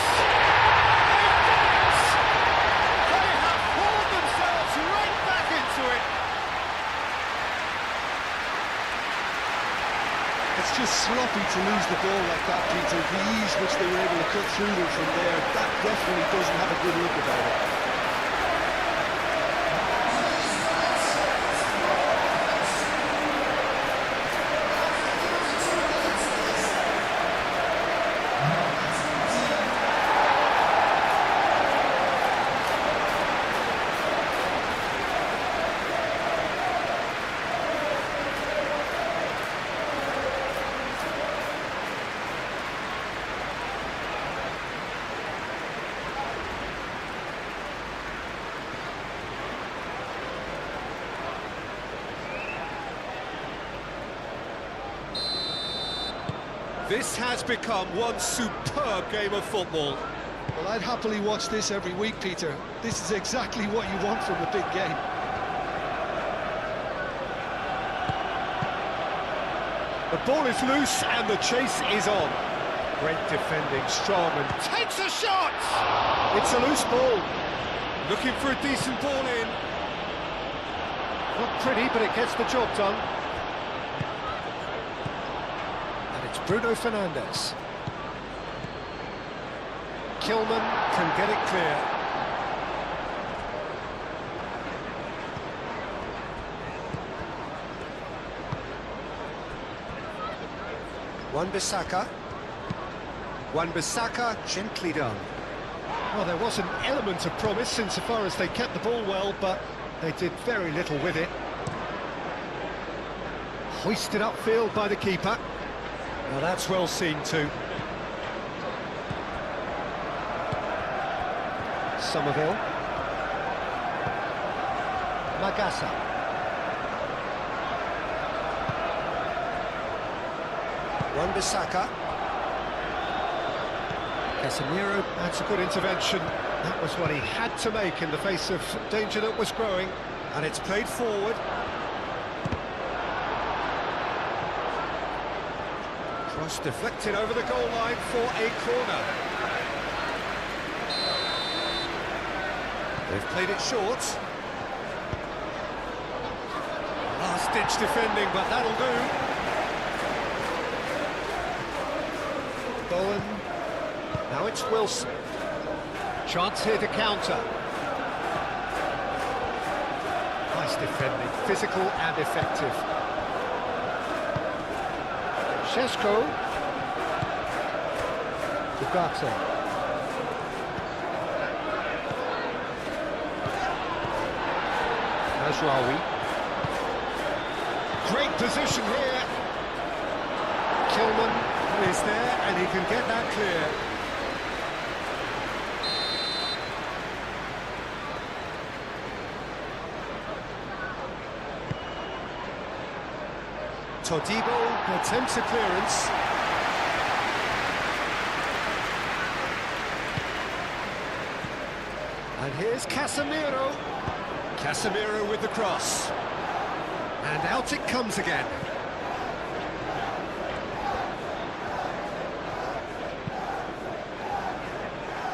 They have pulled themselves right back into it. It's just sloppy to lose the ball like that, Peter. The ease which they were able to cut through them from there, that definitely doesn't have a good look about it. This has become one superb game of football. Well, I'd happily watch this every week, Peter. This is exactly what you want from a big game. The ball is loose and the chase is on. Great defending, Straumann takes a shot! It's a loose ball. Looking for a decent ball in. Not pretty, but it gets the job done. Bruno Fernandes. Kilman can get it clear. Wan-Bissaka. Wan-Bissaka, gently done. Well, there was an element of promise insofar as they kept the ball well, but they did very little with it. Hoisted upfield by the keeper. Now that's well seen too. Somerville. Magassa. Wan-Bissaka. Casemiro, that's a good intervention. That was what he had to make in the face of danger that was growing. And it's played forward. Cross deflected over the goal line for a corner. They've played it short. Last-ditch defending, but that'll do. Bowen. Now it's Wilson. Chance here to counter. Nice defending, physical and effective. Sesko. Ugarte. Nasraoui. Great position here. Kilman is there and he can get that clear. Todibo attempts a clearance. And here's Casemiro. Casemiro with the cross. And out it comes again.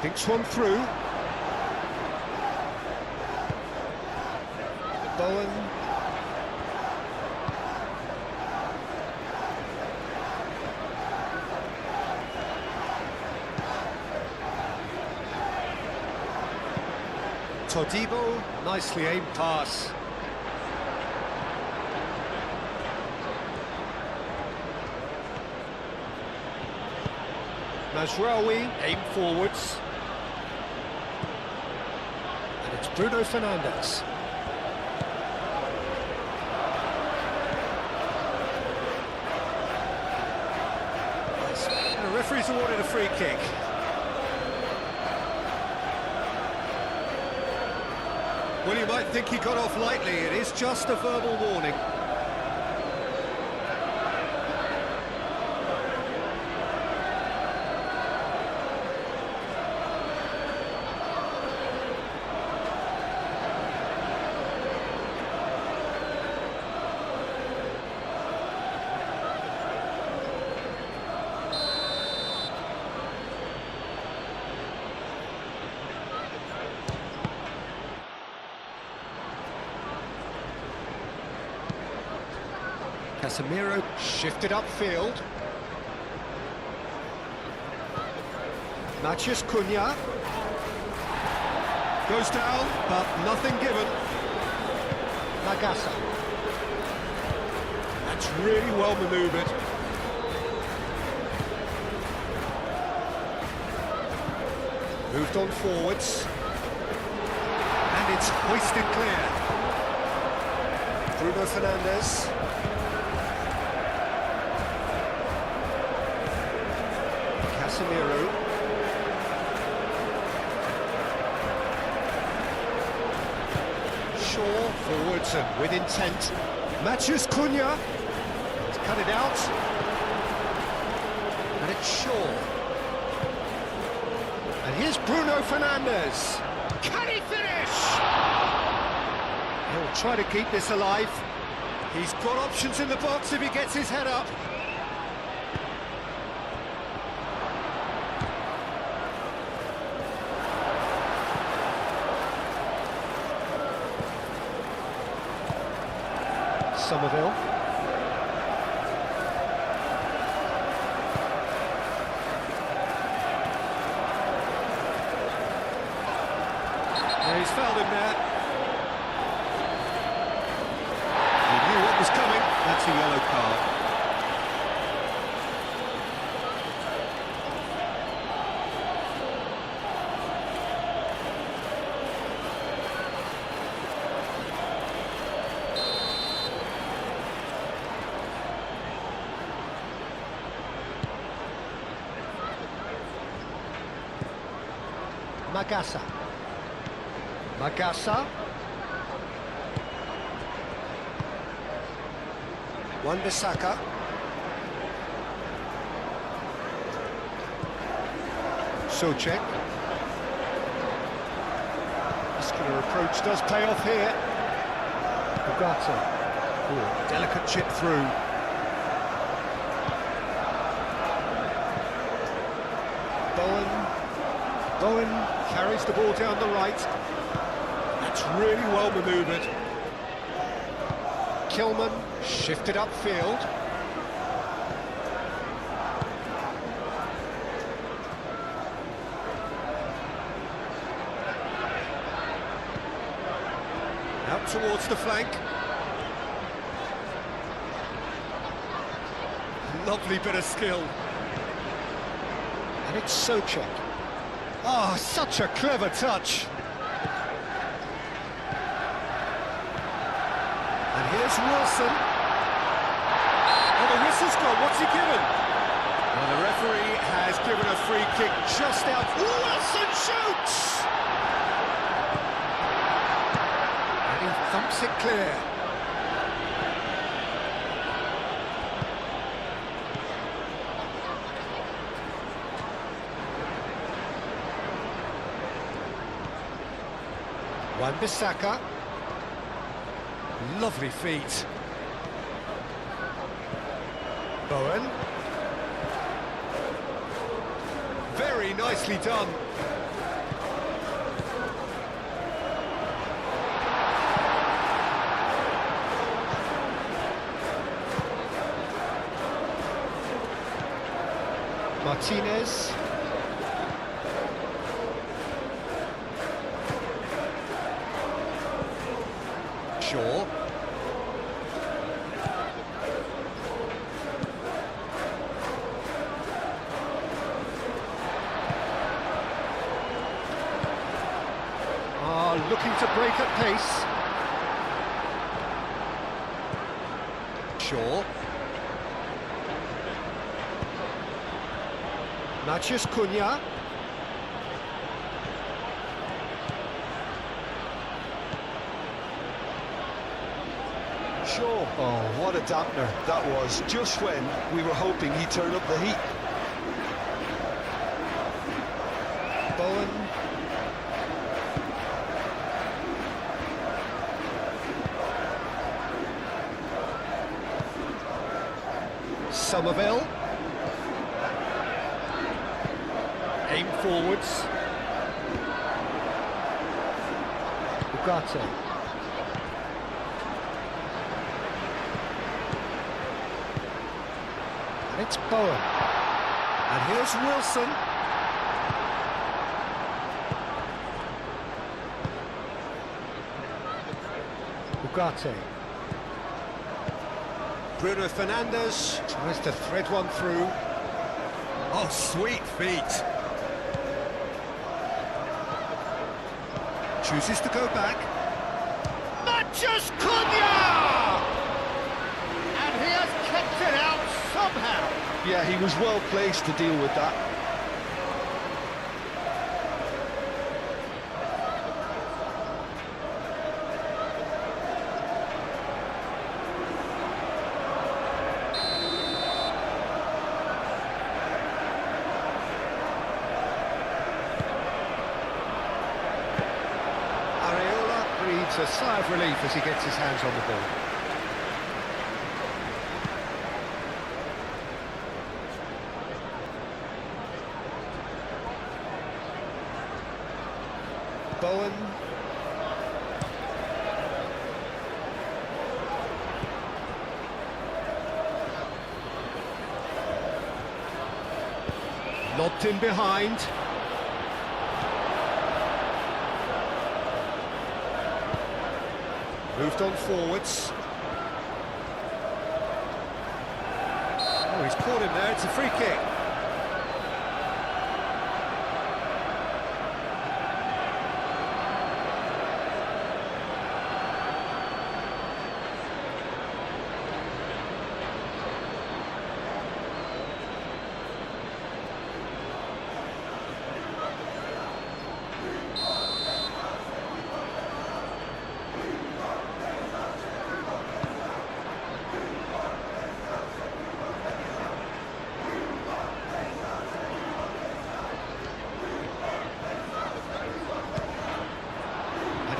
Thinks one through. Bowen. Todibo, nicely aimed pass. Mazraoui, aim forwards. And it's Bruno Fernandes. And the referee's awarded a free kick. Well, you might think he got off lightly. It is just a verbal warning. Casemiro shifted upfield. Matheus Cunha. Goes down, but nothing given. Magassa. That's really well manoeuvred. Moved on forwards. And it's hoisted clear. Bruno Fernandes. Casemiro. Shaw forwards and with intent. Matheus Cunha. He's cut it out. And it's Shaw. And here's Bruno Fernandes. Can he finish? He'll try to keep this alive. He's got options in the box if he gets his head up. Somerville. Yeah, he's fouled him there. He knew what was coming. That's a yellow card. Magassa. Magassa. Wan-Bissaka. Souček. Muscular approach does pay off here. Bugatti. Delicate chip through. Bowen carries the ball down the right. That's really well manoeuvred. Kilman shifted upfield. Out towards the flank. Lovely bit of skill. And it's Souček. Oh, such a clever touch. And here's Wilson. Oh, the whistle's gone. What's he given? Well, the referee has given a free kick just out. Wilson shoots! And he thumps it clear. Wan-Bissaka. Lovely feet. Bowen. Very nicely done. Martinez. Shaw. Looking to break at pace. Shaw. Matheus Cunha. Sure. Oh, what a dampener that was, just when we were hoping he'd turn up the heat. Bowen. Somerville. Aim forwards. Ugarte. And it's Bowen. And here's Wilson. Ugarte. Bruno Fernandes tries to thread one through. Oh, sweet feet. Chooses to go back. Matheus Cunha! And he has kept it out somehow. Yeah, he was well placed to deal with that. A sigh of relief as he gets his hands on the ball. Bowen. Lobbed in behind. Moved on forwards. Oh, he's caught him there, it's a free kick.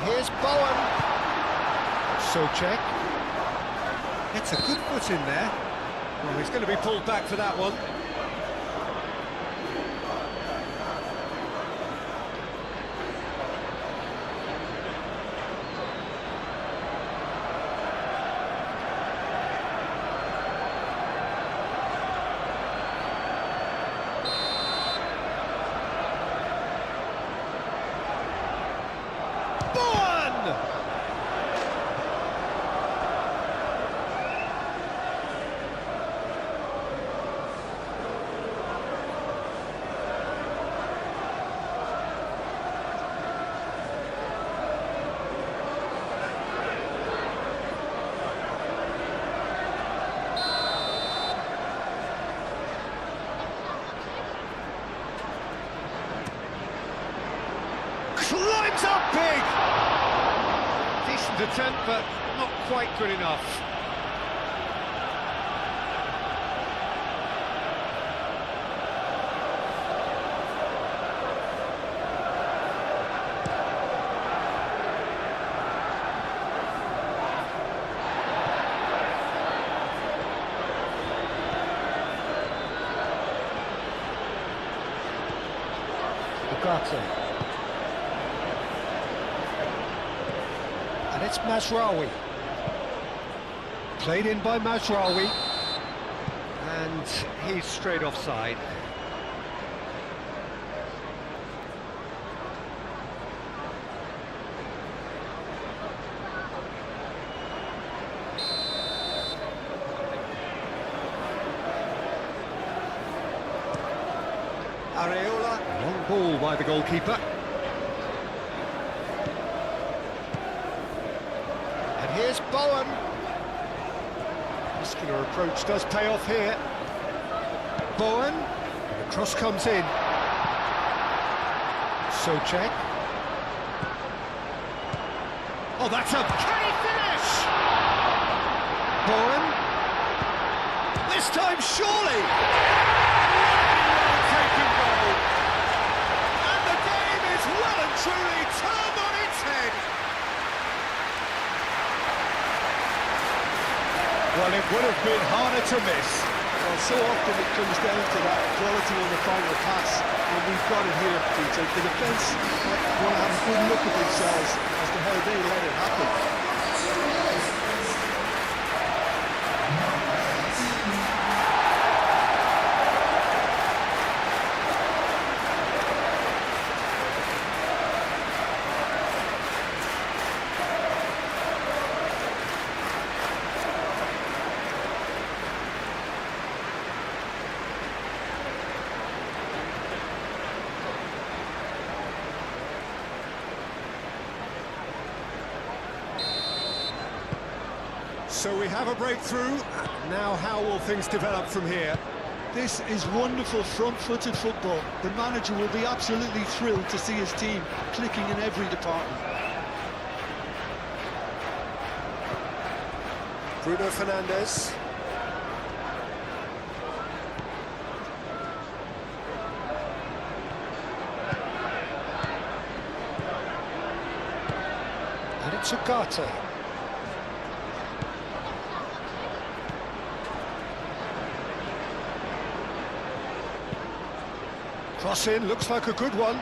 Here's Bowen. Socek. Gets a good foot in there. Well, he's going to be pulled back for that one. Climbs up big! Decent attempt, but not quite good enough. Ugarte. And it's Mazraoui. Played in by Mazraoui. And he's straight offside. Areola, long ball by the goalkeeper. And here's Bowen. Muscular approach does pay off here. Bowen, the cross comes in. Socek. Oh, that's a... Can he finish? Bowen. This time, surely. Taken goal. And the game is well and truly turned on its head. Well, it would have been harder to miss. Well, so often it comes down to that quality on the final pass, and we've got it here, Peter. The defence want to have a good look at themselves as to how they let it happen. So we have a breakthrough. Now how will things develop from here? This is wonderful front-footed football. The manager will be absolutely thrilled to see his team clicking in every department. Bruno Fernandes. And it's Ugarte. Cross in, looks like a good one.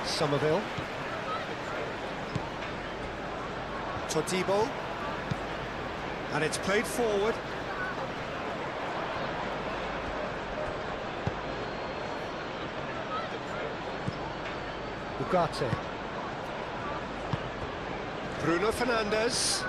Somerville. Todibo. And it's played forward. Ugarte. Bruno Fernandes.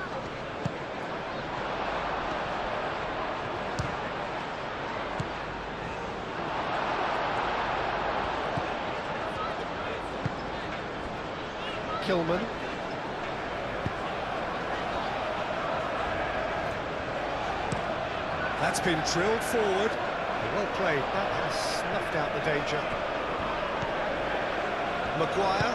Kilman. That's been drilled forward. Well played. That has snuffed out the danger. Maguire.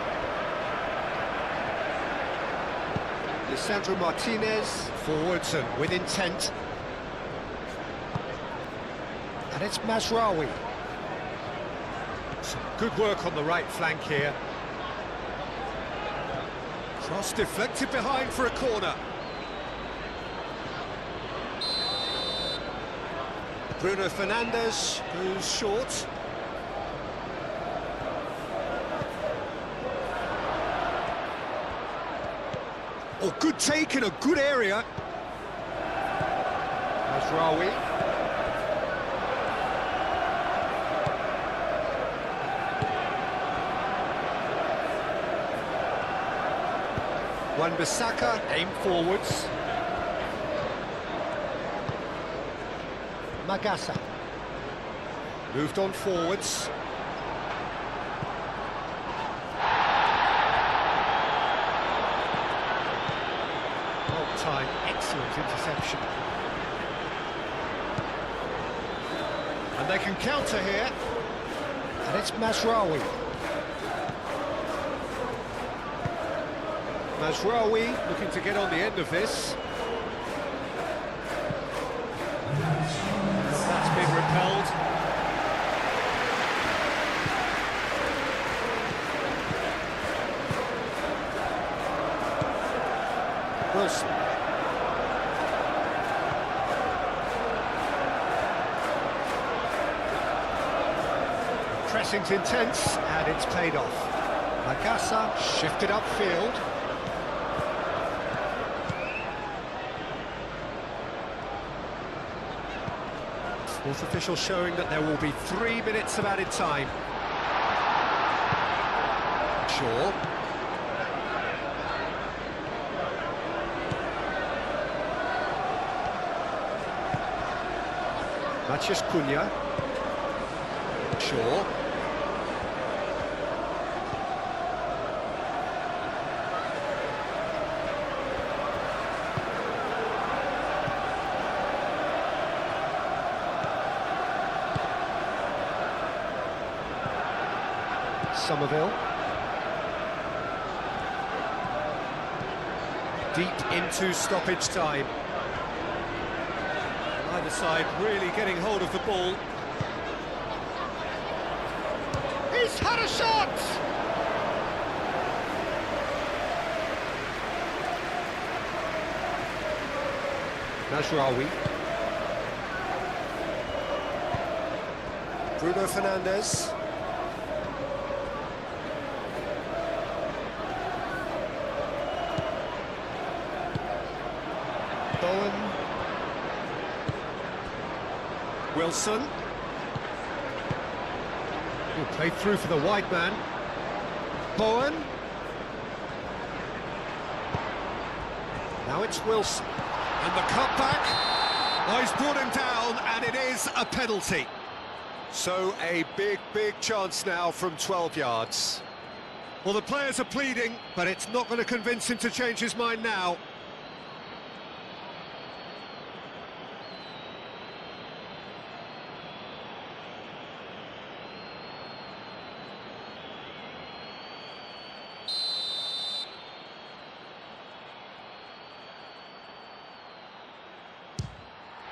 Lisandro Martinez. Forwards and with intent. And it's Mazraoui. Some good work on the right flank here. Cross deflected behind for a corner. Bruno Fernandes goes short. Oh, good take in a good area. Mazraoui. Wan-Bissaka, aim forwards. Magasa. Moved on forwards. Well timed, excellent interception. And they can counter here. And it's Mazraoui. Mazraoui looking to get on the end of this. That's been repelled. Wilson. pressing's intense, and it's paid off. Lagassa shifted upfield. Fourth official showing that there will be 3 minutes of added time. Shaw. Matheus Cunha. Shaw. Somerville. Deep into stoppage time. Either side really getting hold of the ball. He's had a shot! Najraoui. Bruno Fernandes. Bowen. Wilson. He'll play through for the wide man. Bowen. Now it's Wilson. And the cutback. Oh, he's brought him down, and it is a penalty. So a big chance now from 12 yards. Well, the players are pleading, but it's not going to convince him to change his mind now.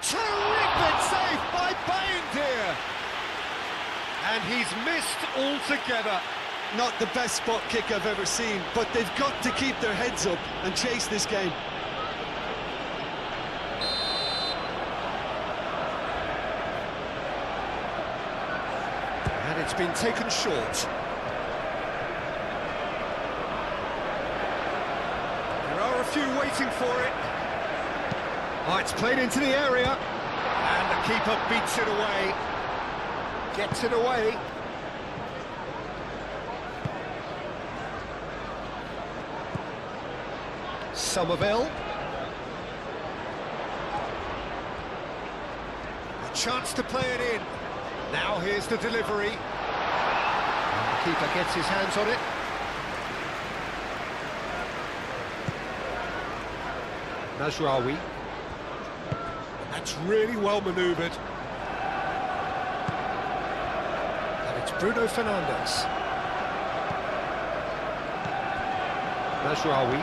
Terrific save by Bain here! And he's missed altogether. Not the best spot kick I've ever seen, but they've got to keep their heads up and chase this game. And it's been taken short. There are a few waiting for it. Oh, it's played into the area. And the keeper beats it away. Gets it away. Somerville. A chance to play it in. Now here's the delivery. And the keeper gets his hands on it. Najraoui. That's really well manoeuvred. And it's Bruno Fernandes. Najraoui.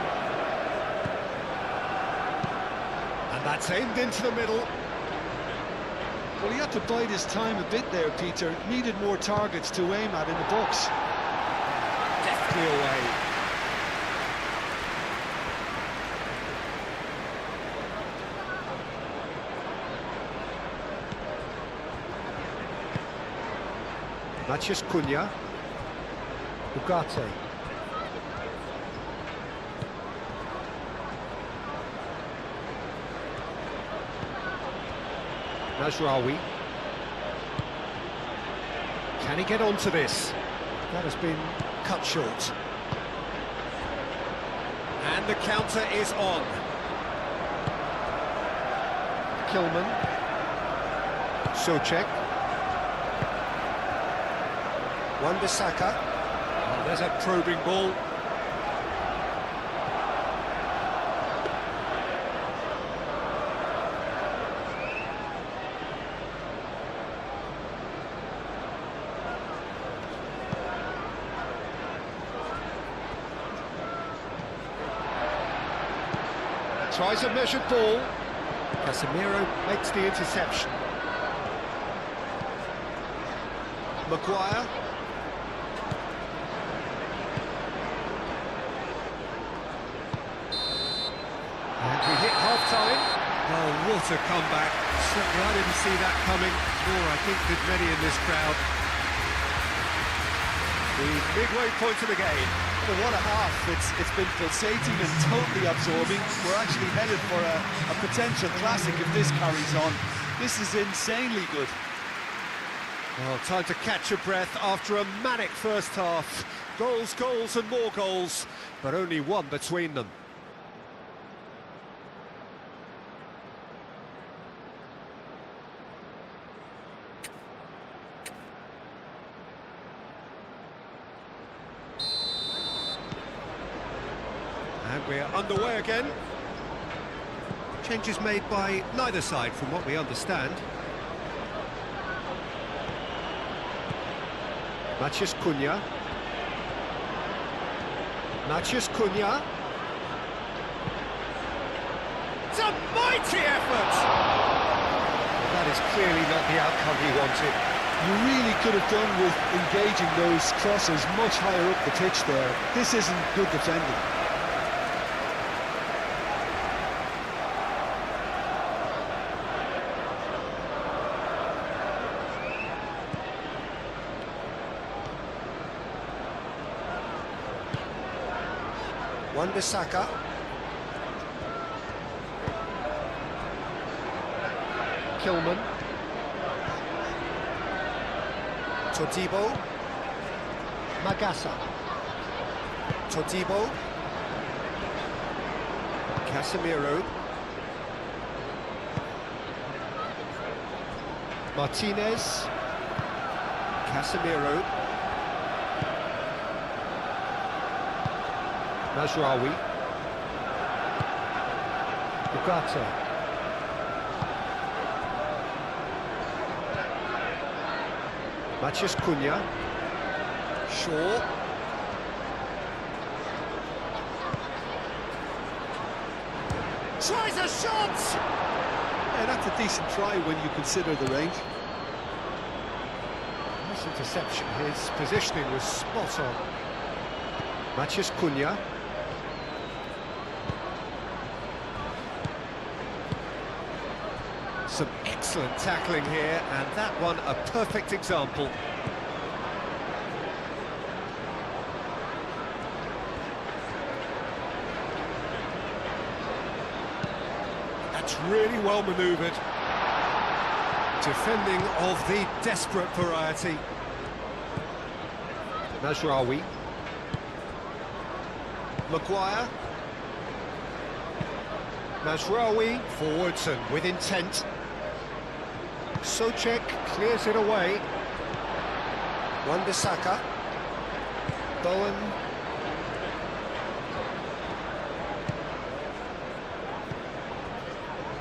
And that's aimed into the middle. Well, he had to bide his time a bit there, Peter. Needed more targets to aim at in the box. Deftly away. Matheus Cunha. Ugarte. Najraoui. Can he get onto this? That has been cut short. And the counter is on. Kilman. Souček. Wan-Bissaka. Oh, there's a probing ball. Tries a measured ball. Casemiro makes the interception. Maguire. And we hit half-time. Oh, what a comeback. Certainly I didn't see that coming, nor I think did many in this crowd. The midway point of the game. Well, what a half. It's been pulsating and totally absorbing. We're actually headed for a potential classic if this carries on. This is insanely good. Well, time to catch your breath after a manic first half. Goals, goals and more goals, but only one between them. And we're underway again. Changes made by neither side from what we understand. Matheus Cunha. Matheus Cunha. It's a mighty effort! Well, that is clearly not the outcome he wanted. You really could have done with engaging those crosses much higher up the pitch there. This isn't good defending. Wan-Bissaka. Kilman. Todibo. Magassa. Todibo. Casemiro. Martinez. Casemiro. Mazraoui. Ugarte. Matheus Cunha. Shaw. Tries a shot! Yeah, that's a decent try when you consider the range. Nice interception. His positioning was spot on. Matheus Cunha. Some excellent tackling here, and that one a perfect example. That's really well manoeuvred. Defending of the desperate variety. Mazraoui. Maguire. Mazraoui forwards and with intent. Souček clears it away. Wan-Bissaka. Bowen.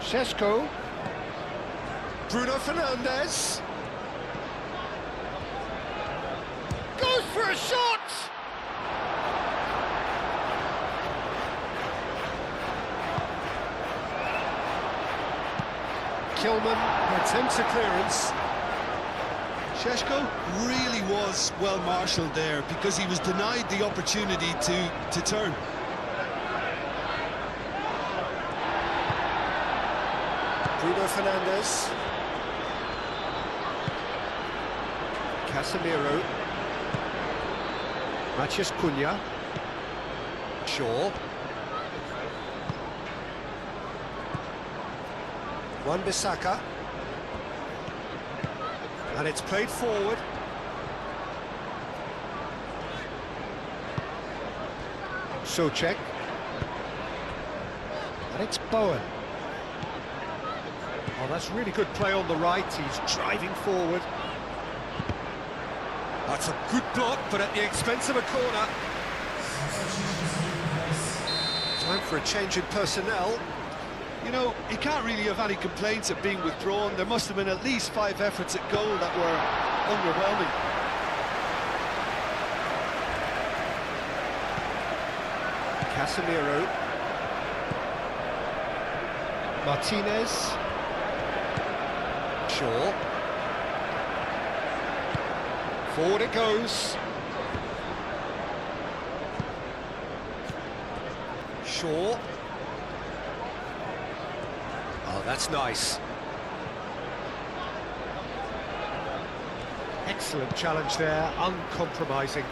Šeško. Bruno Fernandes. Goes for a shot! Kilman attempts a clearance. Šeško really was well marshalled there because he was denied the opportunity to turn. Bruno Fernandes. Casemiro. Matheus Cunha. Shaw. Wan-Bissaka. And it's played forward. Souček. And it's Bowen. Oh, that's really good play on the right. He's driving forward. That's a good block, but at the expense of a corner. Time for a change in personnel. You know, he can't really have any complaints at being withdrawn. There must have been at least 5 efforts at goal that were underwhelming. Casemiro. Martinez. Shaw. Forward it goes. Shaw. Oh, that's nice. Excellent challenge there, uncompromising.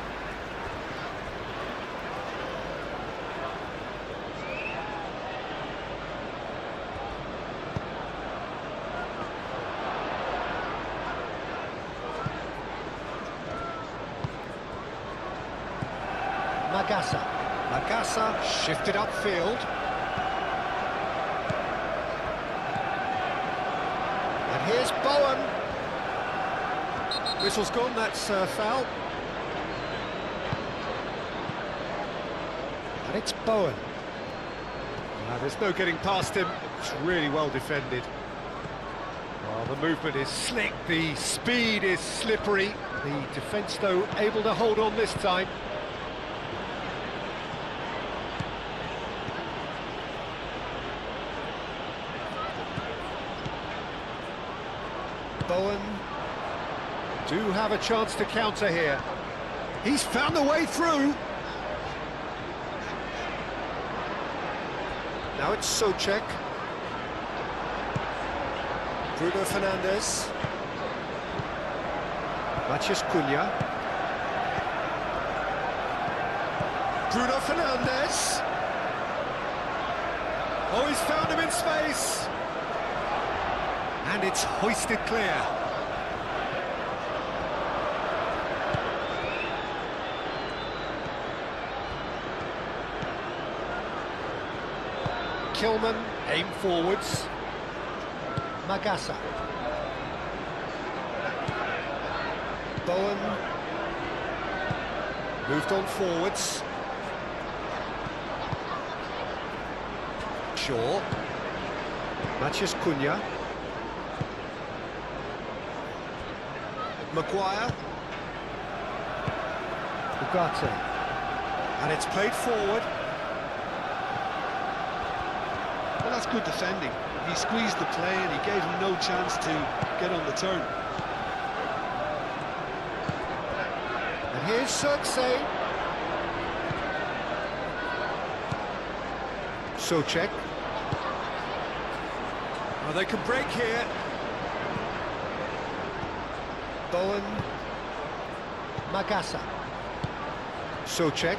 Magassa. Magassa shifted upfield. And here's Bowen. Whistle's gone, that's foul. And it's Bowen. There's no getting past him. It's really well defended. Well, the movement is slick, the speed is slippery. The defence, though, able to hold on this time. Bowen do have a chance to counter here. He's found the way through. Now it's Souček. Bruno Fernandes. Matheus Cunha. Bruno Fernandes. Oh, he's found him in space. And it's hoisted clear. Kilman, aim forwards. Magassa. Bowen. Moved on forwards. Shaw. Matheus Cunha. Maguire. Ugarte. And it's played forward. Well, that's good defending. He squeezed the play and he gave him no chance to get on the turn. And here's Souček. Souček. Oh, they can break here. Bowen. Magassa. Souček.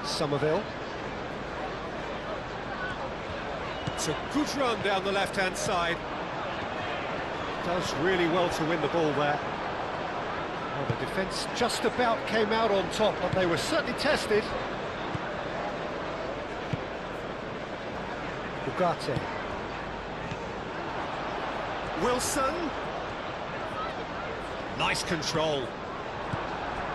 Somerville. It's a good run down the left-hand side. Does really well to win the ball there. Well, the defence just about came out on top, but they were certainly tested. Ugarte. Wilson. Nice control.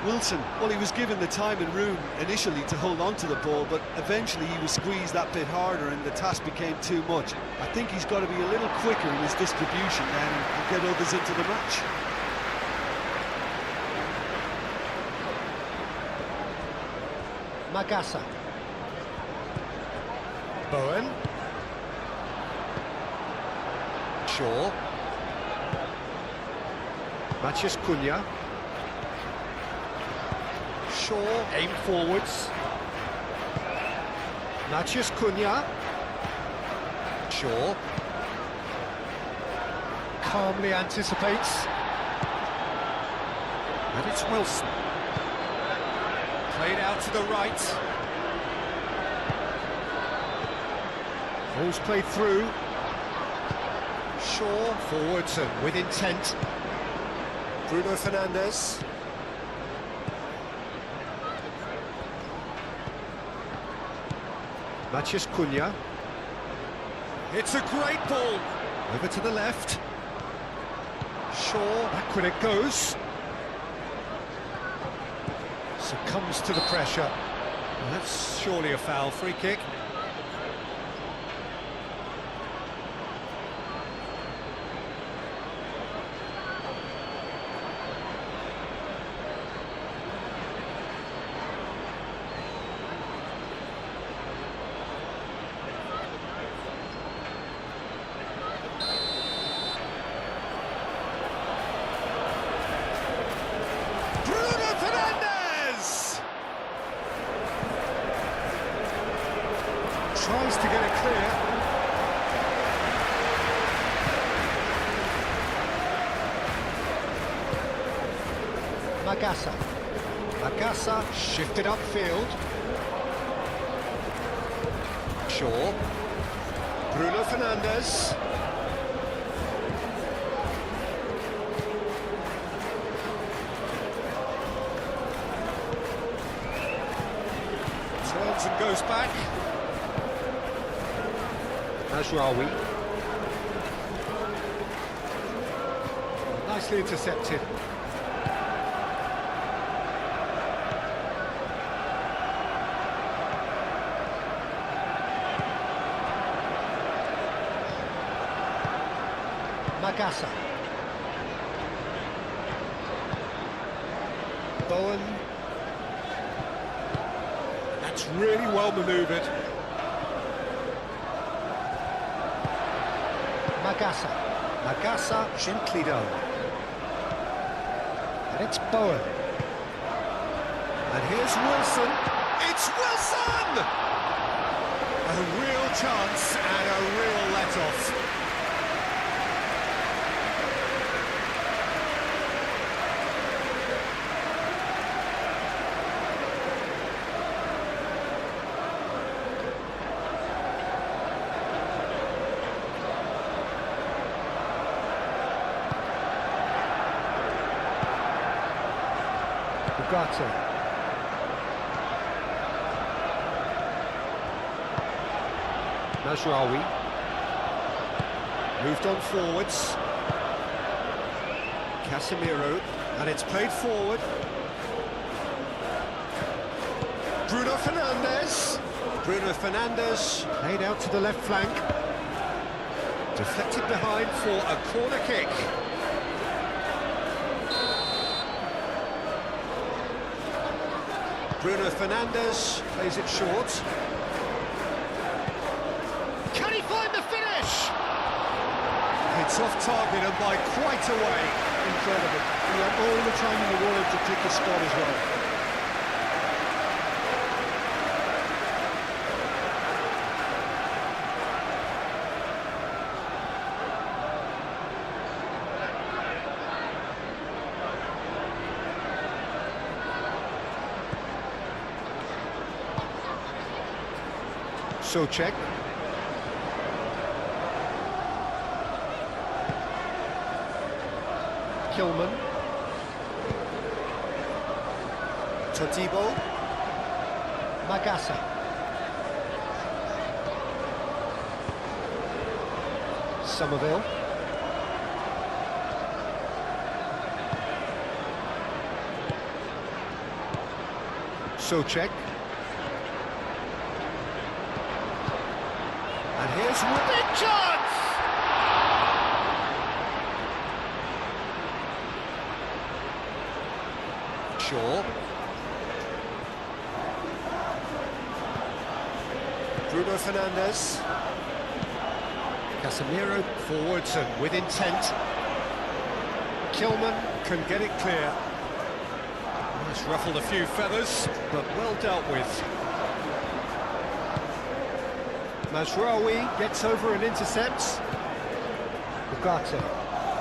Wilson, well, he was given the time and room initially to hold on to the ball, but eventually he was squeezed that bit harder and the task became too much. I think he's got to be a little quicker in his distribution then and get others into the match. Magassa. Bowen. Shaw. Matheus Cunha. Shaw, aim forwards. Matheus Cunha. Shaw. Calmly anticipates. And it's Wilson. Played out to the right. Ball's played through. Shaw, forwards and with intent. Bruno Fernandes. Matheus Cunha. It's a great ball. Over to the left. Shaw, back when it goes. Succumbs to the pressure. Well, that's surely a foul. Free kick. Tries to get it clear. Magassa. Magassa shifted upfield. Shaw. Bruno Fernandes. turns and goes back. Mazraoui. Nicely intercepted. Magassa. Bowen. That's really well manoeuvred. Magassa. Magassa gently done. And it's Bowen. And here's Wilson. It's Wilson! A real chance and a real let-off. Ugarte. Mazraoui. Moved on forwards. Casemiro. And it's played forward. Bruno Fernandes. Bruno Fernandes played out to the left flank. Deflected behind for a corner kick. Bruno Fernandes plays it short. Can he find the finish? It's off target and by quite a way. Incredible. He had all the time in the world to pick a spot as well. Souček. Kilman. Todibo. Magassa. Somerville. Souček. And here's big chance! Shaw. Bruno Fernandes. Casemiro forwards and with intent. Kilman can get it clear. He's ruffled a few feathers, but well dealt with. Mazraoui gets over and intercepts. Ugarte.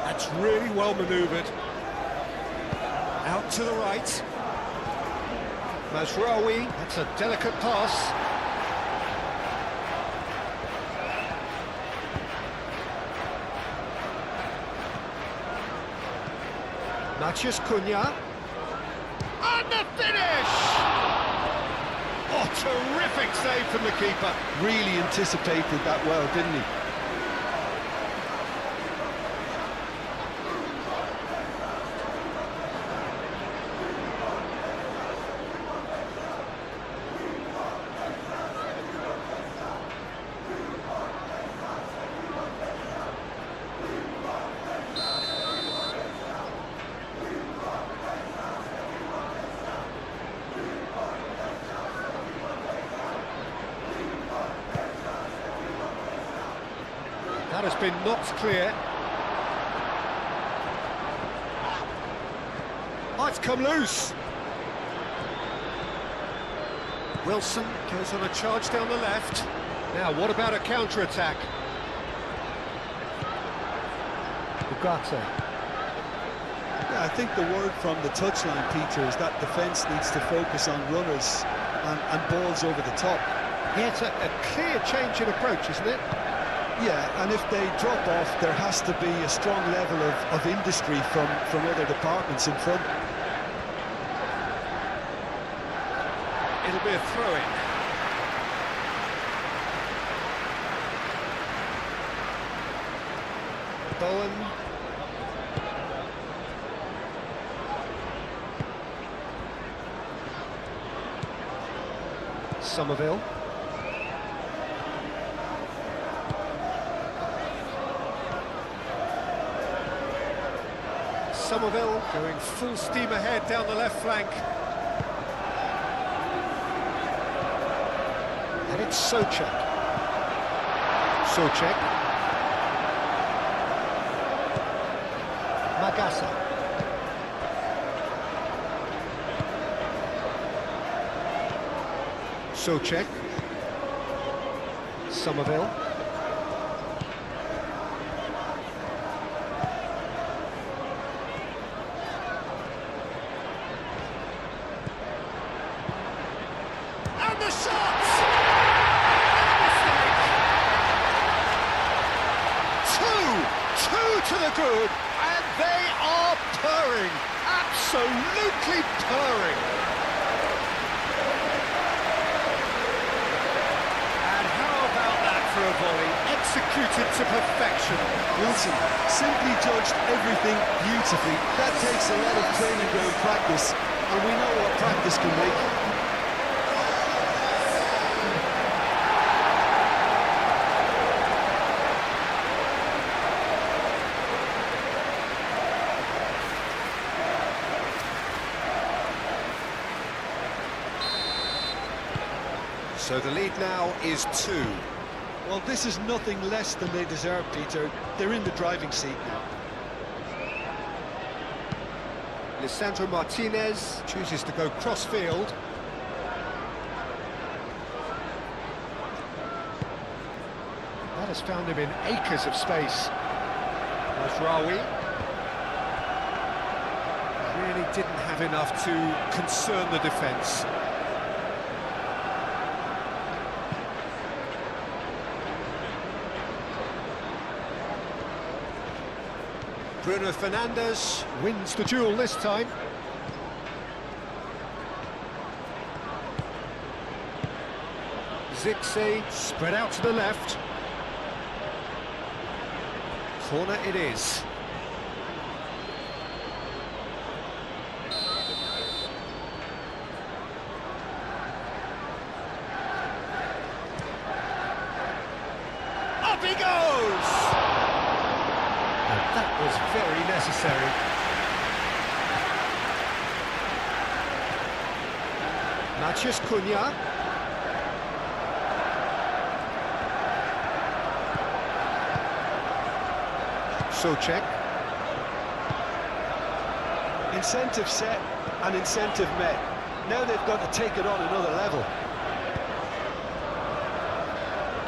That's really well manoeuvred. Out to the right. Mazraoui, that's a delicate pass. Matheus Cunha. And the finish! Oh, terrific save from the keeper. Really anticipated that well, didn't he? That has been knocked clear. Oh, it's come loose. Wilson goes on a charge down the left. Now, what about a counter-attack? Ugarte. Yeah, I think the word from the touchline, Peter, is that defence needs to focus on runners and balls over the top. Yeah, it's a clear change in approach, isn't it? Yeah, and if they drop off, there has to be a strong level of industry from other departments in front. It'll be a throw-in. Bowen. Somerville. Somerville going full steam ahead down the left flank. And it's Souček. Souček. Magasa. Souček. Somerville. And the shot! Two to the good, and they are purring, absolutely purring. And how about that for a volley, executed to perfection. Wilson simply judged everything beautifully. That takes a lot of training ground practice, and we know what practice can make. So the lead now is 2. Well, this is nothing less than they deserve, Peter. They're in the driving seat now. Lisandro Martinez chooses to go cross-field. That has found him in acres of space. Mazraoui really didn't have enough to concern the defence. Bruno Fernandes wins the duel this time. Zirkzee spread out to the left. Corner it is. Up he goes! That was very necessary. Matheus Cunha. Souček. Incentive set and incentive met. Now they've got to take it on another level.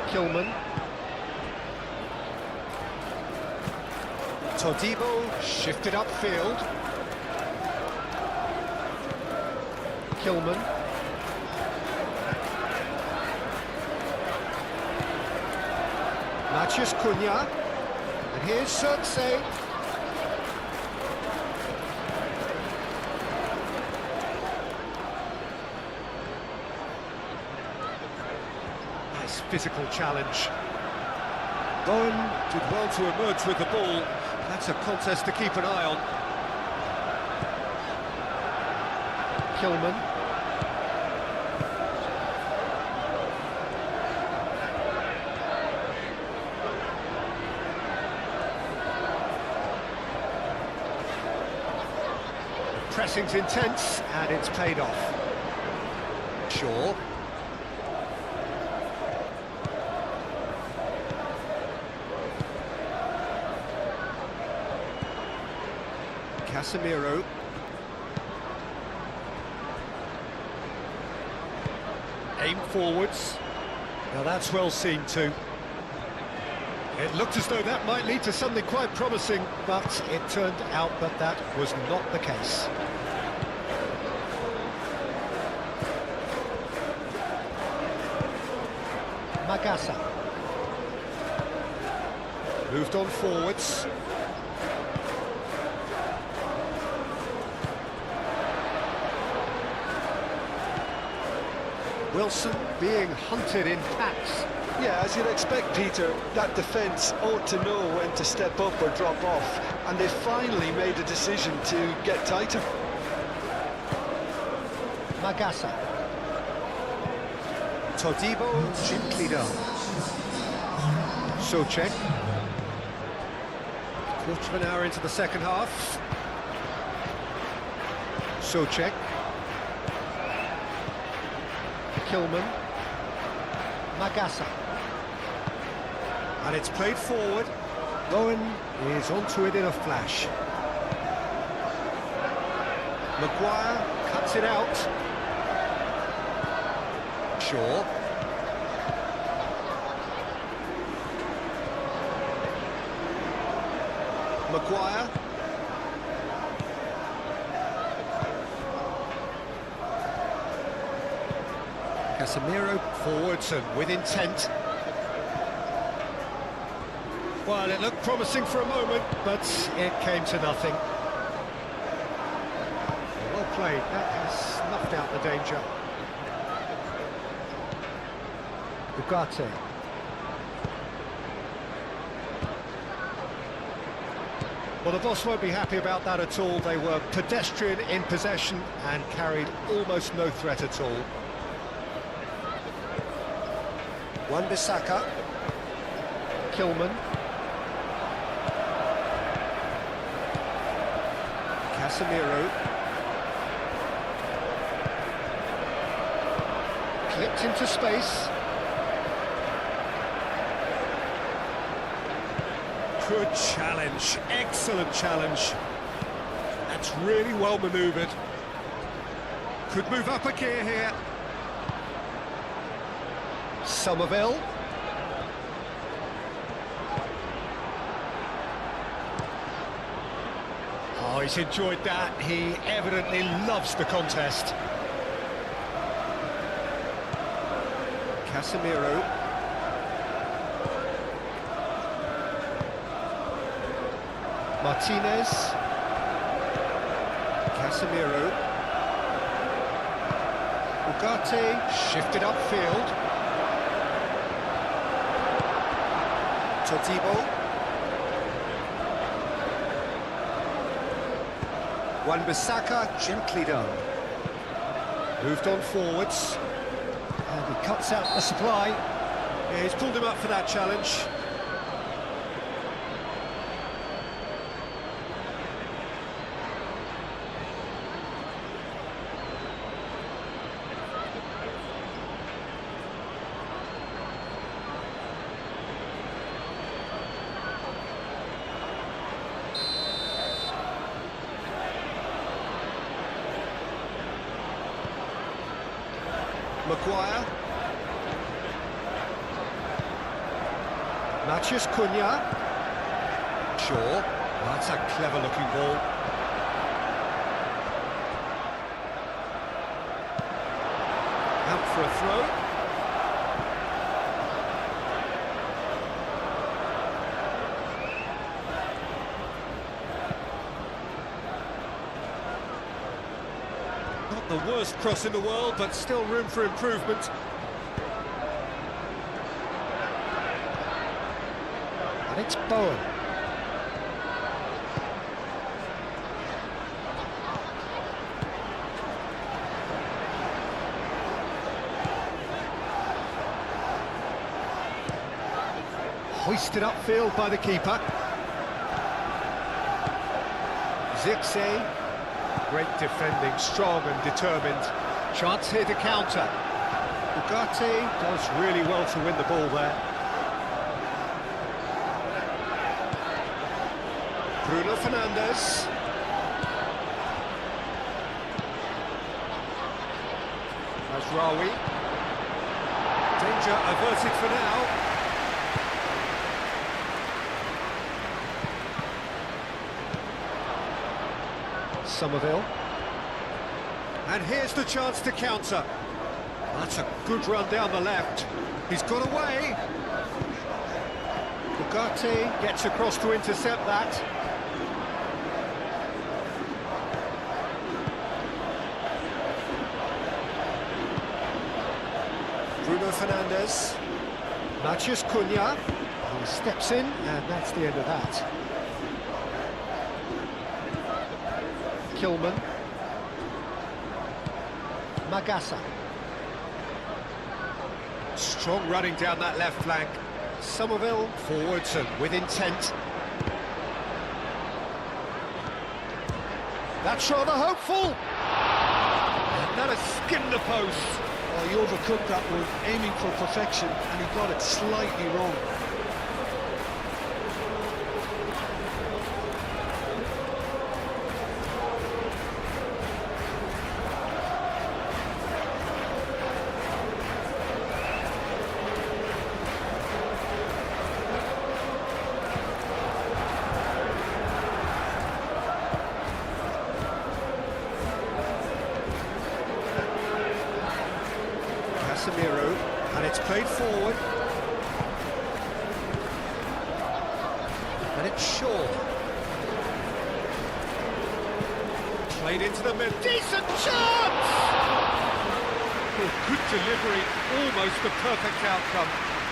Kilman. Todibo shifted upfield. Kilman. Matheus Cunha. And here's Zirkzee. Nice physical challenge. Bowen did well to emerge with the ball. That's a contest to keep an eye on. Kilman. The pressing's intense, and it's paid off. Shaw. Casemiro. Aim forwards. Now that's well seen too. It looked as though that might lead to something quite promising, but it turned out that that was not the case. Magasa. Moved on forwards. Wilson being hunted in packs. Yeah, as you'd expect, Peter, that defence ought to know when to step up or drop off, and they finally made a decision to get tighter. Magasa. Todibo gently down. Souček. Quarter of an hour into the second half. Souček. Kilman. Magasa. And it's played forward. Rowan is onto it in a flash. Maguire cuts it out. Shaw. Maguire. Casemiro forwards and with intent. Well, it looked promising for a moment, but it came to nothing. Well played, that has snuffed out the danger. Ugarte. Well, the boss won't be happy about that at all. They were pedestrian in possession and carried almost no threat at all. Wan-Bissaka. Kilman. Casemiro. Clipped into space. Good challenge, excellent challenge. That's really well manoeuvred. Could move up a gear here. Somerville. Oh, he's enjoyed that. He evidently loves the contest. Casemiro. Martinez. Casemiro. Ugarte shifted upfield. Todibo. Wan-Bissaka gently done. Moved on forwards. And he cuts out the supply. Yeah, he's pulled him up for that challenge. Maguire. Matheus Cunha. Shaw. That's a clever looking ball. Out for a throw. Not the worst cross in the world, but still room for improvement. And it's Bowen. Hoisted upfield by the keeper. Zirkzee. Great defending, strong and determined. Chance here to counter. Ugarte does really well to win the ball there. Bruno Fernandes. Mazraoui. Danger averted for now. Somerville. And here's the chance to counter. That's a good run down the left. He's got away. Ugarte gets across to intercept that. Bruno Fernandes. Matheus Cunha, he steps in, and that's the end of that. Kilman. Magassa. Strong running down that left flank. Somerville forwards and with intent. That's rather hopeful. And that has skimmed the post. Oh, he overcooked that one, aiming for perfection, and he got it slightly wrong. And it's played forward. And it's Shaw. Played into the middle. Decent chance! Oh, good delivery, almost the perfect outcome.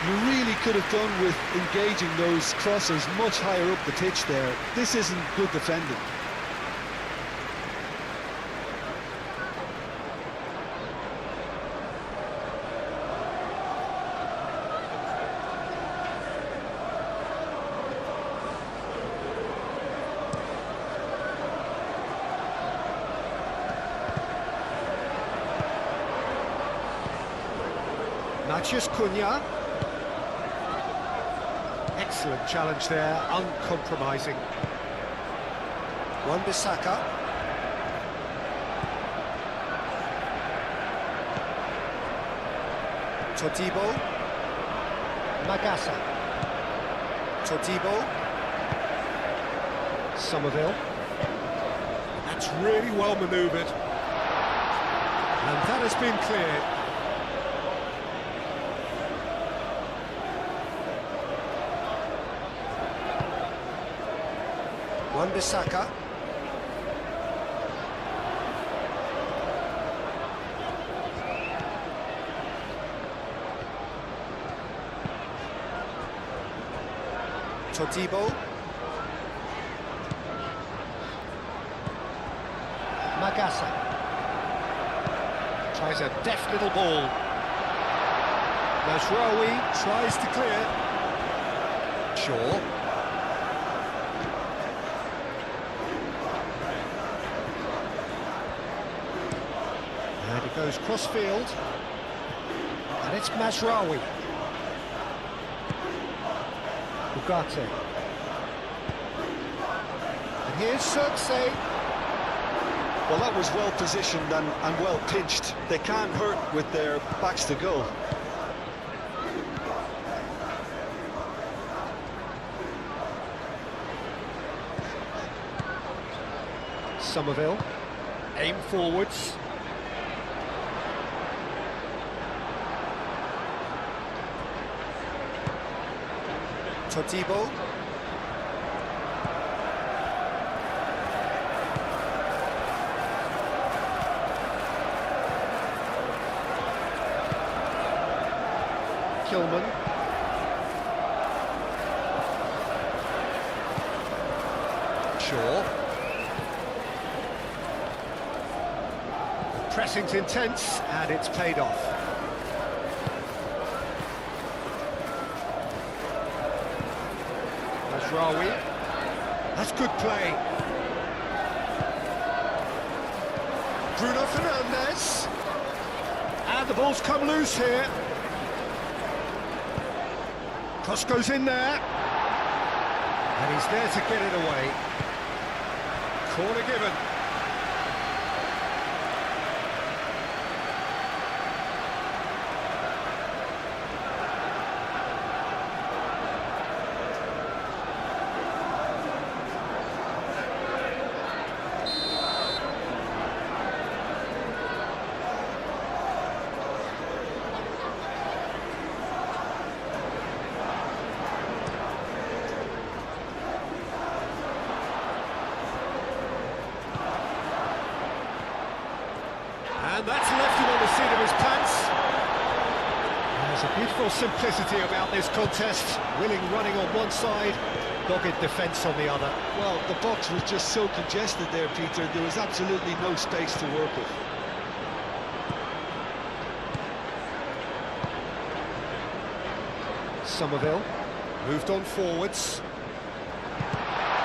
You really could have done with engaging those crossers much higher up the pitch there. This isn't good defending. Matheus Cunha. Excellent challenge there, uncompromising. Wan-Bissaka. Todibo. Magassa. Todibo. Somerville. That's really well manoeuvred. And that has been cleared. Wan-Bissaka. Todibo. Magassa. Tries a deft little ball. Mazraoui tries to clear. Shaw. And it goes cross-field, and it's Mazraoui. Ugarte. And here's Circe. Well, that was well positioned and well pitched. They can't hurt with their backs to goal. Somerville. Aim forwards. Todibo. Kilman. Shaw. The pressing's intense, and it's paid off. Mazraoui. That's good play. Bruno Fernandes. And the ball's come loose here. Cross goes in there. And he's there to get it away. Corner given. And that's left him on the seat of his pants. There's a beautiful simplicity about this contest. Willing running on one side, dogged defence on the other. Well, the box was just so congested there, Peter. There was absolutely no space to work with. Somerville moved on forwards.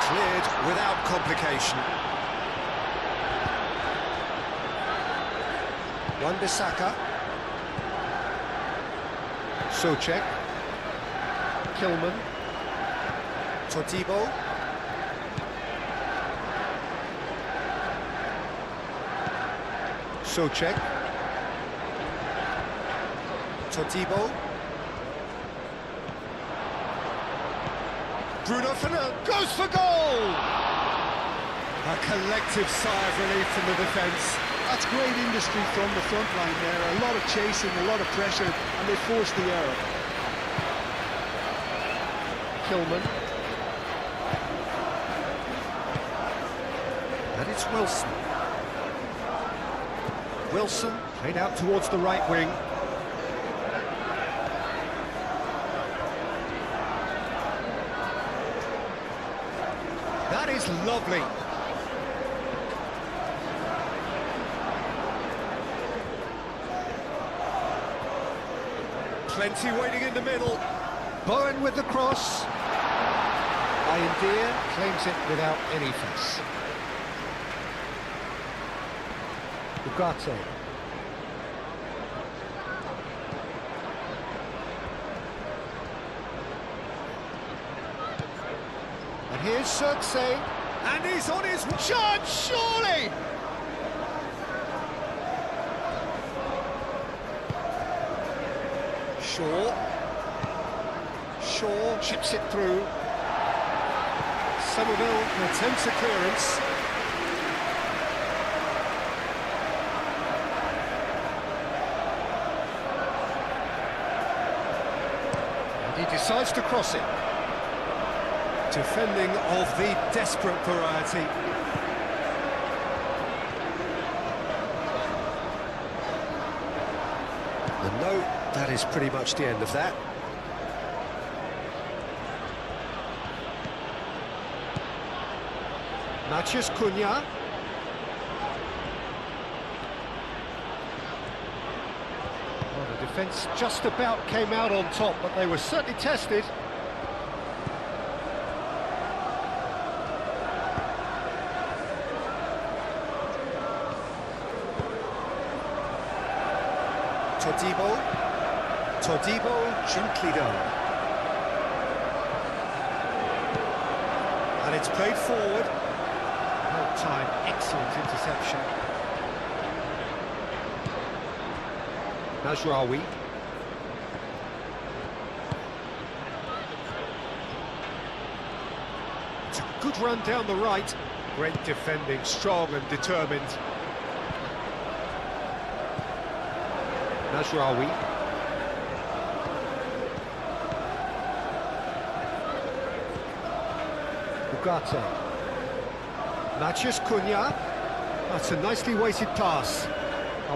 Cleared without complication. Wan-Bissaka. Soucek. Kilman. Todibo. Soucek. Todibo. Bruno Fernandes goes for goal! A collective sigh of relief from the defence. That's great industry from the front line there. A lot of chasing, a lot of pressure, and they forced the error. Kilman. And it's Wilson. Wilson played out towards the right wing. That is lovely. Plenty waiting in the middle. Bowen with the cross. Iandir claims it without any fuss. Ugarte. And here's Circe, and he's on his charge, surely! Shaw chips it through. Somerville attempts a clearance. And he decides to cross it. Defending of the desperate variety. And no, that is pretty much the end of that. Matheus Cunha. Well, the defence just about came out on top, but they were certainly tested. Todibo, gently done. And it's played forward. Well time, excellent interception. Mazraoui. It's a good run down the right. Great defending, strong and determined. Mazraoui. Ugarte. Matheus Cunha. That's a nicely weighted pass.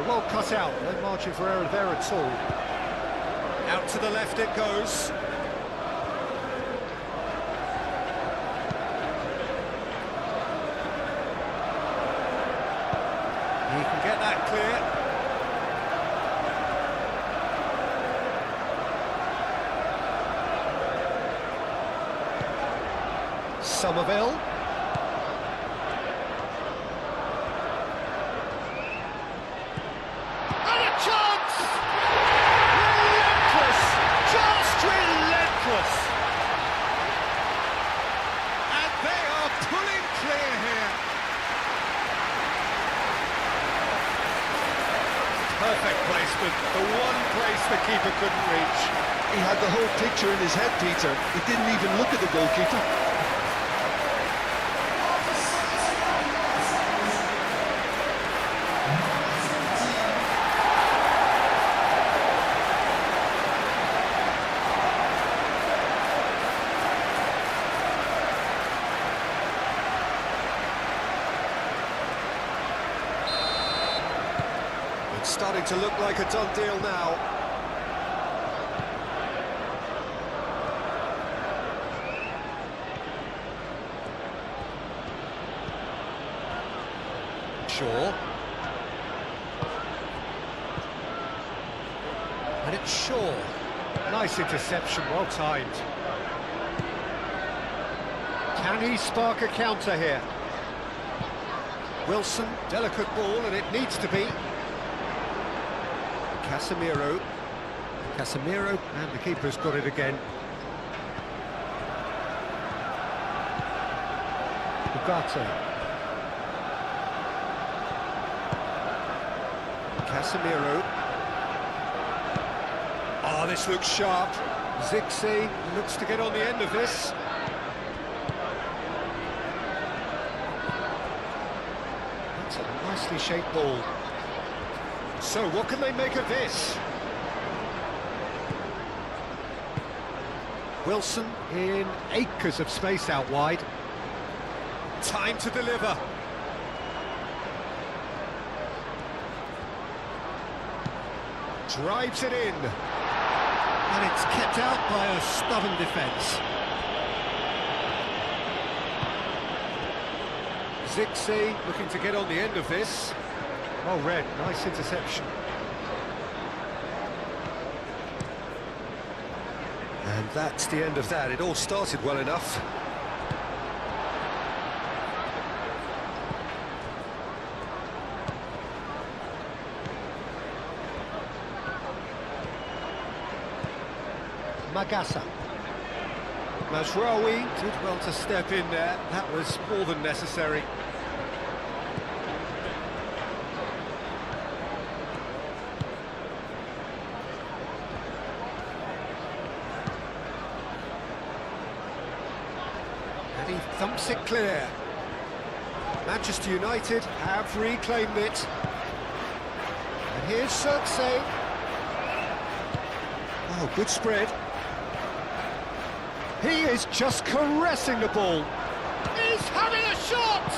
Well cut out, no margin for error there at all. Out to the left it goes. He can get that clear. Somerville. And a chance! Relentless! Just relentless! And they are pulling clear here. Perfect placement, the one place the keeper couldn't reach. He had the whole picture in his head, Peter. He didn't even look at the goalkeeper. It's starting to look like a done deal now. Shaw. And it's Shaw. Nice interception, well timed. Can he spark a counter here? Wilson, delicate ball, and it needs to be. Casemiro, and the keeper's got it again. Ugarte. Casemiro. Oh, this looks sharp. Zixi looks to get on the end of this. That's a nicely shaped ball. So, what can they make of this? Wilson in acres of space out wide. Time to deliver. Drives it in. And it's kept out by a stubborn defence. Zixi looking to get on the end of this. Well read, nice interception. And that's the end of that. It all started well enough. Magasa. Mazraoui did well to step in there. That was more than necessary. And he thumps it clear. Manchester United have reclaimed it. And here's Zirkzee. Oh, good spread. He is just caressing the ball. He's having a shot!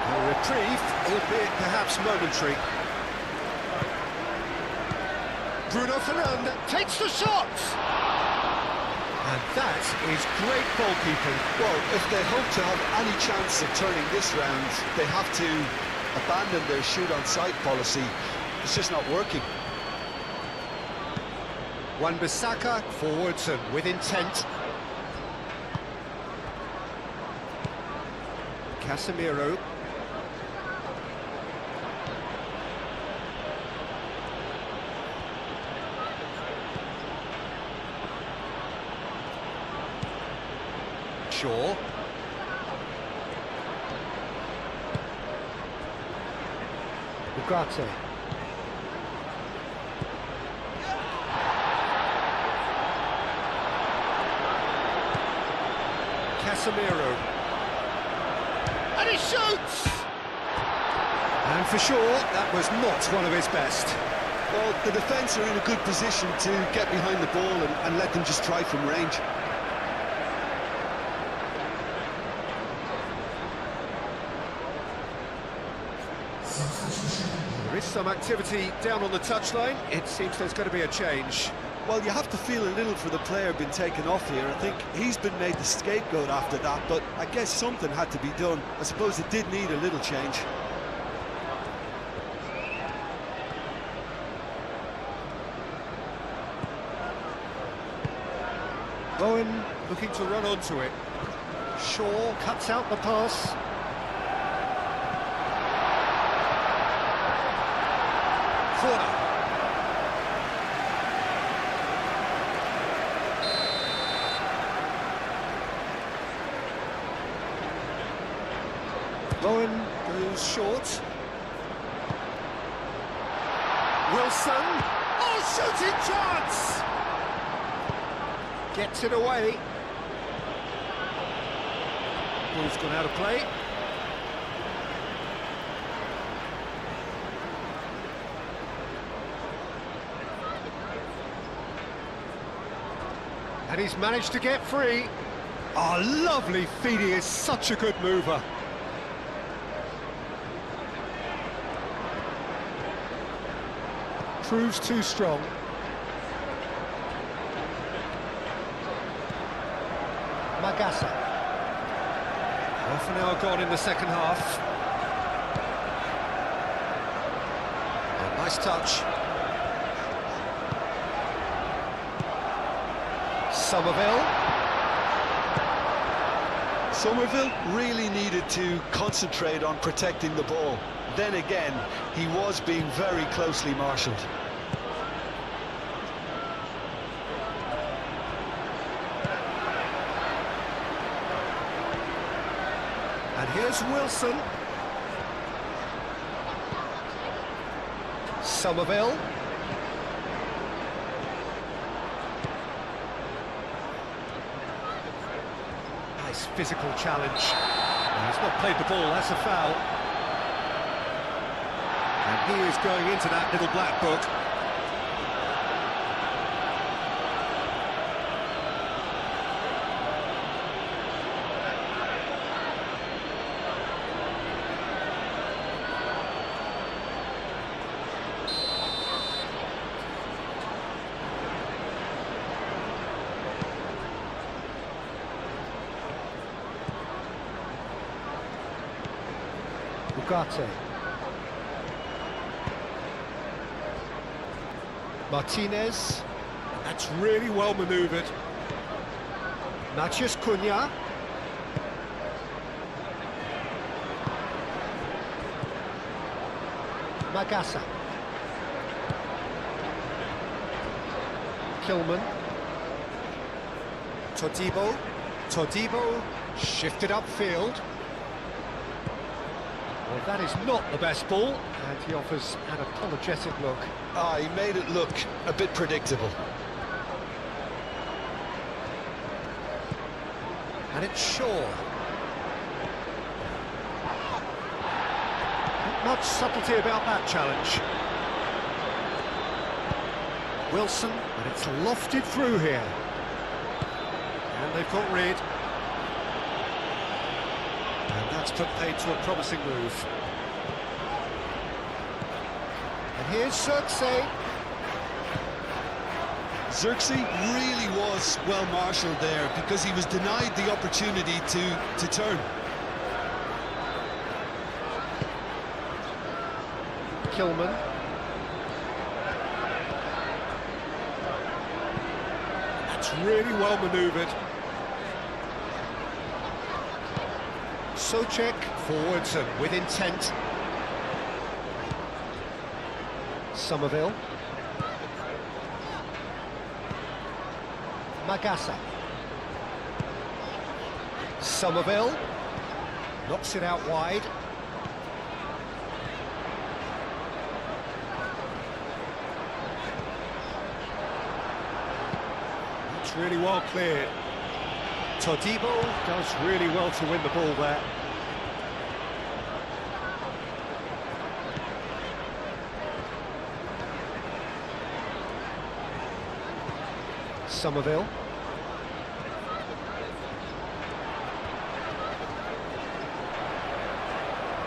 A reprieve, albeit perhaps momentary. Bruno Fernandes takes the shot! And that is great goalkeeping. Well, if they hope to have any chance of turning this round, they have to abandon their shoot-on-sight policy. It's just not working. Wan-Bissaka forwards and with intent. Casemiro. Shaw. Ugarte. Casemiro. And he shoots! And for sure, that was not one of his best. Well, the defence are in a good position to get behind the ball and let them just try from range. There is some activity down on the touchline. It seems there's going to be a change. Well, you have to feel a little for the player being taken off here. I think he's been made the scapegoat after that, but I guess something had to be done. I suppose it did need a little change. Bowen looking to run onto it. Shaw cuts out the pass. Corner. Bowen goes short. Wilson. Oh, shooting chance! Gets it away. Ball's gone out of play. And he's managed to get free. Oh, lovely feed. He is such a good mover. Proves too strong. Magasa. Half an hour gone in the second half. Nice touch. Somerville. Somerville really needed to concentrate on protecting the ball. Then again, he was being very closely marshalled. And here's Wilson. Somerville. Nice physical challenge. He's not played the ball, that's a foul. And he is going into that little black book. Ugarte. Martinez. That's really well manoeuvred. Matheus Cunha. Magassa. Kilman. Todibo. Todibo shifted upfield. Well, that is not the best ball, and he offers an apologetic look. He made it look a bit predictable. And it's Shaw. Not much subtlety about that challenge. Wilson, and it's lofted through here. And they've got rid. And that's put paid to a promising move. And here's Xerxes. Xerxes really was well marshalled there because he was denied the opportunity to turn. Kilman. That's really well manoeuvred. Souček forwards and with intent. Somerville. Magassa. Somerville knocks it out wide. It's really well cleared. Todibo does really well to win the ball there. Somerville.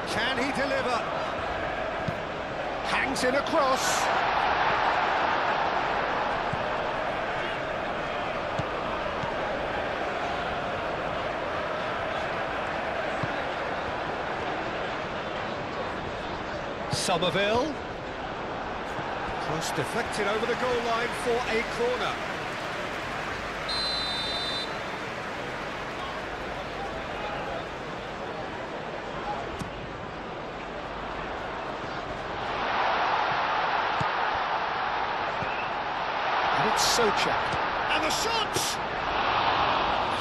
Can he deliver? Hangs in across. Somerville. Cross deflected over the goal line for a corner. And it's Souček. And the shots!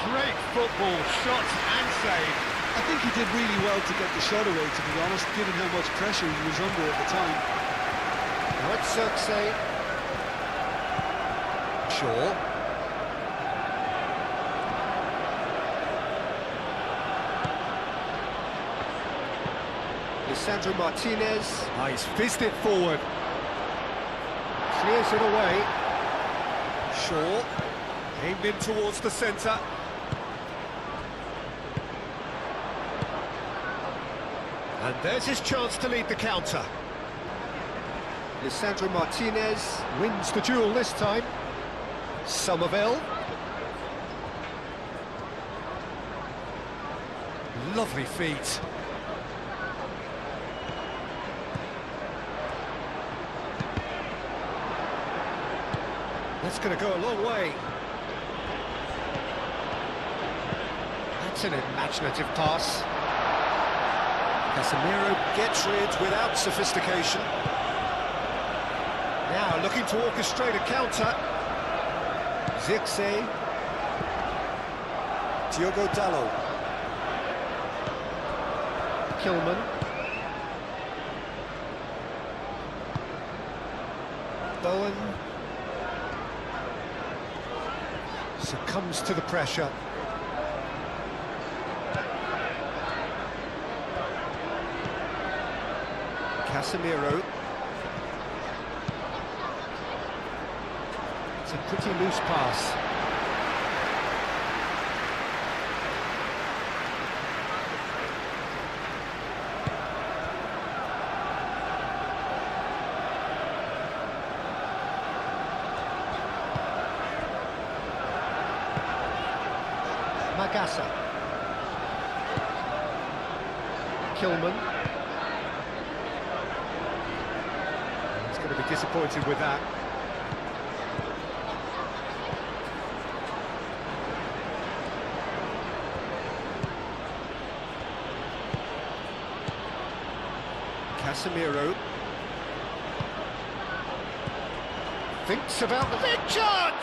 Great football, shot and save. I think he did really well to get the shot away, to be honest, given how much pressure he was under at the time. Now it's Xerxes. Shaw. Lisandro Martinez. He's fizzed it forward. Clears it away. Shaw. Aimed in towards the centre. And there's his chance to lead the counter. Lisandro Martinez wins the duel this time. Somerville. Lovely feet. That's going to go a long way. That's an imaginative pass. Casemiro gets rid without sophistication. Now looking to orchestrate a counter. Zirkzee. Diogo Dalot. Kilman. Bowen. Succumbs to the pressure. Casemiro. It's a pretty loose pass. Magassa. Kilman. He's going to be disappointed with that. Casemiro. Thinks about the big chance!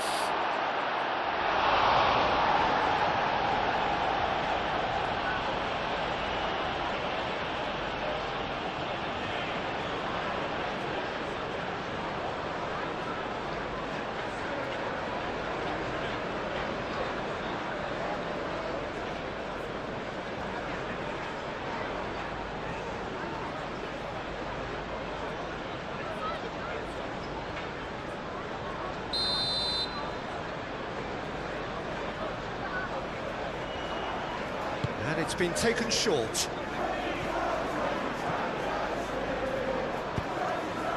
And it's been taken short.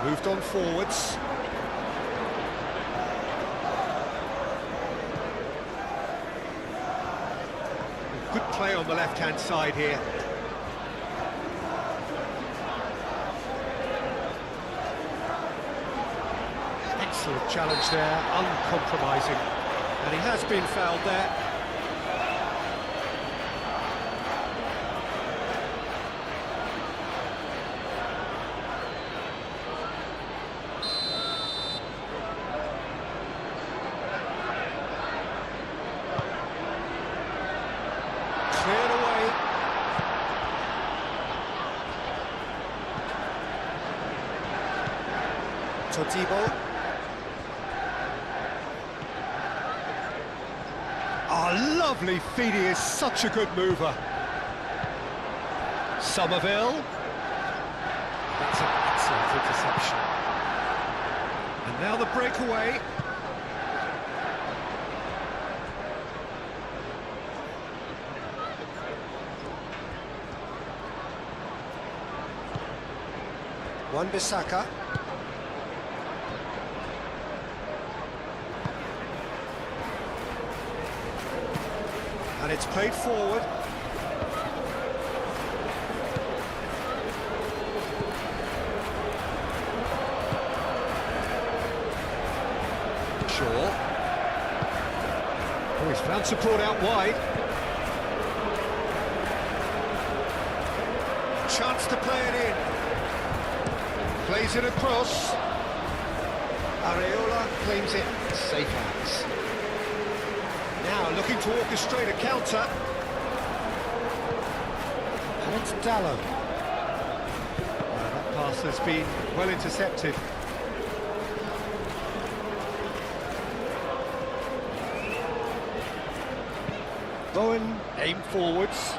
Moved on forwards. Good play on the left-hand side here. Excellent challenge there, uncompromising. And he has been fouled there. Cleared away. Todibo. Oh, lovely feed, he is such a good mover. Somerville. That's an excellent interception. And now the breakaway. Wan-Bissaka. And it's played forward. Shaw. Oh, he's found support out wide. Chance to play it in. Plays it across. Areola claims it. Safe hands. Now looking to orchestrate a counter. And it's Dalot. That pass has been well intercepted. Bowen aimed forwards.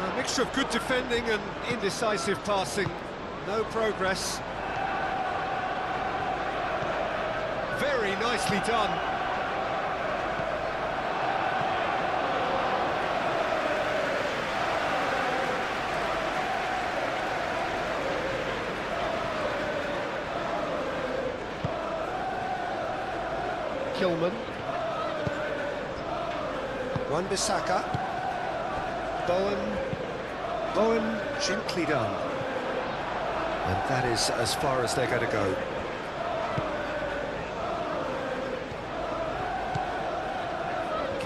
A mixture of good defending and indecisive passing. No progress. Very nicely done. Kilman. Wan-Bissaka. Bowen gently done. And that is as far as they're going to go.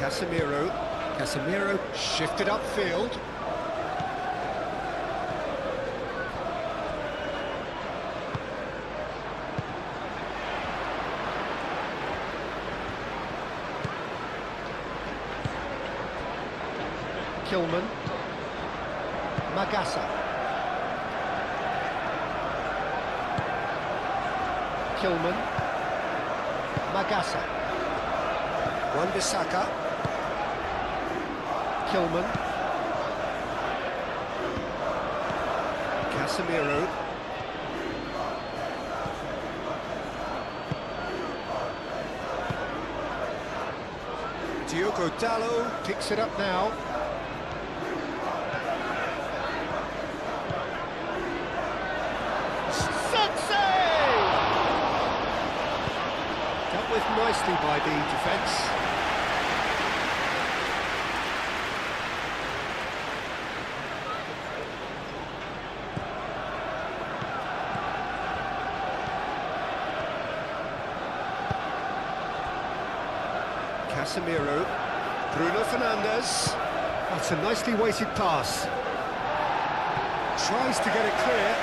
Casemiro shifted upfield. Kilman, Magassa, Kilman, Magassa, Wan-Bissaka, Kilman, Casemiro, Diogo Dalot picks it up now. Dealt with nicely by the defence. Casemiro, Bruno Fernandes. That's a nicely weighted pass. Tries to get it clear.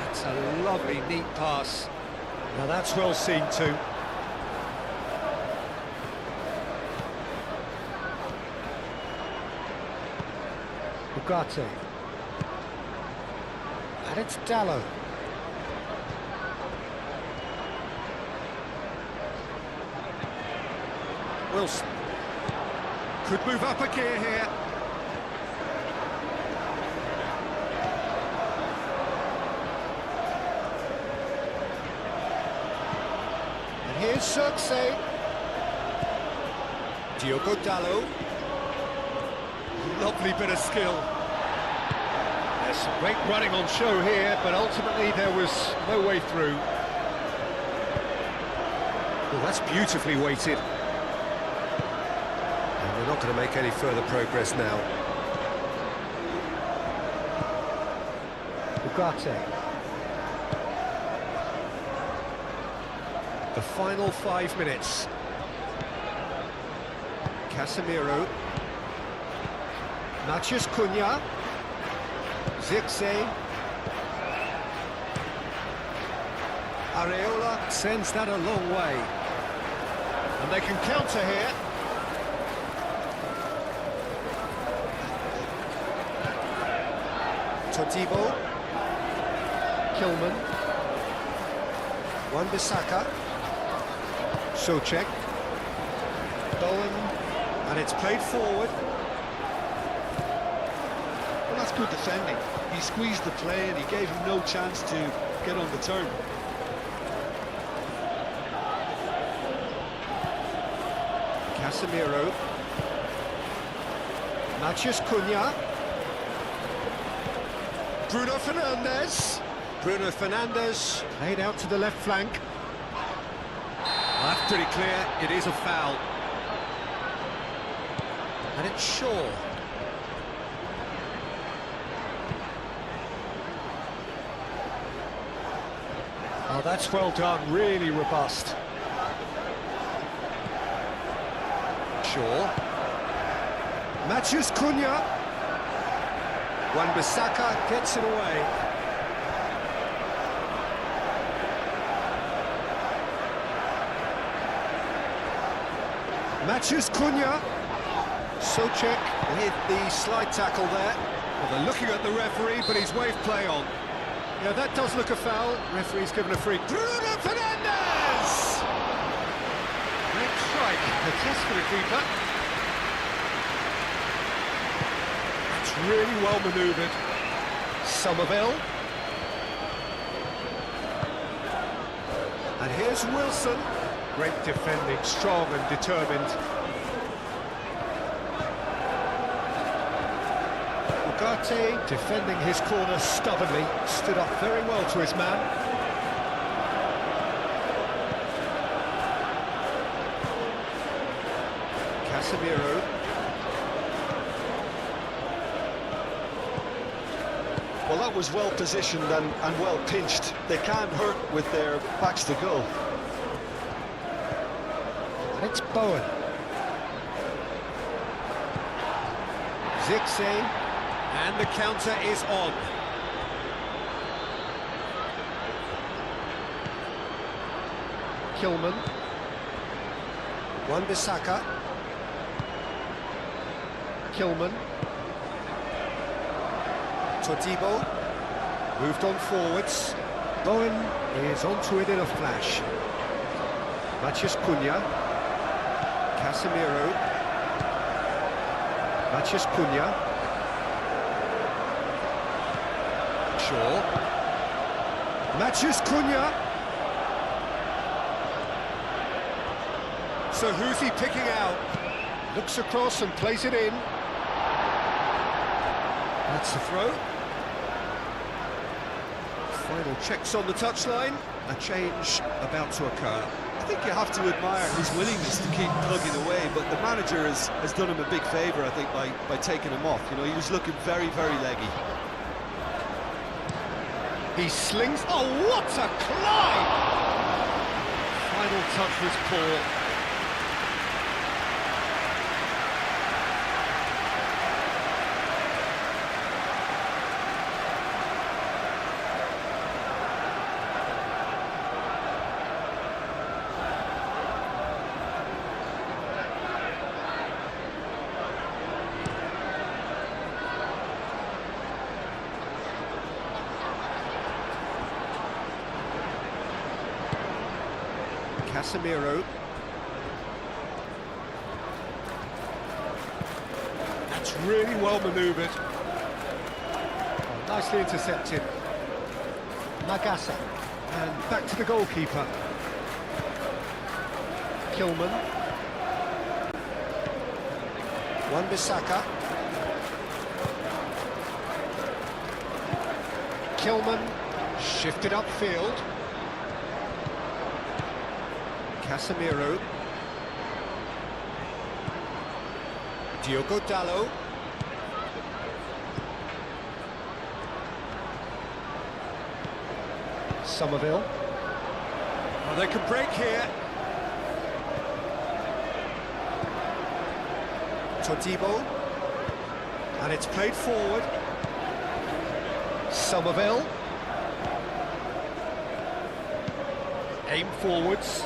That's a lovely, neat pass. Now that's well seen too. Ugarte. And it's Dalot. Wilson. Could move up a gear here. And here's Circe. Diogo Dalot. Lovely bit of skill. There's some great running on show here, but ultimately there was no way through. Well, that's beautifully weighted. And we're not going to make any further progress now. Ugarte. The final 5 minutes. Casemiro. Matheus Cunha, Zirkzee, Areola sends that a long way, and they can counter here. Todibo, Kilman, Wan-Bissaka, Soucek, Bowen, and it's played forward. That's good defending. He squeezed the play and he gave him no chance to get on the turn. Casemiro. Matheus Cunha. Bruno Fernandes. Bruno Fernandes played out to the left flank. Well, that's pretty clear. It is a foul. And it's Shaw. Oh, that's well done, really robust. Shaw. Matheus Cunha. Wan-Bissaka gets it away. Matheus Cunha. Soucek with the slide tackle there. Well, they're looking at the referee, but he's waved play on. Yeah, that does look a foul. Referee's given a free. Bruno Fernandes! Great strike. A test for the keeper. That's really well manoeuvred. Somerville. And here's Wilson. Great defending, strong and determined. Ugarte defending his corner stubbornly, stood up very well to his man. Casemiro. Well, that was well positioned and well pinched. They can't hurt with their backs to goal. And it's Bowen. Zirkzee, and the counter is on. Kilman. Wan-Bissaka. Kilman. Todibo. Moved on forwards. Bowen is onto it in a flash. Matheus Cunha. Casemiro. Matheus Cunha. Shaw. Matheus Cunha. So who's he picking out? Looks across and plays it in. That's the throw. Final checks on the touchline. A change about to occur. I think you have to admire his willingness to keep plugging away, but the manager has done him a big favour, I think, by taking him off. You know, he was looking very, very leggy. He slings. Oh, what a climb! Final touch was poor. Casemiro. That's really well manoeuvred. Oh, nicely intercepted. Magasa. And back to the goalkeeper. Kilman. Wan-Bissaka. Kilman. Shifted upfield. Casemiro. Diogo Dalot. Somerville. Oh, they can break here. Todibo. And it's played forward. Somerville. Aim forwards.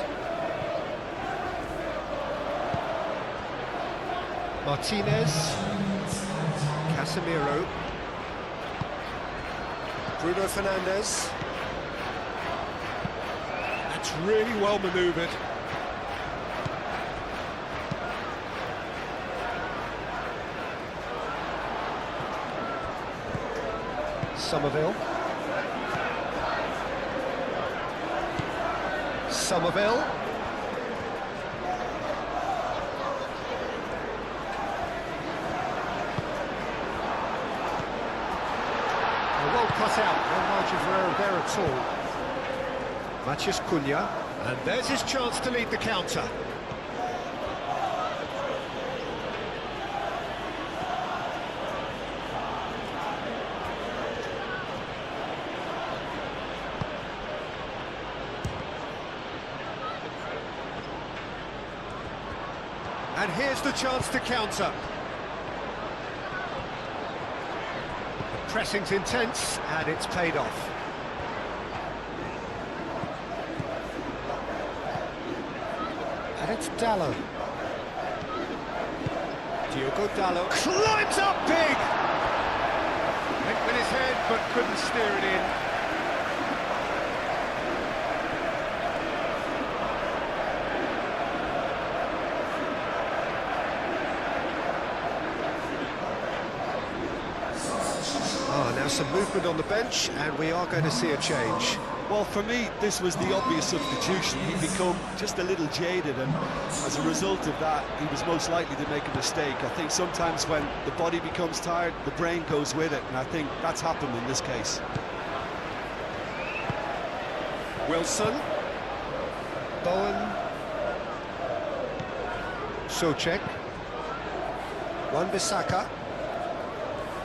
Martinez. Casemiro. Bruno Fernandes. That's really well manoeuvred. Somerville. Somerville. Well cut out, no margin for error there at all. Matheus Cunha, and there's his chance to lead the counter. And here's the chance to counter. Pressing's intense, and it's paid off. And it's Dalot. Diogo Dalot climbs up big! Went with his head, but couldn't steer it in. Now some movement on the bench, and we are going to see a change. Well, for me, this was the obvious substitution. He'd become just a little jaded, and as a result of that, he was most likely to make a mistake. I think sometimes when the body becomes tired, the brain goes with it, and I think that's happened in this case. Wilson. Bowen. Souček. Wan-Bissaka.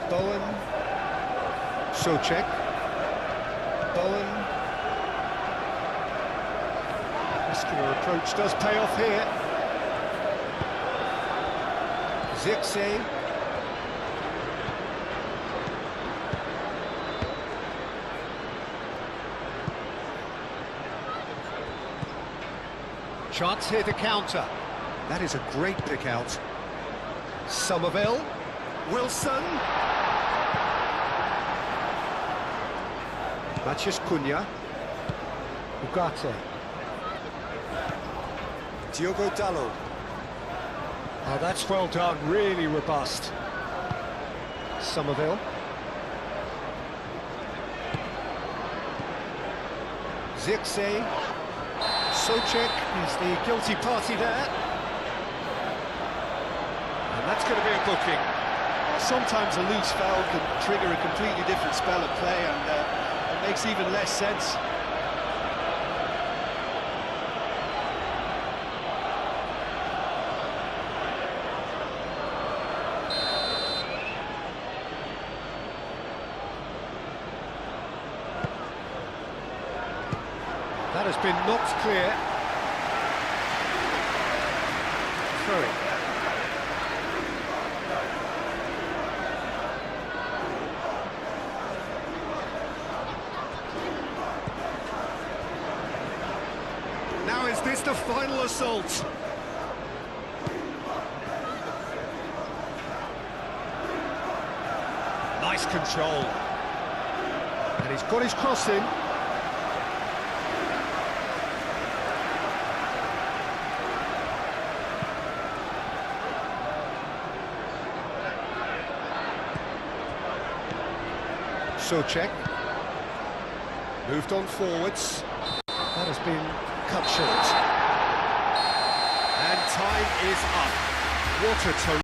Bowen. Socek. Bowen. Muscular approach does pay off here. Zirkzee. Chance here to counter. That is a great pick out. Somerville. Wilson. Matheus Cunha. Ugarte. Diogo Dalot. Oh, that's well done, really robust. Somerville. Zirkzee. Socek is the guilty party there. And that's going to be a booking. Sometimes a loose foul can trigger a completely different spell of play, and it makes even less sense. That has been knocked clear. Throw-in. Now is this the final assault? Nice control. And he's got his cross in. Socek. Moved on forwards. That has been cut short. And time is up. What a